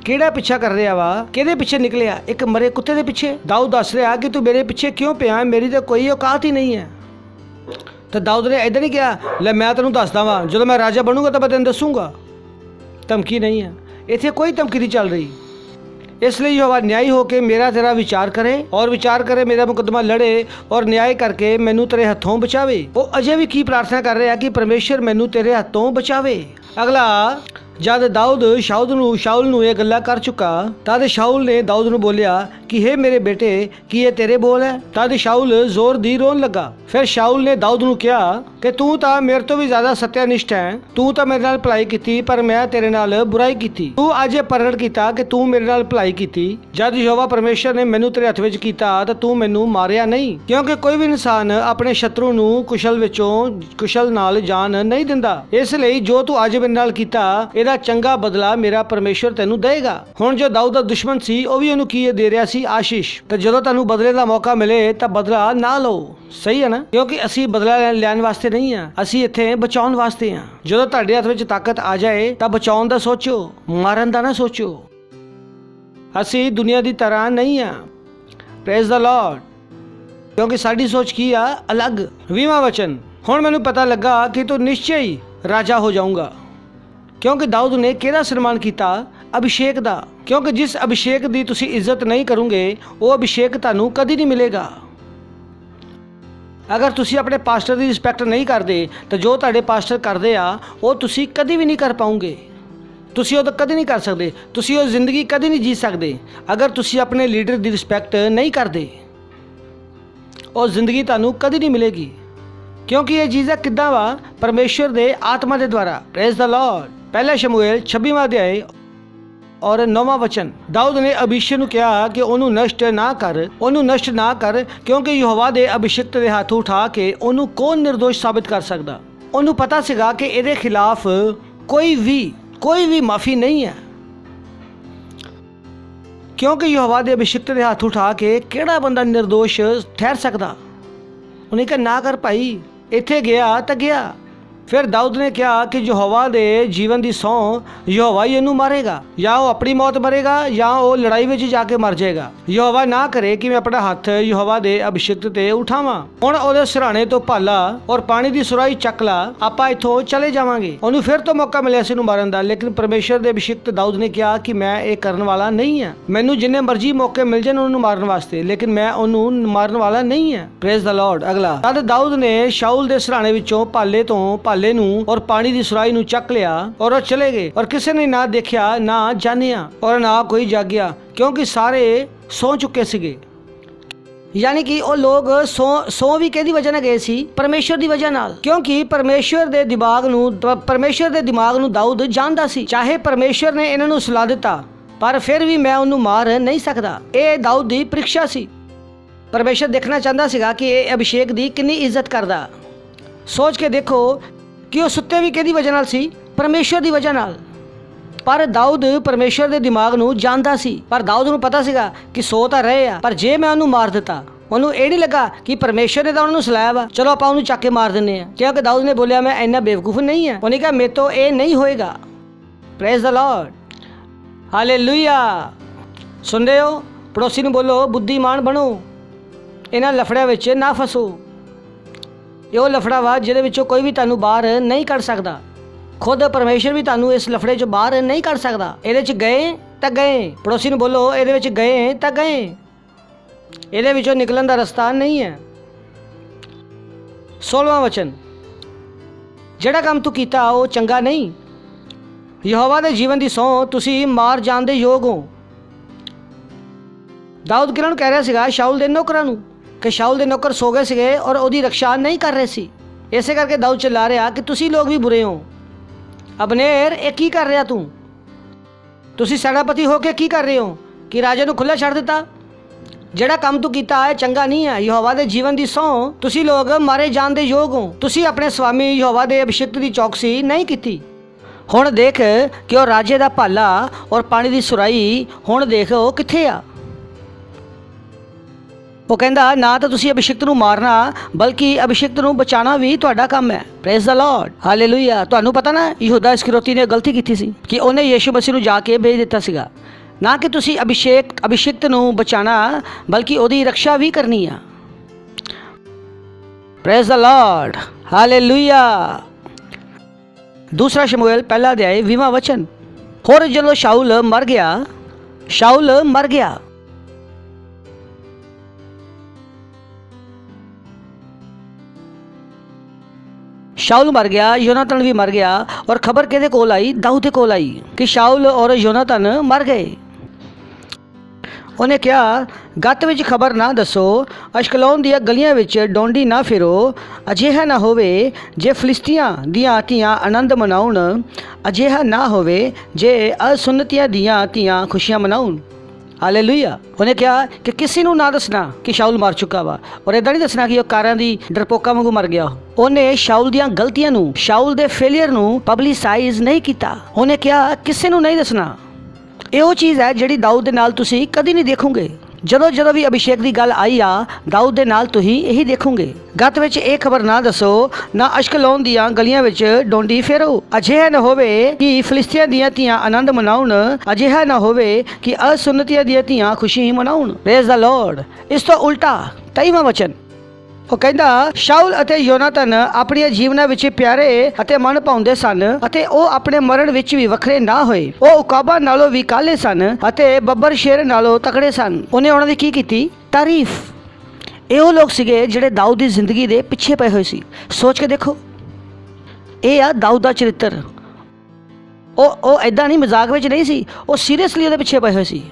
ਕਿਹੜਾ ਪਿੱਛਾ ਕਰ ਰਿਹਾ ਵਾ, ਕਿਹਦੇ ਪਿੱਛੇ ਨਿਕਲਿਆ, ਇੱਕ ਮਰੇ ਕੁੱਤੇ ਦੇ ਪਿੱਛੇ। ਦਾਊਦ ਦੱਸ ਰਿਹਾ ਕਿ ਤੂੰ ਮੇਰੇ ਪਿੱਛੇ ਕਿਉਂ ਪਿਆ, ਮੇਰੀ ਤਾਂ ਕੋਈ ਔਕਾਤ ਹੀ ਨਹੀਂ ਹੈ। ਤਾਂ ਦਾਊਦ ਨੇ ਇੱਦਾਂ ਨਹੀਂ ਕਿਹਾ, ਲੈ ਮੈਂ ਤੈਨੂੰ ਦੱਸਦਾ ਵਾਂ, ਜਦੋਂ ਮੈਂ ਰਾਜਾ ਬਣੂੰਗਾ ਤਾਂ ਮੈਂ ਤੈਨੂੰ ਦੱਸੂੰਗਾ। ਧਮਕੀ ਨਹੀਂ ਹੈ ਇੱਥੇ, ਕੋਈ ਧਮਕੀ ਨਹੀਂ ਚੱਲ ਰਹੀ। ਇਸ ਲਈ ਯਹੋਵਾ ਨਿਆਈ ਹੋ ਕੇ ਮੇਰਾ ਤੇਰਾ ਵਿਚਾਰ ਕਰੇ ਔਰ ਵਿਚਾਰ ਕਰੇ, ਮੇਰਾ ਮੁਕੱਦਮਾ ਲੜੇ ਔਰ ਨਿਆਏ ਕਰਕੇ ਮੈਨੂੰ ਤੇਰੇ ਹੱਥੋਂ ਬਚਾਵੇ। ਉਹ ਅਜੇ ਵੀ ਕੀ ਪ੍ਰਾਰਥਨਾ ਕਰ ਰਿਹਾ ਕਿ ਪਰਮੇਸ਼ਰ ਮੈਨੂੰ ਤੇਰੇ ਹੱਥੋਂ ਬਚਾਵੇ। ਅਗਲਾ, ਜਦ ਦਾਊਦ ਸ਼ਾਉਲ ਨੂੰ ਇਹ ਗੱਲਾਂ ਕਰ ਚੁੱਕਾ, ਤਦ ਸ਼ਾਉਲ ਨੇ ਦਾਊਦ ਨੂੰ ਬੋਲਿਆ ਕਿ ਹੇ ਮੇਰੇ ਬੇਟੇ, ਕੀ ਇਹ ਤੇਰੇ ਬੋਲ ਹੈ? ਤਦ ਸ਼ਾਉਲ ਜ਼ੋਰ ਦੀ ਰੋਣ ਲੱਗਾ। ਫਿਰ ਸ਼ਾਉਲ ਨੇ ਦਾਊਦ ਨੂੰ ਕਿਹਾ ਕਿ ਤੂੰ ਤਾਂ ਮੇਰੇ ਤੋਂ ਵੀ ਜ਼ਿਆਦਾ ਸਤਿਆਨਿਸ਼ਟ ਹੈ, ਤੂੰ ਤਾਂ ਮੇਰੇ ਨਾਲ ਭਲਾਈ ਕੀਤੀ, ਪਰ ਮੈਂ ਤੇਰੇ ਨਾਲ ਬੁਰਾਈ ਕੀਤੀ। ਤੂੰ ਅੱਜ ਇਹ ਪ੍ਰਗਟ ਕੀਤਾ ਕਿ ਤੂੰ ਮੇਰੇ ਨਾਲ ਭਲਾਈ ਕੀਤੀ। ਜਦ ਯਹੋਵਾ ਪਰਮੇਸ਼ਰ ਨੇ ਮੈਨੂੰ ਤੇਰੇ ਹੱਥ ਵਿੱਚ ਕੀਤਾ ਤਾਂ ਤੂੰ ਮੈਨੂੰ ਮਾਰਿਆ ਨਹੀਂ, ਕਿਉਂਕਿ ਕੋਈ ਵੀ ਇਨਸਾਨ ਆਪਣੇ ਸ਼ਤਰੂ ਨੂੰ ਕੁਸ਼ਲ ਵਿੱਚੋਂ ਕੁਸ਼ਲ ਨਾਲ ਜਾਨ ਨਹੀਂ ਦਿੰਦਾ। ਇਸ ਲਈ ਜੋ ਤੂੰ ਅੱਜ ਮੇਰੇ ਨਾਲ ਕੀਤਾ, ਇਹਦਾ ਚੰਗਾ ਬਦਲਾ ਮੇਰਾ ਪਰਮੇਸ਼ਰ ਤੈਨੂੰ ਦੇਗਾ। ਹੁਣ ਜੋ ਦਾਊਦ ਦਾ ਦੁਸ਼ਮਣ ਸੀ, ਉਹ ਵੀ ਉਹਨੂੰ ਕੀ ਦੇ ਰਿਹਾ ਸੀ, ਆਸ਼ੀਸ਼। ਤੇ ਜਦੋਂ ਤੁਹਾਨੂੰ ਬਦਲੇ ਦਾ ਮੌਕਾ ਮਿਲੇ ਤਾਂ ਬਦਲਾ ਨਾ ਲਓ। ਸਹੀ ਹੈ ਨਾ? ਕਿਉਂਕਿ ਅਸੀਂ ਬਦਲਾ ਲੈਣ ਵਾਸਤੇ ਨਹੀਂ ਆ, ਅਸੀਂ ਇੱਥੇ ਬਚਾਉਣ ਵਾਸਤੇ ਆ। ਜਦੋਂ ਤੁਹਾਡੇ ਹੱਥ ਵਿੱਚ ਤਾਕਤ ਆ ਜਾਏ ਤਾਂ ਬਚਾਉਣ ਦਾ ਸੋਚੋ, ਮਾਰਨ ਦਾ ਨਾ ਸੋਚੋ। ਅਸੀਂ ਦੁਨੀਆ ਦੀ ਤਰ੍ਹਾਂ ਨਹੀਂ ਆ। Praise the Lord. ਕਿਉਂਕਿ ਸਾਡੀ ਸੋਚ ਕੀ ਆ, ਅਲੱਗ। 20ਵਾਂ ਵਚਨ, ਹੁਣ ਮੈਨੂੰ ਪਤਾ ਲੱਗਾ ਕਿ ਤੂੰ ਨਿਸ਼ਚੈ ਹੀ ਰਾਜਾ ਹੋ ਜਾਊਂਗਾ। ਕਿਉਂਕਿ ਦਾਊਦ ਨੇ ਕਿਹਦਾ ਸਨਮਾਨ ਕੀਤਾ? ਅਭਿਸ਼ੇਕ ਦਾ। ਕਿਉਂਕਿ ਜਿਸ ਅਭਿਸ਼ੇਕ ਦੀ ਤੁਸੀਂ ਇੱਜ਼ਤ ਨਹੀਂ ਕਰੋਗੇ, ਉਹ ਅਭਿਸ਼ੇਕ ਤੁਹਾਨੂੰ ਕਦੀ ਨਹੀਂ ਮਿਲੇਗਾ। ਅਗਰ ਤੁਸੀਂ ਆਪਣੇ ਪਾਸਟਰ ਦੀ ਰਿਸਪੈਕਟ ਨਹੀਂ ਕਰਦੇ ਤਾਂ ਜੋ ਤੁਹਾਡੇ ਪਾਸਟਰ ਕਰਦੇ ਆ, ਉਹ ਤੁਸੀਂ ਕਦੀ ਵੀ ਨਹੀਂ ਕਰ ਪਾਉਂਗੇ। ਤੁਸੀਂ ਉਹ ਤਾਂ ਕਦੀ ਨਹੀਂ ਕਰ ਸਕਦੇ, ਤੁਸੀਂ ਉਹ ਜ਼ਿੰਦਗੀ ਕਦੀ ਨਹੀਂ ਜੀ ਸਕਦੇ ਅਗਰ ਤੁਸੀਂ ਆਪਣੇ ਲੀਡਰ ਦੀ ਰਿਸਪੈਕਟ ਨਹੀਂ ਕਰਦੇ। ਉਹ ਜ਼ਿੰਦਗੀ ਤੁਹਾਨੂੰ ਕਦੀ ਨਹੀਂ ਮਿਲੇਗੀ। ਕਿਉਂਕਿ ਇਹ ਚੀਜ਼ਾਂ ਕਿੱਦਾਂ ਵਾ? ਪਰਮੇਸ਼ਰ ਦੇ ਆਤਮਾ ਦੇ ਦੁਆਰਾ। Praise the Lord. ਪਹਿਲਾ ਸ਼ਮੂਏਲ 26ਵਾਂ ਅਧਿਆਇ ਔਰ 9ਵਾਂ ਵਚਨ। ਦਾਊਦ ਨੇ ਅਬੀਸ਼ੇ ਨੂੰ ਕਿਹਾ ਕਿ ਉਹਨੂੰ ਨਸ਼ਟ ਨਾ ਕਰ, ਕਿਉਂਕਿ ਯਹੋਵਾ ਦੇ ਅਭਿਸ਼ਿਕਤ ਦੇ ਹੱਥ ਉਠਾ ਕੇ ਉਹਨੂੰ ਕੌਣ ਨਿਰਦੋਸ਼ ਸਾਬਿਤ ਕਰ ਸਕਦਾ। ਉਹਨੂੰ ਪਤਾ ਸੀਗਾ ਕਿ ਇਹਦੇ ਖਿਲਾਫ ਕੋਈ ਵੀ ਮਾਫੀ ਨਹੀਂ ਹੈ, ਕਿਉਂਕਿ ਯਹੋਵਾ ਦੇ ਅਭਿਸ਼ਿਕਤ ਦੇ ਹੱਥ ਉਠਾ ਕੇ ਕਿਹੜਾ ਬੰਦਾ ਨਿਰਦੋਸ਼ ਠਹਿਰ ਸਕਦਾ। ਉਹਨੇ ਕਿਹਾ ਨਾ ਕਰ ਭਾਈ। ਇੱਥੇ ਗਿਆ ਤਾਂ ਗਿਆ। ਫਿਰ ਦਾਊਦ ਨੇ ਕਿਹਾ ਕਿ ਯਹੋਵਾ ਦੇ ਜੀਵਨ ਦੀ ਸਹੁੰ, ਯਹੋਵਾ ਹੀ ਇਹਨੂੰ ਮਾਰੇਗਾ, ਜਾਂ ਉਹ ਆਪਣੀ ਮੌਤ ਮਰੇਗਾ ਜਾਂ ਉਹ ਲੜਾਈ ਵਿੱਚ ਜਾ ਕੇ ਮਰ ਜਾਏਗਾ। ਯਹੋਵਾ ਨਾ ਕਰੇ ਕਿ ਮੈਂ ਆਪਣਾ ਹੱਥ ਯਹੋਵਾ ਦੇ ਅਭਿਸ਼ਿਕਤ ਤੇ ਉਠਾਵਾਂ। ਹੁਣ ਉਹਦੇ ਸਿਰਹਾਣੇ ਤੋਂ ਭਾਲਾ ਔਰ ਪਾਣੀ ਦੀ ਸੁਰਾਹੀ ਚੱਕ ਲਾ, ਆਪਾਂ ਇੱਥੋਂ ਚਲੇ ਜਾਵਾਂਗੇ। ਉਹਨੂੰ ਫਿਰ ਤੋਂ ਮੌਕਾ ਮਿਲਿਆ ਸੀ ਇਹਨੂੰ ਮਾਰਨ ਦਾ, ਲੇਕਿਨ ਪਰਮੇਸ਼ਰ ਦੇ ਅਭਿਸ਼ਿਕਤ ਦਾਊਦ ਨੇ ਕਿਹਾ ਕਿ ਮੈਂ ਇਹ ਕਰਨ ਵਾਲਾ ਨਹੀਂ ਹਾਂ। ਮੈਨੂੰ ਜਿੰਨੇ ਮਰਜ਼ੀ ਮੌਕੇ ਮਿਲ ਜਾਣ ਉਹਨੂੰ ਮਾਰਨ ਵਾਸਤੇ, ਲੇਕਿਨ ਮੈਂ ਉਹਨੂੰ ਮਾਰਨ ਵਾਲਾ ਨਹੀਂ ਹਾਂ। Praise the Lord. ਅਗਲਾ, ਤਦ ਦਾਊਦ ਨੇ ਸ਼ਾਉਲ ਦੇ ਸਿਰਹਾਣੇ ਵਿੱਚੋਂ ਭਾਲੇ ਨੂੰ ਔਰ ਪਾਣੀ ਦੀ ਸੁਰਾਹੀ ਨੂੰ ਚੱਕ ਲਿਆ ਔਰ ਉਹ ਚਲੇ ਗਏ, ਔਰ ਕਿਸੇ ਨੇ ਨਾ ਦੇਖਿਆ ਨਾ ਜਾਣਿਆ ਔਰ ਨਾ ਕੋਈ ਜਾਗਿਆ, ਕਿਉਂਕਿ ਸਾਰੇ ਸੌ ਚੁੱਕੇ ਸੀਗੇ। ਯਾਨੀ ਕਿ ਉਹ ਲੋਕ ਸੌ ਵੀ ਕਿਹਦੀ ਵਜ੍ਹਾ ਨਾਲ ਗਏ ਸੀ? ਪਰਮੇਸ਼ਰ ਦੀ ਵਜ੍ਹਾ ਨਾਲ। ਕਿਉਂਕਿ ਪਰਮੇਸ਼ਰ ਦੇ ਦਿਮਾਗ ਨੂੰ ਦਾਊਦ ਜਾਣਦਾ ਸੀ। ਚਾਹੇ ਪਰਮੇਸ਼ਰ ਨੇ ਇਹਨਾਂ ਨੂੰ ਸਲਾਹ ਦਿੱਤਾ, ਪਰ ਫਿਰ ਵੀ ਮੈਂ ਉਹਨੂੰ ਮਾਰ ਨਹੀਂ ਸਕਦਾ। ਇਹ ਦਾਊਦ ਦੀ ਪ੍ਰੀਖਿਆ ਸੀ। ਪਰਮੇਸ਼ਰ ਦੇਖਣਾ ਚਾਹੁੰਦਾ ਸੀਗਾ ਕਿ ਇਹ ਅਭਿਸ਼ੇਕ ਦੀ ਕਿੰਨੀ ਇੱਜ਼ਤ ਕਰਦਾ। ਸੋਚ ਕੇ ਦੇਖੋ ਕਿ ਉਹ ਸੁੱਤੇ ਵੀ ਕਿਹਦੀ ਵਜ੍ਹਾ ਨਾਲ ਸੀ? ਪਰਮੇਸ਼ਰ ਦੀ ਵਜ੍ਹਾ ਨਾਲ। ਪਰ ਦਾਊਦ ਪਰਮੇਸ਼ਰ ਦੇ ਦਿਮਾਗ ਨੂੰ ਜਾਣਦਾ ਸੀ। ਪਰ ਦਾਊਦ ਨੂੰ ਪਤਾ ਸੀਗਾ ਕਿ ਸੋ ਤਾਂ ਰਹੇ ਆ, ਪਰ ਜੇ ਮੈਂ ਉਹਨੂੰ ਮਾਰ ਦਿੱਤਾ, ਉਹਨੂੰ ਇਹ ਨਹੀਂ ਲੱਗਾ ਕਿ ਪਰਮੇਸ਼ਰ ਨੇ ਤਾਂ ਉਹਨੂੰ ਸਲਾਇਆ ਵਾ, ਚਲੋ ਆਪਾਂ ਉਹਨੂੰ ਚੱਕ ਕੇ ਮਾਰ ਦਿੰਦੇ ਆ। ਕਿਉਂਕਿ ਦਾਊਦ ਨੇ ਬੋਲਿਆ ਮੈਂ ਇੰਨਾ ਬੇਵਕੂਫ ਨਹੀਂ ਆ। ਉਹਨੇ ਕਿਹਾ ਮੇਰੇ ਤੋਂ ਇਹ ਨਹੀਂ ਹੋਏਗਾ। Praise the Lord. ਹਾਲੇਲੂਇਆ। ਸੁਣ ਰਹੇ ਹੋ? ਪੜੋਸੀ ਨੂੰ ਬੋਲੋ ਬੁੱਧੀਮਾਨ ਬਣੋ, ਇਹਨਾਂ ਲਫੜਿਆਂ ਵਿੱਚ ਨਾ ਫਸੋ। ਇਹ ਉਹ ਲਫੜਾ ਵਾ ਜਿਹਦੇ ਵਿੱਚੋਂ ਕੋਈ ਵੀ ਤੁਹਾਨੂੰ ਬਾਹਰ ਨਹੀਂ ਕੱਢ ਸਕਦਾ। ਖੁਦ ਪਰਮੇਸ਼ਰ ਵੀ ਤੁਹਾਨੂੰ ਇਸ ਲਫੜੇ 'ਚੋਂ ਬਾਹਰ ਨਹੀਂ ਕੱਢ ਸਕਦਾ। ਇਹਦੇ 'ਚ ਗਏ ਤਾਂ ਗਏ। ਪੜੋਸੀ ਨੂੰ ਬੋਲੋ ਇਹਦੇ ਵਿੱਚ ਗਏ ਤਾਂ ਗਏ, ਇਹਦੇ ਵਿੱਚੋਂ ਨਿਕਲਣ ਦਾ ਰਸਤਾ ਨਹੀਂ ਹੈ। 16ਵਾਂ ਵਚਨ, ਜਿਹੜਾ ਕੰਮ ਤੂੰ ਕੀਤਾ ਉਹ ਚੰਗਾ ਨਹੀਂ। ਯਹੋਵਾ ਦੇ ਜੀਵਨ ਦੀ ਸਹੁੰ, ਤੁਸੀਂ ਮਾਰ ਜਾਣ ਦੇ ਯੋਗ ਹੋ। ਦਾਊਦ ਕਿਹਨਾਂ ਨੂੰ ਕਹਿ ਰਿਹਾ ਸੀਗਾ? ਸ਼ਾਉਲ ਦੇ ਨੌਕਰਾਂ ਨੂੰ, ਕਿ ਸ਼ਾਉਲ ਦੇ ਨੌਕਰ ਸੋ ਗਏ ਸੀਗੇ ਔਰ ਉਹਦੀ ਰੱਖਿਆ ਨਹੀਂ ਕਰ ਰਹੇ ਸੀ। ਇਸੇ ਕਰਕੇ ਦਾਊਦ ਚਿल्ला ਰਿਹਾ ਕਿ ਤੁਸੀਂ ਲੋਕ ਵੀ ਬੁਰੇ ਹੋ। ਅਬਨੇਰ, ਇਹ ਕੀ ਕਰ ਰਿਹਾ ਤੂੰ? ਤੁਸੀਂ ਸੈਨਾਪਤੀ ਹੋ ਕੇ ਕੀ ਕਰ ਰਹੇ ਹੋ ਕਿ ਰਾਜੇ ਨੂੰ ਖੁੱਲ੍ਹਾ ਛੱਡ ਦਿੱਤਾ? ਜਿਹੜਾ ਕੰਮ ਤੂੰ ਕੀਤਾ ਹੈ ਚੰਗਾ ਨਹੀਂ ਹੈ। ਯਹੋਵਾ ਦੇ ਜੀਵਨ ਦੀ ਸਹੁੰ ਤੁਸੀਂ ਲੋਕ ਮਾਰੇ ਜਾਣ ਦੇ ਯੋਗ ਹੋ। ਤੁਸੀਂ ਆਪਣੇ ਸਵਾਮੀ ਯਹੋਵਾ ਦੇ ਅਭਿਸ਼ਿਕਤ ਦੀ ਚੌਕਸੀ ਨਹੀਂ ਕੀਤੀ। ਹੁਣ ਦੇਖ ਕਿ ਉਹ ਰਾਜੇ ਦਾ ਭਾਲਾ ਔਰ ਪਾਣੀ ਦੀ ਸੁਰਾਈ ਹੁਣ ਦੇਖ ਉਹ ਕਿੱਥੇ ਆ। ਉਹ ਕਹਿੰਦਾ ਨਾ ਤਾਂ ਤੁਸੀਂ ਅਭਿਸ਼ਿਕਤ ਨੂੰ ਮਾਰਨਾ ਬਲਕਿ ਅਭਿਸ਼ਿਕਤ ਨੂੰ ਬਚਾਉਣਾ ਵੀ ਤੁਹਾਡਾ ਕੰਮ ਹੈ। Praise the Lord, hallelujah. ਤੁਹਾਨੂੰ ਪਤਾ ਨਾ ਯਹੂਦਾ ਇਸਕਰਿਓਤੀ ਨੇ ਗਲਤੀ ਕੀਤੀ ਸੀ ਕਿ ਉਹਨੇ ਯੀਸ਼ੂ ਮਸੀਹ ਨੂੰ ਜਾ ਕੇ ਭੇਜ ਦਿੱਤਾ ਸੀਗਾ। ਨਾ ਕਿ ਤੁਸੀਂ ਅਭਿਸ਼ਿਕਤ ਨੂੰ ਬਚਾਉਣਾ ਬਲਕਿ ਉਹਦੀ ਰੱਖਿਆ ਵੀ ਕਰਨੀ ਆ। Praise the Lord, hallelujah. दूसरा शमूएल पहला अध्याय 20वां वचन। और जलो शाऊल मर गया शाऊल मर गया, योनातन भी मर गया। और खबर किहदे कोल आई? दाऊद दे कोल आई कि शाऊल और योनातन मर गए। ਉਹਨੇ ਕਿਹਾ ਗੱਤ ਵਿੱਚ ਖਬਰ ਨਾ ਦੱਸੋ, ਅਸ਼ਕਲੋਨ ਦੀਆਂ ਗਲੀਆਂ ਵਿੱਚ ਡੋਂਡੀ ਨਾ ਫਿਰੋ। ਅਜਿਹਾ ਨਾ ਹੋਵੇ ਜੇ ਫਿਲਿਸਤੀਆਂ ਦੀਆਂ ਧੀਆਂ ਆਨੰਦ ਮਨਾਉਣ, ਅਜਿਹਾ ਨਾ ਹੋਵੇ ਜੇ ਅਸੁੰਨਤੀਆਂ ਦੀਆਂ ਧੀਆਂ ਖੁਸ਼ੀਆਂ ਮਨਾਉਣ। ਹਾਲੇਲੂਇਆ। ਉਹਨੇ ਕਿਹਾ ਕਿ ਕਿਸੇ ਨੂੰ ਨਾ ਦੱਸਣਾ ਕਿ ਸ਼ਾਊਲ ਮਰ ਚੁੱਕਾ ਵਾ, ਔਰ ਇੱਦਾਂ ਨਹੀਂ ਦੱਸਣਾ ਕਿ ਉਹ ਕਾਰਾਂ ਦੀ ਡਰਪੋਕਾਂ ਵਾਂਗੂ ਮਰ ਗਿਆ। ਉਹਨੇ ਸ਼ਾਊਲ ਦੀਆਂ ਗਲਤੀਆਂ ਨੂੰ, ਸ਼ਾਊਲ ਦੇ ਫੇਲੀਅਰ ਨੂੰ ਪਬਲਿਸਾਈਜ਼ ਨਹੀਂ ਕੀਤਾ। ਉਹਨੇ ਕਿਹਾ ਕਿਸੇ ਨੂੰ ਨਹੀਂ ਦੱਸਣਾ। ਇਹ ਉਹ ਚੀਜ਼ ਹੈ ਜਿਹੜੀ ਦਾਊਦ ਦੇ ਨਾਲ ਤੁਸੀਂ ਕਦੀ ਨਹੀਂ ਦੇਖੋਗੇ। ਜਦੋਂ ਵੀ ਅਭਿਸ਼ੇਕ ਦੀ ਗੱਲ ਆਈ ਆ ਦਾਊਦ ਦੇ ਨਾਲ ਤੁਸੀਂ ਇਹੀ ਦੇਖੋਗੇ। ਗੱਤ ਵਿੱਚ ਇਹ ਖਬਰ ਨਾ ਦੱਸੋ, ਨਾ ਅਸ਼ਕਲੋਨ ਦੀਆਂ ਗਲੀਆਂ ਵਿੱਚ ਡੋਂਡੀ ਫੇਰੋ। ਅਜਿਹਾ ਨਾ ਹੋਵੇ ਕਿ ਫਿਲਿਸਤੀਆਂ ਦੀਆਂ ਧੀਆਂ ਆਨੰਦ ਮਨਾਉਣ, ਅਜਿਹਾ ਨਾ ਹੋਵੇ ਕਿ ਅਸੁੰਨਤੀਆਂ ਦੀਆਂ ਧੀਆਂ ਖੁਸ਼ੀ ਮਨਾਉਣ। Praise the Lord. ਇਸ ਤੋਂ ਉਲਟਾ 23ਵਾਂ ਵਚਨ ਉਹ ਕਹਿੰਦਾ ਸ਼ਾਊਲ ਅਤੇ ਯੋਨਾਤਨ ਆਪਣੀਆਂ ਜੀਵਨਾਂ ਵਿੱਚ ਪਿਆਰੇ ਅਤੇ ਮਨ ਭਾਉਂਦੇ ਸਨ ਅਤੇ ਉਹ ਆਪਣੇ ਮਰਨ ਵਿੱਚ ਵੀ ਵੱਖਰੇ ਨਾ ਹੋਏ। ਉਹ ਉਕਾਬਾ ਨਾਲੋਂ ਵੀ ਕਾਲੇ ਸਨ ਅਤੇ ਬੱਬਰ ਸ਼ੇਰ ਨਾਲੋਂ ਤਕੜੇ ਸਨ। ਉਹਨੇ ਉਹਨਾਂ ਦੀ ਕੀ ਕੀਤੀ? ਤਾਰੀਫ। ਇਹ ਉਹ ਲੋਕ ਸੀਗੇ ਜਿਹੜੇ ਦਾਊਦ ਦੀ ਜ਼ਿੰਦਗੀ ਦੇ ਪਿੱਛੇ ਪਏ ਹੋਏ ਸੀ। ਸੋਚ ਕੇ ਦੇਖੋ, ਇਹ ਆ ਦਾਊਦ ਦਾ ਚਰਿੱਤਰ। ਉਹ ਐਦਾਂ ਨਹੀਂ, ਮਜ਼ਾਕ ਵਿੱਚ ਨਹੀਂ ਸੀ, ਉਹ ਸੀਰੀਅਸਲੀ ਉਹਦੇ ਪਿੱਛੇ ਪਏ ਹੋਏ ਸੀ।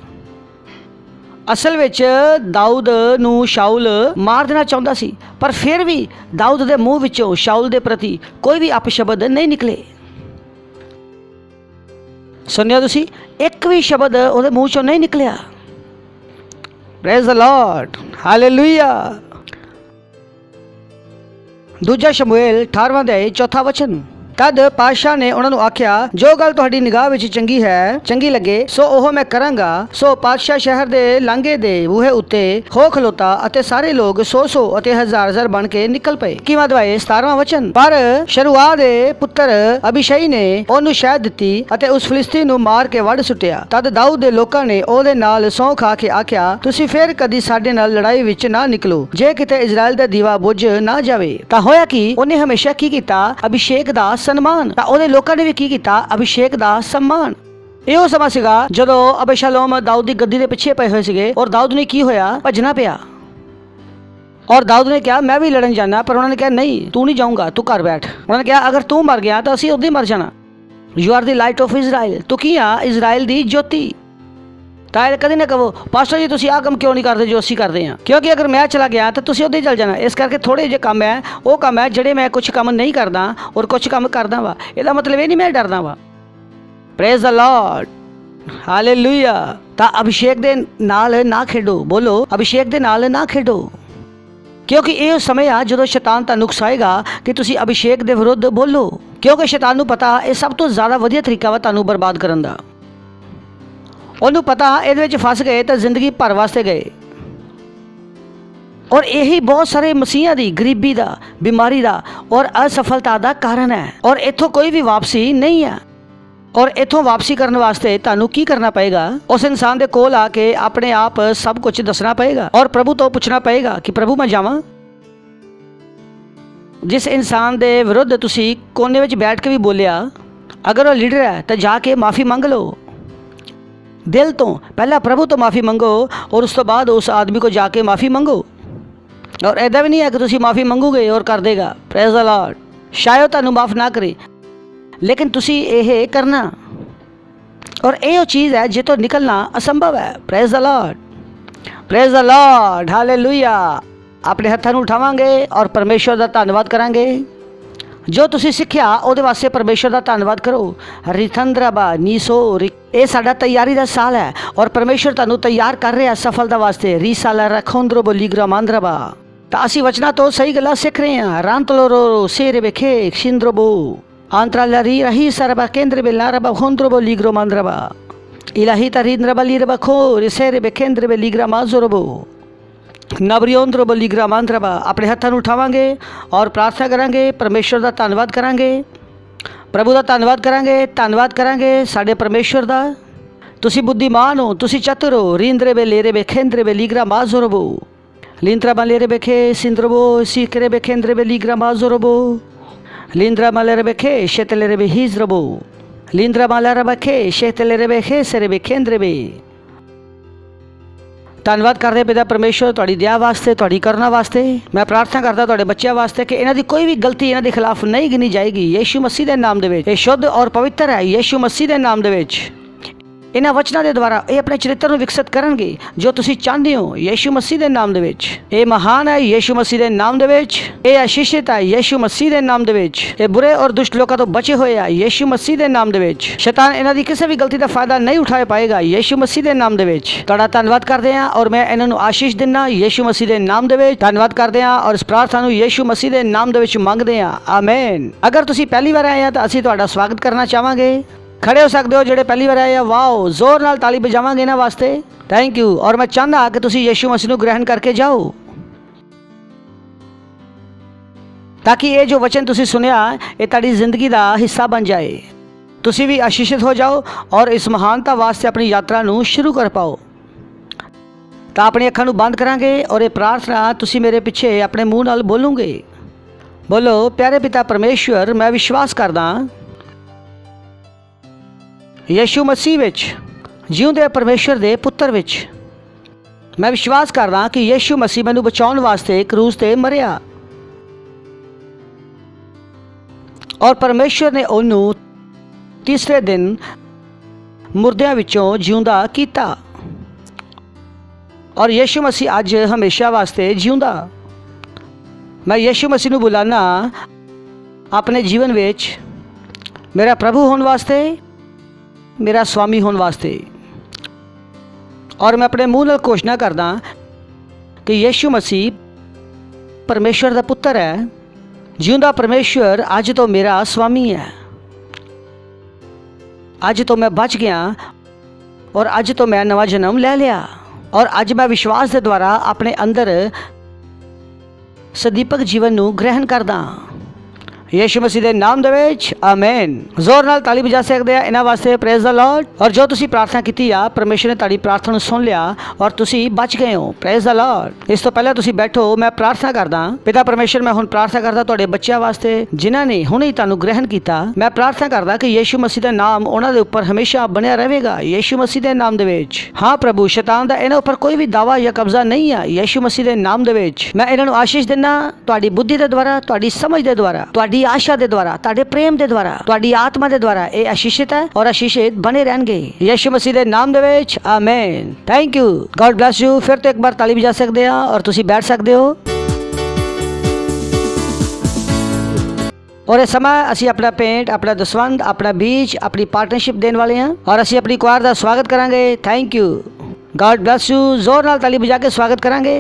ਅਸਲ ਵਿੱਚ ਦਾਊਦ ਨੂੰ ਸ਼ਾਊਲ ਮਾਰ ਦੇਣਾ ਚਾਹੁੰਦਾ ਸੀ, ਪਰ ਫਿਰ ਵੀ ਦਾਊਦ ਦੇ ਮੂੰਹ ਵਿੱਚੋਂ ਸ਼ਾਊਲ ਦੇ ਪ੍ਰਤੀ ਕੋਈ ਵੀ ਅਪਸ਼ਬਦ ਨਹੀਂ ਨਿਕਲੇ। ਸੁਣਿਆ ਤੁਸੀਂ? ਇੱਕ ਵੀ ਸ਼ਬਦ ਉਹਦੇ ਮੂੰਹ ਚੋਂ ਨਹੀਂ ਨਿਕਲਿਆ। Praise the lord, hallelujah. ਦੂਜਾ ਸ਼ਮੂਏਲ 18ਵਾਂ ਅਧਿਆਇ 4ਵਾਂ ਵਚਨ। ਤਦ ਪਾਤਸ਼ਾਹ ਨੇ ਉਹਨਾਂ ਨੂੰ ਆਖਿਆ ਜੋ ਗੱਲ ਤੁਹਾਡੀ ਨਿਗਾਹ ਵਿੱਚ ਚੰਗੀ ਲੱਗੇ ਸੋ ਉਹ ਮੈਂ ਕਰਾਂਗਾ। ਸੋ ਪਾਤਸ਼ਾਹ ਸ਼ਹਿਰ ਦੇ ਲਾਂਘੇ ਦੇ ਬੂਹੇ ਉੱਤੇ ਹੋ ਖਲੋਤਾ ਅਤੇ ਸਾਰੇ ਲੋਕ 100 ਅਤੇ 1000 ਬਣ ਕੇ ਨਿਕਲ ਪਏ। 21ਵਾਂ ਅਧਿਆਇ 17ਵਾਂ ਵਚਨ। ਪਰ ਸ਼ਰੂਆ ਦੇ ਪੁੱਤਰ ਅਬੀਸ਼ਈ ਨੇ ਉਹਨੂੰ ਸ਼ਹਿਦ ਦਿੱਤੀ ਅਤੇ ਉਸ ਫਿਲਿਸਤੀ ਨੂੰ ਮਾਰ ਕੇ ਵੱਢ ਸੁੱਟਿਆ। ਤਦ ਦਾਊਦ ਦੇ ਲੋਕਾਂ ਨੇ ਉਹਦੇ ਨਾਲ ਸਹੁੰ ਖਾ ਕੇ ਆਖਿਆ ਤੁਸੀਂ ਫਿਰ ਕਦੀ ਸਾਡੇ ਨਾਲ ਲੜਾਈ ਵਿੱਚ ਨਾ ਨਿਕਲੋ, ਜੇ ਕਿਤੇ ਇਜ਼ਰਾਈਲ ਦਾ ਦੀਵਾ ਬੁਝ ਨਾ ਜਾਵੇ। ਤਾਂ ਹੋਇਆ ਕਿ ਉਹਨੇ ਹਮੇਸ਼ਾ ਕੀ ਕੀਤਾ? ਅਭਿਸ਼ੇਕ ਦਾ ਸਨਮਾਨ। ਤਾਂ ਉਹਦੇ ਲੋਕਾਂ ਨੇ ਵੀ ਕੀ ਕੀਤਾ? ਅਭਿਸ਼ੇਕ ਦਾ ਸਨਮਾਨ। ਇਹ ਉਹ ਸਮਾਂ ਸੀਗਾ ਜਦੋਂ ਅਬਸ਼ਾਲੋਮ ਦਾਊਦ ਦੀ ਗੱਦੀ ਦੇ ਪਿੱਛੇ ਪਏ ਹੋਏ ਸੀਗੇ ਔਰ ਦਾਊਦ ਨੇ ਕੀ ਹੋਇਆ? ਭੱਜਣਾ ਪਿਆ। ਔਰ ਦਾਊਦ ਨੇ ਕਿਹਾ ਮੈਂ ਵੀ ਲੜਨ ਜਾਣਾ, ਪਰ ਉਹਨਾਂ ਨੇ ਕਿਹਾ ਨਹੀਂ ਤੂੰ ਨਹੀਂ ਜਾਊਂਗਾ, ਤੂੰ ਘਰ ਬੈਠ। ਉਹਨਾਂ ਨੇ ਕਿਹਾ ਅਗਰ ਤੂੰ ਮਰ ਗਿਆ ਤਾਂ ਅਸੀਂ ਉਦੋਂ ਹੀ ਮਰ ਜਾਣਾ। You are the light off Israel. ਤੂੰ ਕੀ ਆ? ਇਜ਼ਰਾਈਲ ਦੀ ਜੋਤੀ। ਤਾਂ ਇਹ ਕਦੇ ਨਾ ਕਹੋ ਪਾਸਟਰ ਜੀ ਤੁਸੀਂ ਆਹ ਕੰਮ ਕਿਉਂ ਨਹੀਂ ਕਰਦੇ ਜੋ ਅਸੀਂ ਕਰਦੇ ਹਾਂ, ਕਿਉਂਕਿ ਅਗਰ ਮੈਂ ਚਲਾ ਗਿਆ ਤਾਂ ਤੁਸੀਂ ਉਦੋਂ ਹੀ ਚਲ ਜਾਣਾ। ਇਸ ਕਰਕੇ ਥੋੜੇ ਜਿਹੇ ਕੰਮ ਹੈ, ਉਹ ਕੰਮ ਹੈ ਜਿਹੜੇ ਮੈਂ ਕੁਝ ਕੰਮ ਨਹੀਂ ਕਰਦਾ ਔਰ ਕੁਝ ਕੰਮ ਕਰਦਾ ਵਾ। ਇਹਦਾ ਮਤਲਬ ਇਹ ਨਹੀਂ ਮੈਂ ਡਰਦਾ ਵਾ। Praise the lord, hallelujah. ਤਾਂ ਅਭਿਸ਼ੇਕ ਦੇ ਨਾਲ ਨਾ ਖੇਡੋ। ਬੋਲੋ, ਅਭਿਸ਼ੇਕ ਦੇ ਨਾਲ ਨਾ ਖੇਡੋ, ਕਿਉਂਕਿ ਇਹ ਸਮੇਂ ਆ ਜਦੋਂ ਸ਼ੈਤਾਨ ਤੁਹਾਨੂੰ ਉਕਸਾਏਗਾ ਕਿ ਤੁਸੀਂ ਅਭਿਸ਼ੇਕ ਦੇ ਵਿਰੁੱਧ ਬੋਲੋ, ਕਿਉਂਕਿ ਸ਼ੈਤਾਨ ਨੂੰ ਪਤਾ ਇਹ ਸਭ ਤੋਂ ਜ਼ਿਆਦਾ ਵਧੀਆ ਤਰੀਕਾ ਵਾ ਤੁਹਾਨੂੰ ਬਰਬਾਦ ਕਰਨ ਦਾ। ਉਹਨੂੰ ਪਤਾ ਇਹਦੇ ਵਿੱਚ ਫਸ ਗਏ ਤਾਂ ਜ਼ਿੰਦਗੀ ਭਰ ਵਾਸਤੇ ਗਏ। ਔਰ ਇਹੀ ਬਹੁਤ ਸਾਰੇ ਮਸੀਹਾਂ ਦੀ ਗਰੀਬੀ ਦਾ, ਬਿਮਾਰੀ ਦਾ ਔਰ ਅਸਫਲਤਾ ਦਾ ਕਾਰਨ ਹੈ। ਔਰ ਇੱਥੋਂ ਕੋਈ ਵੀ ਵਾਪਸੀ ਨਹੀਂ ਹੈ। ਔਰ ਇੱਥੋਂ ਵਾਪਸੀ ਕਰਨ ਵਾਸਤੇ ਤੁਹਾਨੂੰ ਕੀ ਕਰਨਾ ਪਏਗਾ? ਉਸ ਇਨਸਾਨ ਦੇ ਕੋਲ ਆ ਕੇ ਆਪਣੇ ਆਪ ਸਭ ਕੁਝ ਦੱਸਣਾ ਪਏਗਾ ਔਰ ਪ੍ਰਭੂ ਤੋਂ ਪੁੱਛਣਾ ਪਏਗਾ ਕਿ ਪ੍ਰਭੂ ਮੈਂ ਜਾਵਾਂ। ਜਿਸ ਇਨਸਾਨ ਦੇ ਵਿਰੁੱਧ ਤੁਸੀਂ ਕੋਨੇ ਵਿੱਚ ਬੈਠ ਕੇ ਵੀ ਬੋਲਿਆ, ਅਗਰ ਉਹ ਲੀਡਰ ਹੈ ਤਾਂ ਜਾ ਕੇ ਮਾਫੀ ਮੰਗ ਲਓ ਦਿਲ ਤੋਂ। ਪਹਿਲਾਂ ਪ੍ਰਭੂ ਤੋਂ ਮਾਫੀ ਮੰਗੋ ਔਰ ਉਸ ਤੋਂ ਬਾਅਦ ਉਸ ਆਦਮੀ को जाके माफ़ी ਮੰਗੋ। ਔਰ ऐसा भी नहीं है कि ਤੁਸੀਂ ਮਾਫੀ ਮੰਗੋਗੇ ਔਰ ਕਰ ਦੇਗਾ। Praise the Lord. ਸ਼ਾਇਦ ਤੁਹਾਨੂੰ ਮਾਫ ਨਾ ਕਰੇ, ਲੇਕਿਨ ਤੁਸੀਂ ਇਹ ਕਰਨਾ। ਔਰ ਇਹ ਉਹ ਚੀਜ਼ ਹੈ ਜਿੱਥੋਂ ਨਿਕਲਣਾ ਅਸੰਭਵ ਹੈ। Praise the Lord, praise the lord, hallelujah. ਆਪਣੇ ਹੱਥਾਂ ਨੂੰ ਉਠਾਵਾਂਗੇ ਔਰ ਪਰਮੇਸ਼ਵਰ ਦਾ ਧੰਨਵਾਦ ਕਰਾਂਗੇ। ਜੋ ਤੁਸੀਂ ਸਿੱਖਿਆ ਉਹਦੇ ਵਾਸਤੇ ਪਰਮੇਸ਼ਰ ਦਾ ਧੰਨਵਾਦ ਕਰੋ। ਰਿਥੰਦਰਬਾ ਨੀਸੋ ਇਹ ਸਾਡਾ ਤਿਆਰੀ ਦਾ ਸਾਲ ਹੈ ਔਰ ਪਰਮੇਸ਼ਰ ਤੁਹਾਨੂੰ ਤਿਆਰ ਕਰ ਰਿਹਾ ਸਫਲਤਾ ਵਾਸਤੇ। ਰੀਸਾਲਾ ਰਖੋਂਦਰਬੋ ਲੀਗਰਾਮਾਂਦਰਬਾ। ਤਾਂ ਅਸੀਂ ਵਚਨਾਂ ਤੋਂ ਸਹੀ ਗੱਲਾਂ ਸਿੱਖ ਰਹੇ ਹਾਂ। ਰਾਂਤਲੋਰੋ ਸੇਰੇ ਵੇਖੇ ਸਿੰਦਰਬੋ ਆਂਤਰਾਲਾ ਰੀ ਰਹੀ ਸਰਬਾ ਕੇਂਦਰ ਬਿਲਾਰਬਾ ਹੋਂਦਰਬੋ ਲੀਗਰਾਮਾਂਦਰਬਾ ਇਲਾਹੀ ਤਰੀਂਦਰਬਾ ਲੀਰਬਾ ਖੋ ਰਿਸੇਰੇ ਬੇਕੇਂਦਰ ਬੇ ਲੀਗਰਾਮਾਜ਼ਰਬੋ ਨਬਰੀਓਂਦਰਬੋ ਲੀਗਰਾਮਾਂਦਰਬਾ। ਆਪਣੇ ਹੱਥਾਂ ਨੂੰ ਉਠਾਵਾਂਗੇ ਔਰ ਪ੍ਰਾਰਥਨਾ ਕਰਾਂਗੇ, ਪਰਮੇਸ਼ਰ ਦਾ ਧੰਨਵਾਦ ਕਰਾਂਗੇ, ਪ੍ਰਭੂ ਦਾ ਧੰਨਵਾਦ ਕਰਾਂਗੇ। ਧੰਨਵਾਦ ਕਰਾਂਗੇ ਸਾਡੇ ਪਰਮੇਸ਼ਰ ਦਾ। ਤੁਸੀਂ ਬੁੱਧੀਮਾਨ ਹੋ, ਤੁਸੀਂ ਚਤੁਰ ਹੋ। ਰੀਂਦਰੇ ਬੇ ਲੇਰੇ ਬੇ ਖੇਂਦਰੇ ਬੇ ਲੀਗਰਾਮਾਜ਼ਰਬੋ ਲੀਂਤਰਾ ਮਾਲੇਰੇ ਬੇਖੇ ਸਿੰਦਰਬੋ ਸੀਕਰੇ ਬੇਖੇਂਦਰੇ ਬੇ ਲੀਗਰਾਮਾਜ਼ਰਬੋ ਲੀਂਦਰਾ ਮਾਲੇਰੇ ਬੇਖੇ ਸ਼ੇਤਲੇਰੇ ਬੇ ਹੀਜ਼ਰਬੋ ਲੀਂਦਰਾ ਮਾਲੇਰੇ ਬੇਖੇ ਸ਼ੇਤਲੇਰੇ ਬੇਖੇ ਸਰੇ ਬੇਖੇਂਦਰੇ ਬੇ। ਧੰਨਵਾਦ ਕਰਦੇ ਪਿਤਾ ਪਰਮੇਸ਼ਰ ਤੁਹਾਡੀ ਦਇਆ ਵਾਸਤੇ, ਤੁਹਾਡੀ ਕਰਨਾ ਵਾਸਤੇ। ਮੈਂ ਪ੍ਰਾਰਥਨਾ ਕਰਦਾ ਤੁਹਾਡੇ ਬੱਚਿਆਂ ਵਾਸਤੇ ਕਿ ਇਹਨਾਂ ਦੀ ਕੋਈ ਵੀ ਗਲਤੀ ਇਹਨਾਂ ਦੇ ਖਿਲਾਫ ਨਹੀਂ ਗਿਣੀ ਜਾਏਗੀ। ਯੀਸ਼ੂ ਮਸੀਹ ਦੇ ਨਾਮ ਦੇ ਵਿੱਚ ਇਹ ਸ਼ੁੱਧ ਔਰ ਪਵਿੱਤਰ ਹੈ। ਯੀਸ਼ੂ ਮਸੀਹ ਦੇ ਨਾਮ ਦੇ ਵਿੱਚ ਇਹਨਾਂ ਵਚਨਾਂ ਦੇ ਦੁਆਰਾ ਇਹ ਆਪਣੇ ਚਰਿੱਤਰ ਨੂੰ ਵਿਕਸਿਤ ਕਰਨਗੇ ਜੋ ਤੁਸੀਂ ਚਾਹੁੰਦੇ ਹੋ। ਯੀਸ਼ੂ ਮਸੀਹ ਦੇ ਨਾਮ ਦੇ ਵਿੱਚ ਇਹ ਮਹਾਨ ਹੈ। ਯੀਸ਼ੂ ਮਸੀਹ ਦੇ ਨਾਮ ਦੇ ਵਿੱਚ ਇਹ ਆਸ਼ੀਸ਼ਿਤ ਹੈ। ਯੀਸ਼ੂ ਮਸੀਹ ਦੇ ਨਾਮ ਦੇ ਵਿੱਚ ਇਹ ਬੁਰੇ ਔਰ ਦੁਸ਼ਟ ਲੋਕਾਂ ਤੋਂ ਬਚੇ ਹੋਏ ਆ। ਯੀਸ਼ੂ ਮਸੀਹ ਦੇ ਨਾਮ ਦੇ ਵਿੱਚ ਸ਼ੈਤਾਨ ਇਹਨਾਂ ਦੀ ਕਿਸੇ ਵੀ ਗਲਤੀ ਦਾ ਫਾਇਦਾ ਨਹੀਂ ਉਠਾ ਪਾਏਗਾ। ਯੀਸ਼ੂ ਮਸੀਹ ਦੇ ਨਾਮ ਦੇ ਵਿੱਚ ਤੁਹਾਡਾ ਧੰਨਵਾਦ ਕਰਦੇ ਹਾਂ ਔਰ ਮੈਂ ਇਹਨਾਂ ਨੂੰ ਆਸ਼ੀਸ਼ ਦਿੰਦਾ ਯੀਸ਼ੂ ਮਸੀਹ ਦੇ ਨਾਮ ਦੇ ਵਿੱਚ। ਧੰਨਵਾਦ ਕਰਦੇ ਹਾਂ ਔਰ ਇਸ ਪ੍ਰਾਰਥਨਾ ਨੂੰ ਯੀਸ਼ੂ ਮਸੀਹ ਦੇ ਨਾਮ ਦੇ ਵਿੱਚ ਮੰਗਦੇ ਹਾਂ, ਆਮੇਨ। ਅਗਰ ਤੁਸੀਂ ਪਹਿਲੀ ਵਾਰ ਆਏ ਆ ਤਾਂ ਅਸੀਂ ਤੁਹਾਡਾ ਸਵਾਗਤ ਕਰਨਾ ਚਾਹਾਂਗੇ। ਖੜੇ ਹੋ ਸਕਦੇ ਹੋ ਜਿਹੜੇ ਪਹਿਲੀ ਵਾਰ ਆਏ ਆ। ਵਾਓ, ਜ਼ੋਰ ਨਾਲ ਤਾਲੀ ਵਜਾਵਾਂਗੇ ਇਹਨਾਂ ਵਾਸਤੇ। Thank you. ਔਰ ਮੈਂ ਚਾਹੁੰਦਾ ਕਿ ਤੁਸੀਂ ਯੀਸ਼ੂ ਮਸੀਹ ਨੂੰ ਗ੍ਰਹਿਣ ਕਰਕੇ ਜਾਓ ਤਾਂ ਕਿ ਇਹ ਜੋ ਵਚਨ ਤੁਸੀਂ ਸੁਣਿਆ ਇਹ ਤੁਹਾਡੀ ਜ਼ਿੰਦਗੀ ਦਾ ਹਿੱਸਾ ਬਣ ਜਾਏ। ਤੁਸੀਂ ਵੀ ਆਸ਼ੀਸ਼ਿਤ ਹੋ ਜਾਓ ਔਰ ਇਸ ਮਹਾਨਤਾ ਵਾਸਤੇ ਆਪਣੀ ਯਾਤਰਾ ਨੂੰ ਸ਼ੁਰੂ ਕਰ ਪਾਓ। ਤਾਂ ਆਪਣੀ ਅੱਖਾਂ ਨੂੰ ਬੰਦ ਕਰਾਂਗੇ ਔਰ ਇਹ ਪ੍ਰਾਰਥਨਾ ਤੁਸੀਂ ਮੇਰੇ ਪਿੱਛੇ ਆਪਣੇ ਮੂੰਹ ਨਾਲ ਬੋਲੋਗੇ। ਬੋਲੋ, ਪਿਆਰੇ ਪਿਤਾ ਪਰਮੇਸ਼ਵਰ, ਮੈਂ ਵਿਸ਼ਵਾਸ ਕਰਦਾ ਯੀਸ਼ੂ ਮਸੀਹ ਵਿੱਚ ਜਿਉਂਦੇ ਪਰਮੇਸ਼ਰ ਦੇ ਪੁੱਤਰ ਵਿੱਚ। ਮੈਂ ਵਿਸ਼ਵਾਸ ਕਰਦਾ ਕਿ ਯੀਸ਼ੂ ਮਸੀਹ ਮੈਨੂੰ ਬਚਾਉਣ ਵਾਸਤੇ ਕਰੂਸ ਤੇ ਮਰਿਆ ਔਰ ਪਰਮੇਸ਼ਰ ਨੇ ਉਹਨੂੰ ਤੀਸਰੇ ਦਿਨ ਮੁਰਦਿਆਂ ਵਿੱਚੋਂ ਜਿਉਂਦਾ ਕੀਤਾ ਔਰ ਯੀਸ਼ੂ ਮਸੀਹ ਅੱਜ ਹਮੇਸ਼ਾ ਵਾਸਤੇ ਜਿਉਂਦਾ। ਮੈਂ ਯੀਸ਼ੂ ਮਸੀਹ ਨੂੰ ਬੁਲਾਣਾ ਆਪਣੇ ਜੀਵਨ ਵਿੱਚ ਮੇਰਾ ਪ੍ਰਭੂ ਹੋਣ ਵਾਸਤੇ, मेरा स्वामी होने वास्ते। और मैं अपने मूँह नाल घोषणा करदा कि यीशु मसीह परमेश्वर का पुत्र है। जिउंदा परमेश्वर अज तो मेरा स्वामी है। अज तो मैं बच गया और अज तो मैं नवा जन्म ले लिया और अज मैं विश्वास के द्वारा अपने अंदर सदीपक जीवन नूं ग्रहण करदा। यीशु मसीह ਦੇ ਨਾਮ ਦੇ ਵਿੱਚ ਆਮੇਨ। ਜ਼ੋਰ ਨਾਲ ਤਾਲੀ ਵਜਾ ਸਕਦੇ ਆ ਇਹਨਾਂ ਵਾਸਤੇ। Praise the Lord. ਔਰ ਜੋ ਤੁਸੀਂ ਪ੍ਰਾਰਥਨਾ ਕੀਤੀ ਆ ਪਰਮੇਸ਼ਰ ਨੇ ਤੁਹਾਡੀ ਪ੍ਰਾਰਥਨਾ ਨੂੰ ਸੁਣ ਲਿਆ ਔਰ ਤੁਸੀਂ ਬਚ ਗਏ ਹੋ। Praise the Lord. ਇਸ ਤੋਂ ਪਹਿਲਾਂ ਤੁਸੀਂ ਬੈਠੋ, ਮੈਂ ਪ੍ਰਾਰਥਨਾ ਕਰਦਾ। ਪਿਤਾ ਪਰਮੇਸ਼ਰ, ਮੈਂ ਹੁਣ ਪ੍ਰਾਰਥਨਾ ਕਰਦਾ ਤੁਹਾਡੇ ਬੱਚਿਆਂ ਵਾਸਤੇ ਜਿਨ੍ਹਾਂ ਨੇ ਹੁਣੇ ਹੀ ਤੁਹਾਨੂੰ ਗ੍ਰਹਿਣ ਕੀਤਾ। ਮੈਂ ਪ੍ਰਾਰਥਨਾ ਕਰਦਾ ਕਿ ਯੀਸ਼ੂ ਮਸੀਹ ਦਾ ਨਾਮ ਉਹਨਾਂ ਦੇ ਉੱਪਰ ਹਮੇਸ਼ਾ ਬਣਿਆ ਰਹੇਗਾ। ਯੀਸ਼ੂ ਮਸੀਹ ਦੇ ਨਾਮ ਦੇ ਵਿੱਚ। ਹਾਂ ਪ੍ਰਭੂ, ਸ਼ੈਤਾਨ ਦਾ ਇਹਨਾਂ ਉੱਪਰ ਕੋਈ ਵੀ ਦਾਵਾ ਜਾਂ ਕਬਜ਼ਾ ਨਹੀਂ ਆ। ਯੀਸ਼ੂ ਮਸੀਹ ਦੇ ਨਾਮ ਦੇ ਵਿੱਚ ਮੈਂ ਇਹਨਾਂ ਨੂੰ ਆਸ਼ੀਸ਼ ਦਿੰਦਾ। ਤੁਹਾਡੀ ਬੁੱਧੀ ਦੇ ਦੁਆਰਾ, ਤੁਹਾਡੀ ਸਮਝ ਦੇ ਦੁਆਰਾ, ਤੁਹਾਡੀ आशा के द्वारा, ਤੁਹਾਡੇ प्रेम के द्वारा, ਤੁਹਾਡੀ आत्मा के द्वारा ये आशीषित है और आशीषित बने रहेंगे यीशु मसीह के नाम दे विच आमीन। Thank you. God bless you. फिर तो एक बार ताली बजा सकते हैं और तुसी बैठ सकते हो। और इस समय असी अपना पेंट, अपना दसवंध, अपना बीज, अपनी पार्टनरशिप देने वाले हैं और असी अपनी क्वार का स्वागत करांगे। Thank you. God bless you. जोर नाल ताली बजा के स्वागत करांगे।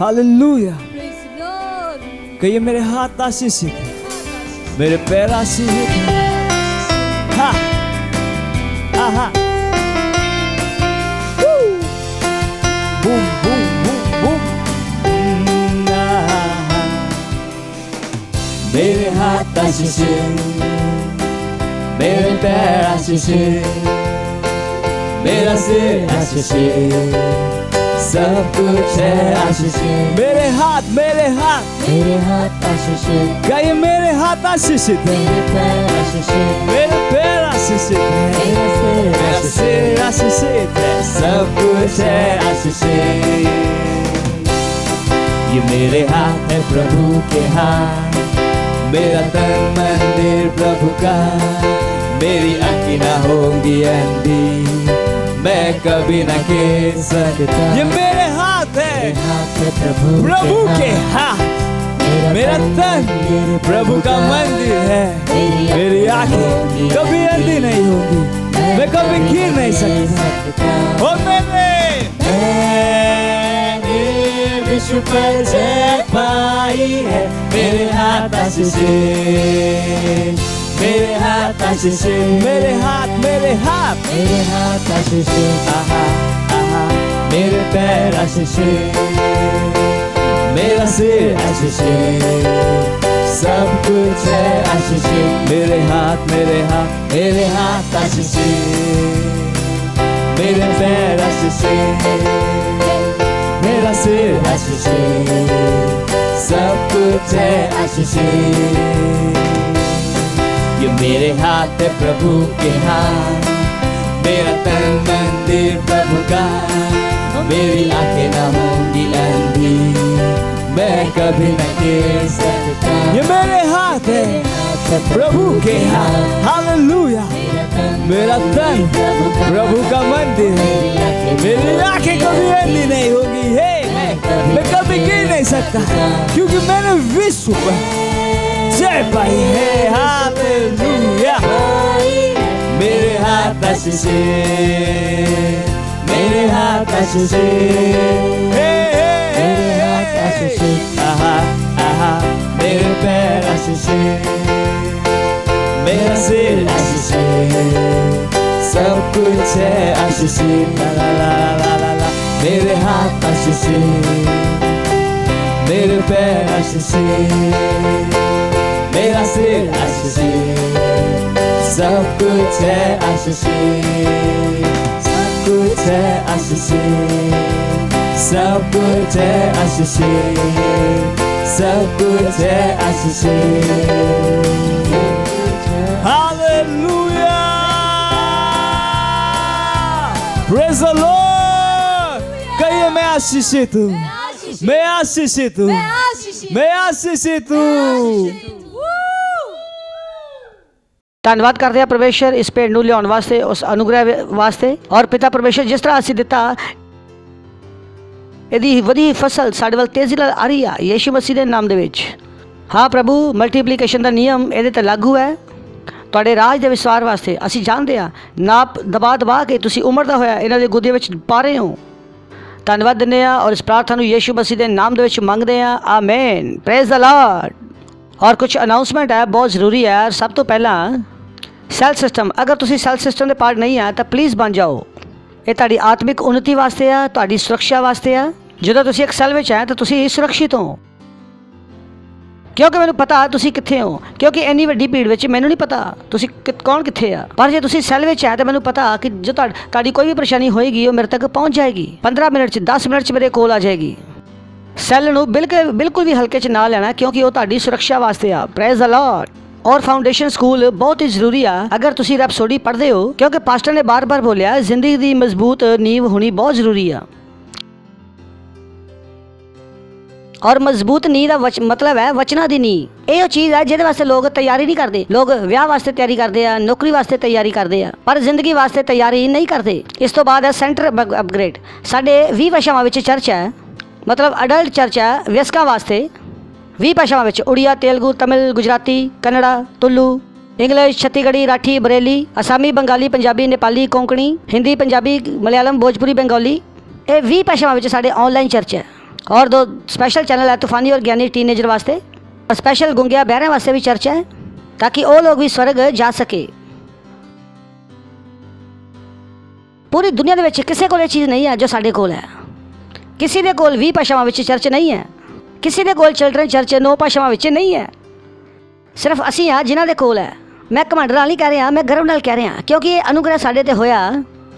हालेलुया। कहिए मेरे हाथ आशीषित है, मेरे पैर आशीषित है। हा आहा बूम बूम बूम बूम। मेरे हाथ आशीषित, मेरे पैर आशीषित, मेरा सिर आशीषित, सब कुछ है आशीषित। मेरे हाथ आशीषित। गाइए मेरे हाथ आशीषित है, मेरे पैर आशीषित, मेरे पैर आशीषित है, मेरा सिर आशीषित है, सब कुछ है आशीषित। ये मेरे हाथ है प्रभु के हाथ, मेरा तन मंदिर प्रभु का, मेरी आँखें ना होंगी अंधी, मैं कभी न गिर सकता। ये मेरे हाथ है प्रभु के हाथ, मेरा मेरा तन प्रभु का मंदिर है, मेरी आंखें कभी अंधी नहीं होगी, मैं कभी गिर नहीं सकता। ओ मैंने विश्व पर जय पाई है, मेरे हाथ आशीषे, मेरे हाथ आशीषे, मेरे हाथ, मेरे हाथ, मेरे हाथ आशीषे, आहा आहा, मेरे पैर आशीषे, मेरा सिर आशीषे, सब कुछ है आशीषे, मेरे हाथ, मेरे हाथ, मेरे हाथ आशीषे, मेरे पैर आशीषे, मेरा सिर आशीषे, सब कुछ है आशीषे। ये मेरे हाथ है प्रभु के हाथ, मेरा तन मंदिर प्रभु का, मेरी आंखें न होंगी अंधी, मैं कभी न गिर सकता। ये मेरे हाथ है प्रभु के हाथ, हालेलुया। मेरा तन प्रभु का मंदिर है, मेरी आंखें कभी अंधी नहीं होगी, मैं कभी गिर नहीं सकता, क्योंकि मैंने विश्व पर जय पाई है, हालेलुया। मेरे हाथ आशीषे, मेरे हाथ आशीषे, मेरे हाथ आशीषे, आहा आहा, मेरे पैर आशीषे, मेरा सिर आशीषे, सब कुछ है आशीषे, ला ला ला ला ला ला। मेरे हाथ आशीषे, मेरे पैर आशीषे, मेरा सिर आशीषे, सब कुछ है आशीषे, सब कुछ है आशीषे, सब कुछ है आशीषे, सब कुछ है आशीषे। Hallelujah, praise the lord. कहिए मैं आशीषित हूँ, मैं आशीषित हूँ, मैं आशीषित हूँ। ਧੰਨਵਾਦ ਕਰਦੇ ਆ ਪਰਮੇਸ਼ਰ ਇਸ ਭੇਡ ਨੂੰ ਲਿਆਉਣ ਵਾਸਤੇ, ਉਸ ਅਨੁਗ੍ਰਹਿ ਵਾਸਤੇ। ਔਰ ਪਿਤਾ ਪਰਮੇਸ਼ਰ ਜਿਸ ਤਰ੍ਹਾਂ ਅਸੀਂ ਦਿੱਤਾ, ਇਹਦੀ ਵਧੀ ਫਸਲ ਸਾਡੇ ਵੱਲ ਤੇਜ਼ੀ ਨਾਲ ਆ ਰਹੀ ਆ ਯੀਸ਼ੂ ਮਸੀਹ ਦੇ ਨਾਮ ਦੇ ਵਿੱਚ। ਹਾਂ ਪ੍ਰਭੂ, ਮਲਟੀਪਲੀਕੇਸ਼ਨ ਦਾ ਨਿਯਮ ਇਹਦੇ 'ਤੇ ਲਾਗੂ ਹੈ ਤੁਹਾਡੇ ਰਾਜ ਦੇ ਵਿਸਥਾਰ ਵਾਸਤੇ। ਅਸੀਂ ਜਾਣਦੇ ਹਾਂ ਨਾਪ ਦਬਾ ਕੇ ਤੁਸੀਂ ਉਮੜਦਾ ਹੋਇਆ ਇਹਨਾਂ ਦੇ ਗੁੱਦੇ ਵਿੱਚ ਪਾ ਰਹੇ ਹੋ। ਧੰਨਵਾਦ ਦਿੰਦੇ ਹਾਂ ਔਰ ਇਸ ਪ੍ਰਾਰਥਨਾ ਨੂੰ ਯੀਸ਼ੂ ਮਸੀਹ ਦੇ ਨਾਮ ਦੇ ਵਿੱਚ ਮੰਗਦੇ ਹਾਂ, ਆਮੇਨ, ਪ੍ਰੇਜ਼ ਦ ਲਾਰਡ। ਔਰ ਕੁਝ ਅਨਾਉਂਸਮੈਂਟ ਹੈ, ਬਹੁਤ ਜ਼ਰੂਰੀ ਹੈ। ਸਭ ਤੋਂ ਪਹਿਲਾਂ ਸੈਲ ਸਿਸਟਮ, ਅਗਰ ਤੁਸੀਂ ਸੈਲ ਸਿਸਟਮ ਦੇ ਪਾਰਟ ਨਹੀਂ ਆ ਤਾਂ ਪਲੀਜ਼ ਬਣ ਜਾਓ। ਇਹ ਤੁਹਾਡੀ ਆਤਮਿਕ ਉન્નਤੀ ਵਾਸਤੇ ਆ, ਤੁਹਾਡੀ ਸੁਰੱਖਿਆ ਵਾਸਤੇ ਆ। ਜਦੋਂ ਤੁਸੀਂ ਇੱਕ ਸੈਲ ਵਿੱਚ ਆਏ ਤਾਂ ਤੁਸੀਂ ਸੁਰੱਖਿਅਤ ਹੋ, ਕਿਉਂਕਿ ਮੈਨੂੰ ਪਤਾ ਤੁਸੀਂ ਕਿੱਥੇ ਹੋ। ਕਿਉਂਕਿ ਇੰਨੀ ਵੱਡੀ ਭੀੜ ਵਿੱਚ ਮੈਨੂੰ ਨਹੀਂ ਪਤਾ ਤੁਸੀਂ ਕੌਣ ਕਿੱਥੇ ਆ, ਪਰ ਜੇ ਤੁਸੀਂ ਸੈਲ ਵਿੱਚ ਆਏ ਤਾਂ ਮੈਨੂੰ ਪਤਾ ਕਿ ਜੋ ਤੁਹਾਡੀ ਕੋਈ ਵੀ ਪਰੇਸ਼ਾਨੀ ਹੋਏਗੀ ਉਹ ਮੇਰੇ ਤੱਕ ਪਹੁੰਚ ਜਾਏਗੀ। 15 ਮਿੰਟ 'ਚ, 10 ਮਿੰਟ 'ਚ ਮੇਰੇ ਕੋਲ ਆ ਜਾਏਗੀ। ਸੈੱਲ ਨੂੰ ਬਿਲਕੁਲ ਵੀ ਹਲਕੇ 'ਚ ਨਾ ਲੈਣਾ, ਕਿਉਂਕਿ ਉਹ ਤੁਹਾਡੀ ਸੁਰੱਖਿਆ ਵਾਸਤੇ ਆ। Praise the Lord. और फाउंडेशन स्कूल बहुत ही ज़रूरी है अगर तुसी रैप्सोडी पढ़ते हो, क्योंकि पास्टर ने बार बार बोलिया जिंदगी की मजबूत नींव होनी बहुत ज़रूरी है। और मजबूत नींव का मतलब है वचना की नींव। ये चीज़ है जिहदे वास्ते लोग तैयारी नहीं करते। लोग विआह वास्ते तैयारी करते हैं, नौकरी वास्ते तैयारी करते हैं, पर जिंदगी वास्ते तैयारी नहीं करते। इस तो बाद है सेंटर अपग्रेड। साढ़े 20 भाषावां विच चर्च है, मतलब अडल्ट चर्च है वयस्कां वास्ते। 20 भाषावां विच उड़िया, तेलुगु, तमिल, गुजराती, कन्नड़ा, तुलू, इंग्लिश, छत्तीसगढ़ी, राठी, बरेली, असामी, बंगाली, पंजाबी, नेपाली, कोंकणी, हिंदी, पंजाबी, मलयालम, भोजपुरी, बंगाली। ये 20 भाषावां विच साडे ऑनलाइन चर्च है। और 2 स्पैशल चैनल है, तूफानी और ज्ञानी टीनेजर वास्ते, और स्पैशल गुंगिया बहरा वास्ते भी चर्च है, ताकि वो लोग भी स्वर्ग जा सके। पूरी दुनिया दे विच किसी कोल चीज़ नहीं है जो साडे कोल है। किसी दे कोल 20 भाषावां विच चर्च नहीं है, किसी दे कोल चिल्ड्रन चर्च 9 भाषावां विच नहीं है। सिर्फ असी हाँ जिन्हां दे कोल है। मैं घमंड नाल नहीं कह रहा, मैं गर्व नाल कह रहा, क्योंकि ये अनुग्रह साडे ते होया,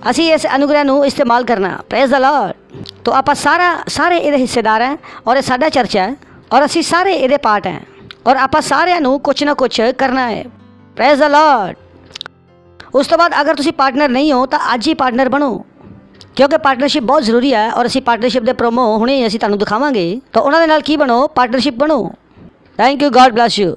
असी इस अनुग्रह नूं इस्तेमाल करना। Praise the lord. तो आपां सारे इहदे हिस्सेदार हैं, और ये साडा चर्च है, और असी सारे इहदे पार्ट हैं, और आपां सारिआं नूं कुछ ना कुछ करना है। Praise the Lord. उस तो बाद अगर तुसी पार्टनर नहीं हो तो अज ही पार्टनर बनो, क्योंकि पार्टनरशिप बहुत ज़रूरी है। और असी पार्टनरशिप के प्रोमो हुणे असी तुहानूं दिखावांगे, तो उन्हां दे नाल की बनो, पार्टनरशिप बनो। Thank you, God bless you.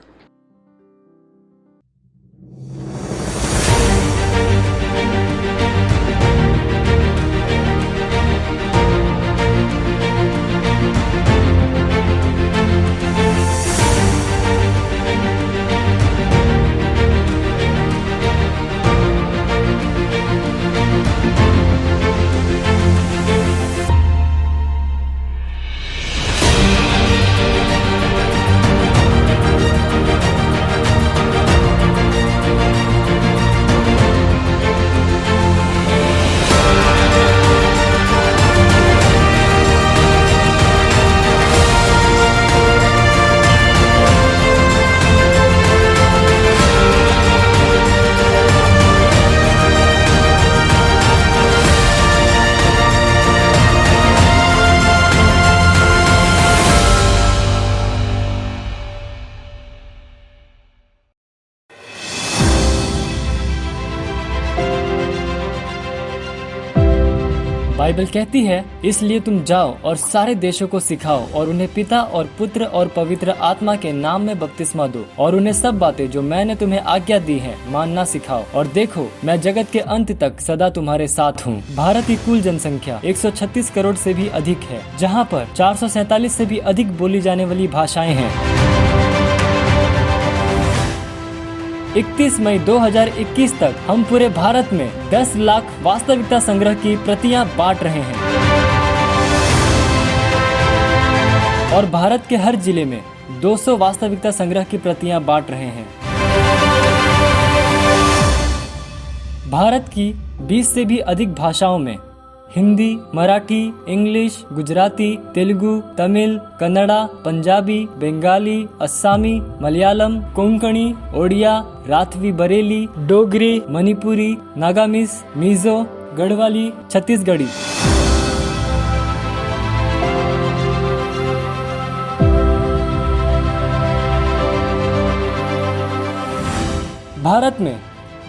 Bible कहती है, इसलिए तुम जाओ और सारे देशों को सिखाओ और उन्हें पिता और पुत्र और पवित्र आत्मा के नाम में बपतिस्मा दो और उन्हें सब बातें जो मैंने तुम्हें आज्ञा दी हैं मानना सिखाओ, और देखो मैं जगत के अंत तक सदा तुम्हारे साथ हूँ। भारत की कुल जनसंख्या 136 करोड़ से भी अधिक है, जहाँ पर 447 से भी अधिक बोली जाने वाली भाषाएं हैं। 31 मई 2021 तक हम पूरे भारत में 10 लाख वास्तविकता संग्रह की प्रतियां बांट रहे हैं और भारत के हर जिले में 200 वास्तविकता संग्रह की प्रतियां बांट रहे हैं। भारत की 20 से भी अधिक भाषाओं में हिंदी, मराठी, इंग्लिश, गुजराती, तेलुगु, तमिल, कन्नड़ा, पंजाबी, बंगाली, अस्सामी, मलयालम, कोंकणी, ओडिया, राथवी बरेली, डोगरी, मणिपुरी, नागामीज, मिजो, गढ़वाली, छत्तीसगढ़ी। भारत में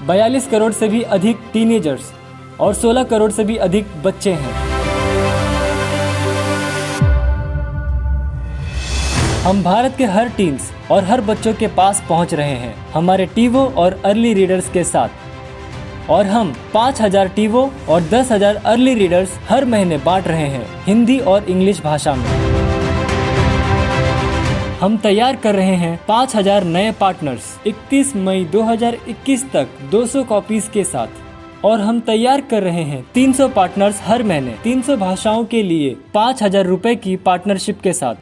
42 करोड़ से भी अधिक टीनेजर्स और 16 करोड़ से भी अधिक बच्चे हैं। हम भारत के हर टीन्स और हर बच्चों के पास पहुंच रहे हैं हमारे टीवो और अर्ली रीडर्स के साथ, और हम 5000 टीवो और 10,000 अर्ली रीडर्स हर महीने बांट रहे हैं हिंदी और इंग्लिश भाषा में। हम तैयार कर रहे हैं 5000 नए पार्टनर्स 31 मई 2021 तक 200 कॉपीज के साथ, और हम तैयार कर रहे हैं 300 पार्टनर्स हर महीने 300 भाषाओं के लिए 5000 रुपए की पार्टनरशिप के साथ।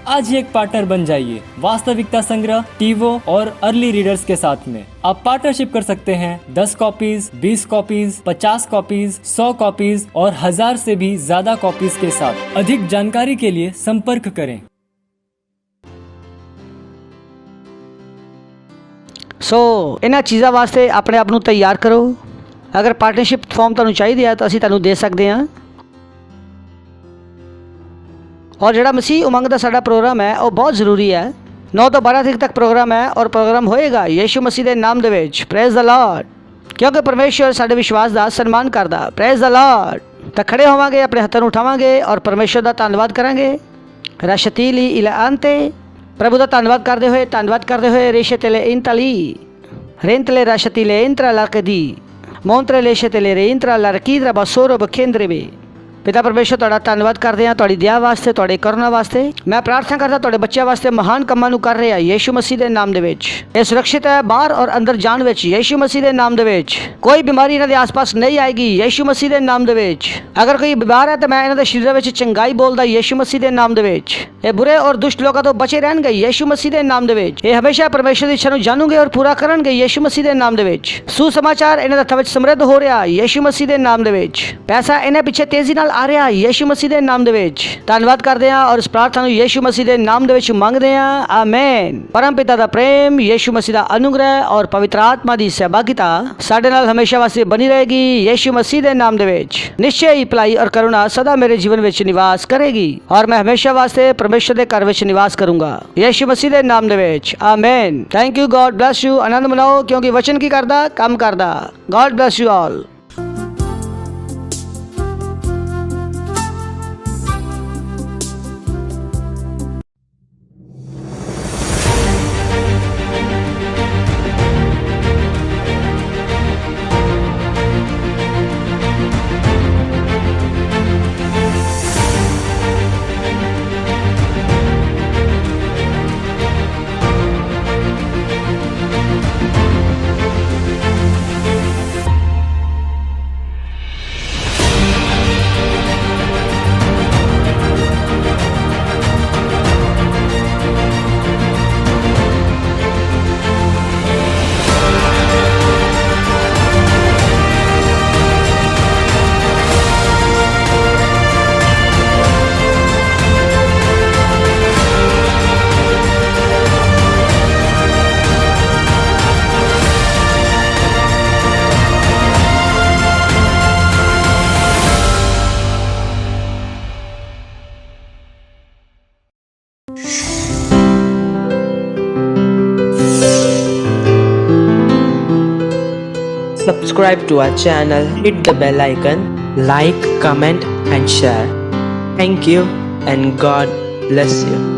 आज ही एक पार्टनर बन जाइए वास्तविकता संग्रह, टीवो और अर्ली रीडर्स के साथ में। आप पार्टनरशिप कर सकते हैं 10 कॉपीज, 20 कॉपीज, 50 कॉपीज, 100 कॉपीज और 1000 से भी ज्यादा कॉपीज के साथ। अधिक जानकारी के लिए संपर्क करें। इन्हां चीज़ां वास्ते अपने आप नूं तैयार करो। अगर पार्टनरशिप फॉर्म तुहानूं चाहिए है तो असीं तुहानूं दे सकते हैं। और जिहड़ा मसीह उमंग दा साडा प्रोग्राम है वो बहुत ज़रूरी है। 9 ਤੋਂ 12 तरीक तक प्रोग्राम है और प्रोग्राम होएगा यीशु मसीह के नाम दे विच। Praise the lord. क्योंकि परमेश्वर साडे विश्वास का सन्मान करदा। Praise the lord. तो खड़े होवांगे, अपने हत्थां नूं उठावांगे और परमेश्वर का धन्नवाद करांगे। रशतीली इलांते प्रभु का धन्नवाद करते हुए रेशतेले इंतली रेंतले रशतीले इंत्रा लाकदी मोंत्रे लेशतेले रेंत्रा लरकीद्रा बसोरो बखेंद्रे में। पिता परमेश्वर तुहाडा धन्नवाद करते हैं तुहाडी दया वास्ते, तुहाडे करुणा वास्ते। मैं प्रार्थना करता तुहाडे बच्चों वास्ते महान कम्मां नूं कर रहे हैं यीशु मसीह के नाम दे विच। ये सुरक्षित है बाहर और अंदर जान विच यीशु मसीह के नाम दे विच। कोई बीमारी इन्हां दे आस-पास नहीं आएगी यीशु मसीह के नाम दे विच। अगर कोई बीमार है तो मैं इन्हां दे शरीर विच चंगाई बोलदा यीशु मसीह के नाम दे विच। ये बुरे और दुष्ट लोगों तो बचे रहणगे यीशु मसीह के नाम दे विच। ये हमेशा परमेश्वर की इच्छा नूं जानूंगे और पूरा करनगे यीशु मसीह के नाम दे विच। सुसमाचार इन्हां दे हत्थां विच समृद्ध हो रहा यीशु मसीह के नाम दे विच। पैसा इन्हां पिछे तेजी नाल आ रहा यीशु मसीह के नाम दे विच। धन्नवाद करते हैं और इस प्रार्थना यीशु मसीह के नाम दे विच मंगते हैं। आमीन। परम पिता का प्रेम, यीशु मसीह का अनुग्रह और पवित्र आत्मा की सहभागिता साडे नाल हमेशा वास्ते बनी रहेगी यीशु मसीह के नाम दे विच। निश्चय ही भलाई और करुणा सदा मेरे जीवन विच निवास करेगी और मैं हमेशा वास्ते परमेश्वर के घर विच निवास करूंगा यीशु मसीह के नाम दे विच। आमीन। Thank you. God bless you. आनंद मनाओ क्योंकि वचन की करदा काम करदा। God bless you all. Subscribe to our channel, hit the bell icon like, comment and share. Thank you and God bless you.